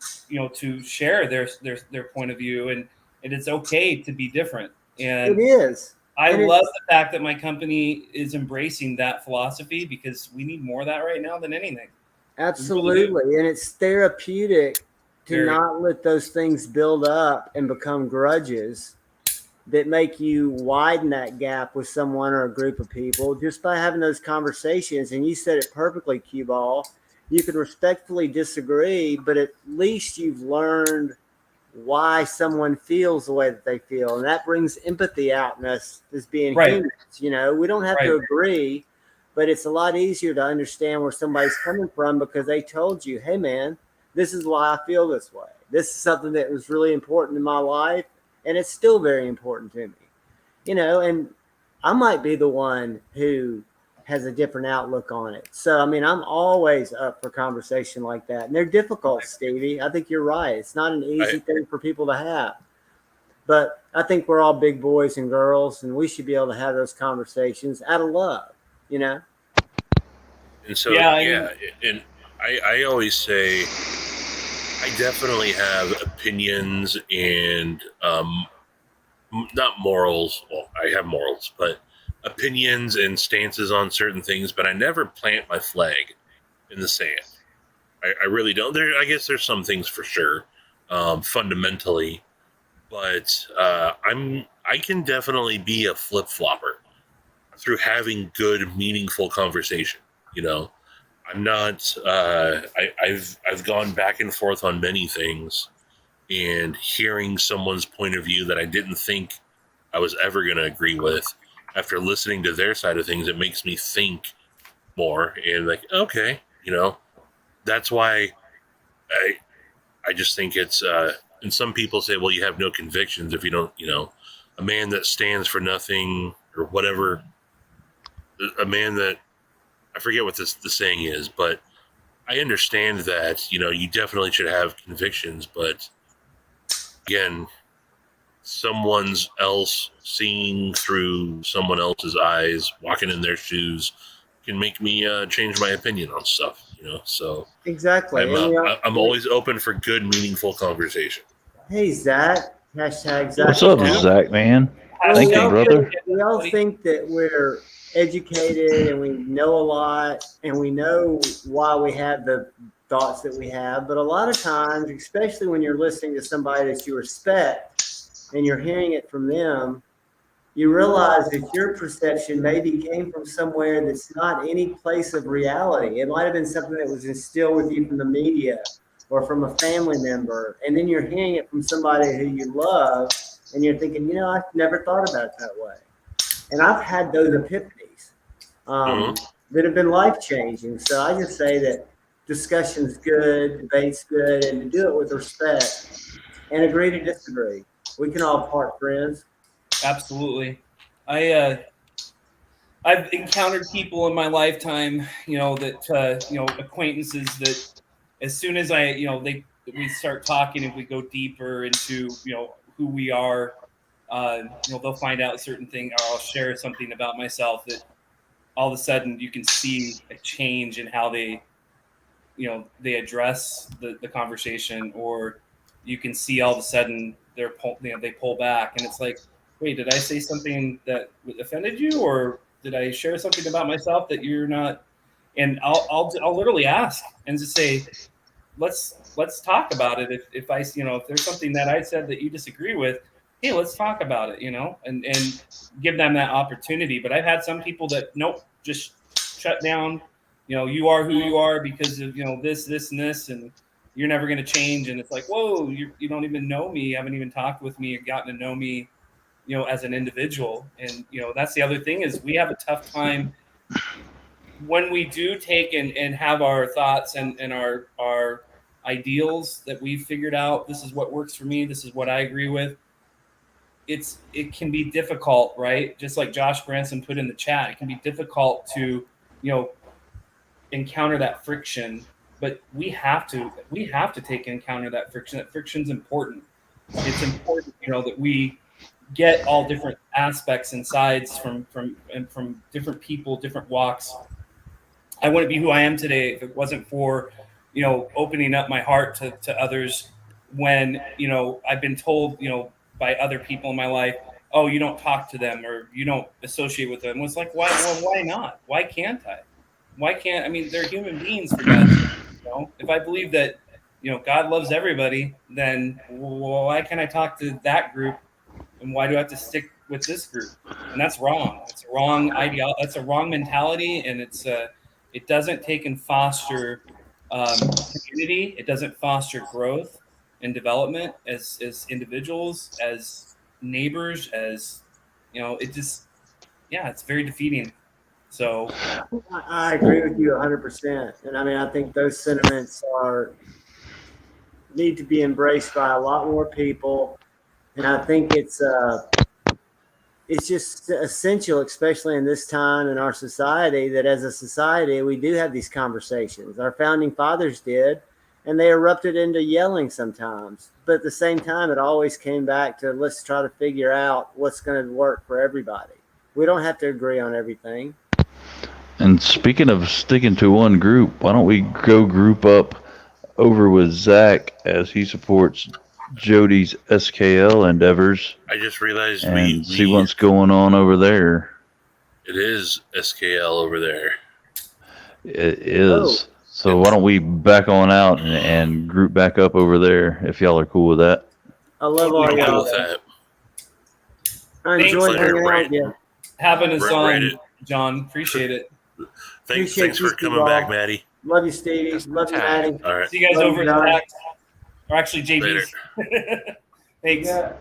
Speaker 8: share their point of view, and it's okay to be different. And
Speaker 2: it is.
Speaker 8: I love the fact that my company is embracing that philosophy, because we need more of that right now than anything.
Speaker 2: Absolutely. Really, and it's therapeutic to not let those things build up and become grudges that make you widen that gap with someone or a group of people just by having those conversations. And you said it perfectly, Cue Ball. You can respectfully disagree, but at least you've learned why someone feels the way that they feel. And that brings empathy out in us as being humans. We don't have to agree, but it's a lot easier to understand where somebody's coming from because they told you, hey, man, this is why I feel this way. This is something that was really important in my life, and it's still very important to me. And I might be the one who has a different outlook on it. So, I mean, I'm always up for conversation like that. And they're difficult, Stevie. I think you're right. It's not an easy thing for people to have. But I think we're all big boys and girls, and we should be able to have those conversations out of love,
Speaker 7: And so, and I always say I definitely have opinions and not morals. Well, I have morals, but opinions and stances on certain things, but I never plant my flag in the sand. I really don't. I guess there's some things for sure, fundamentally, but I can definitely be a flip flopper through having good, meaningful conversation. I'm not. I've gone back and forth on many things, and hearing someone's point of view that I didn't think I was ever going to agree with, after listening to their side of things, it makes me think more and like, okay, that's why I just think it's, and some people say, well, you have no convictions if you don't, a man that stands for nothing or whatever, a man that, I forget what the saying is, but I understand that, you definitely should have convictions, but again, someone's else seeing through someone else's eyes, walking in their shoes, can make me change my opinion on stuff. So
Speaker 2: exactly.
Speaker 7: I'm always open for good, meaningful conversation.
Speaker 2: Hey, Zach. Hashtag Zach.
Speaker 1: What's up, Zach, man? Thank you, brother.
Speaker 2: We all think that we're educated and we know a lot and we know why we have the thoughts that we have. But a lot of times, especially when you're listening to somebody that you respect and you're hearing it from them, you realize that your perception maybe came from somewhere that's not any place of reality. It might have been something that was instilled with you from the media or from a family member. And then you're hearing it from somebody who you love and you're thinking, I've never thought about it that way. And I've had those epiphanies that have been life-changing. So I just say that discussion's good, debate's good, and to do it with respect and agree to disagree. We can all part friends.
Speaker 8: Absolutely. I've encountered people in my lifetime, that acquaintances that as soon as we start talking and we go deeper into who we are, they'll find out a certain thing, or I'll share something about myself that all of a sudden you can see a change in how they address the conversation, or you can see all of a sudden they pull back, and it's like, wait, did I say something that offended you, or did I share something about myself that you're not? And I'll literally ask and just say, let's talk about it. If if there's something that I said that you disagree with, hey, let's talk about it, and give them that opportunity. But I've had some people that nope, just shut down. You are who you are because of this, and this, and you're never going to change. And it's like, whoa, you don't even know me, you haven't even talked with me, or gotten to know me, as an individual. And that's the other thing, is we have a tough time when we do take and have our thoughts and our ideals that we've figured out. This is what works for me, this is what I agree with. It can be difficult, right? Just like Josh Branson put in the chat, it can be difficult to encounter that friction, but we have to take and encounter that friction. That friction's important. It's important that we get all different aspects and sides from different people, different walks. I wouldn't be who I am today if it wasn't for opening up my heart to others, when I've been told by other people in my life, oh, you don't talk to them, or you don't associate with them. It's like, why? Well, why not? Why can't I? Why can't? I mean, they're human beings, for God's sake. If I believe that God loves everybody, then why can't I talk to that group, and why do I have to stick with this group? And that's wrong. It's a wrong ideology. That's a wrong mentality, and it doesn't take and foster community. It doesn't foster growth and development as individuals, as neighbors, as it's very defeating. So
Speaker 2: I agree with you 100%. And I mean, I think those sentiments need to be embraced by a lot more people. And I think it's just essential, especially in this time in our society, that as a society, we do have these conversations. Our founding fathers did, and they erupted into yelling sometimes. But at the same time, it always came back to, let's try to figure out what's going to work for everybody. We don't have to agree on everything.
Speaker 1: And speaking of sticking to one group, why don't we go group up over with Zach as he supports Jody's SKL endeavors
Speaker 7: I just realized
Speaker 1: and see what's going on over there.
Speaker 7: It is SKL over there.
Speaker 1: It is. So why don't we back on out and group back up over there if y'all are cool with that?
Speaker 2: I love all
Speaker 7: I'm good
Speaker 2: y'all.
Speaker 7: with that.
Speaker 2: I enjoyed hanging out. Yeah.
Speaker 8: Having us
Speaker 7: Right,
Speaker 8: on, John. Appreciate it.
Speaker 7: Thanks for coming back, Maddie.
Speaker 2: Love you, Stevie. Love you, Maddie.
Speaker 7: All right.
Speaker 8: See you guys
Speaker 2: Love
Speaker 8: over
Speaker 2: you,
Speaker 8: at the
Speaker 2: John.
Speaker 8: back. Or actually, JB's. Thanks.
Speaker 2: Yeah.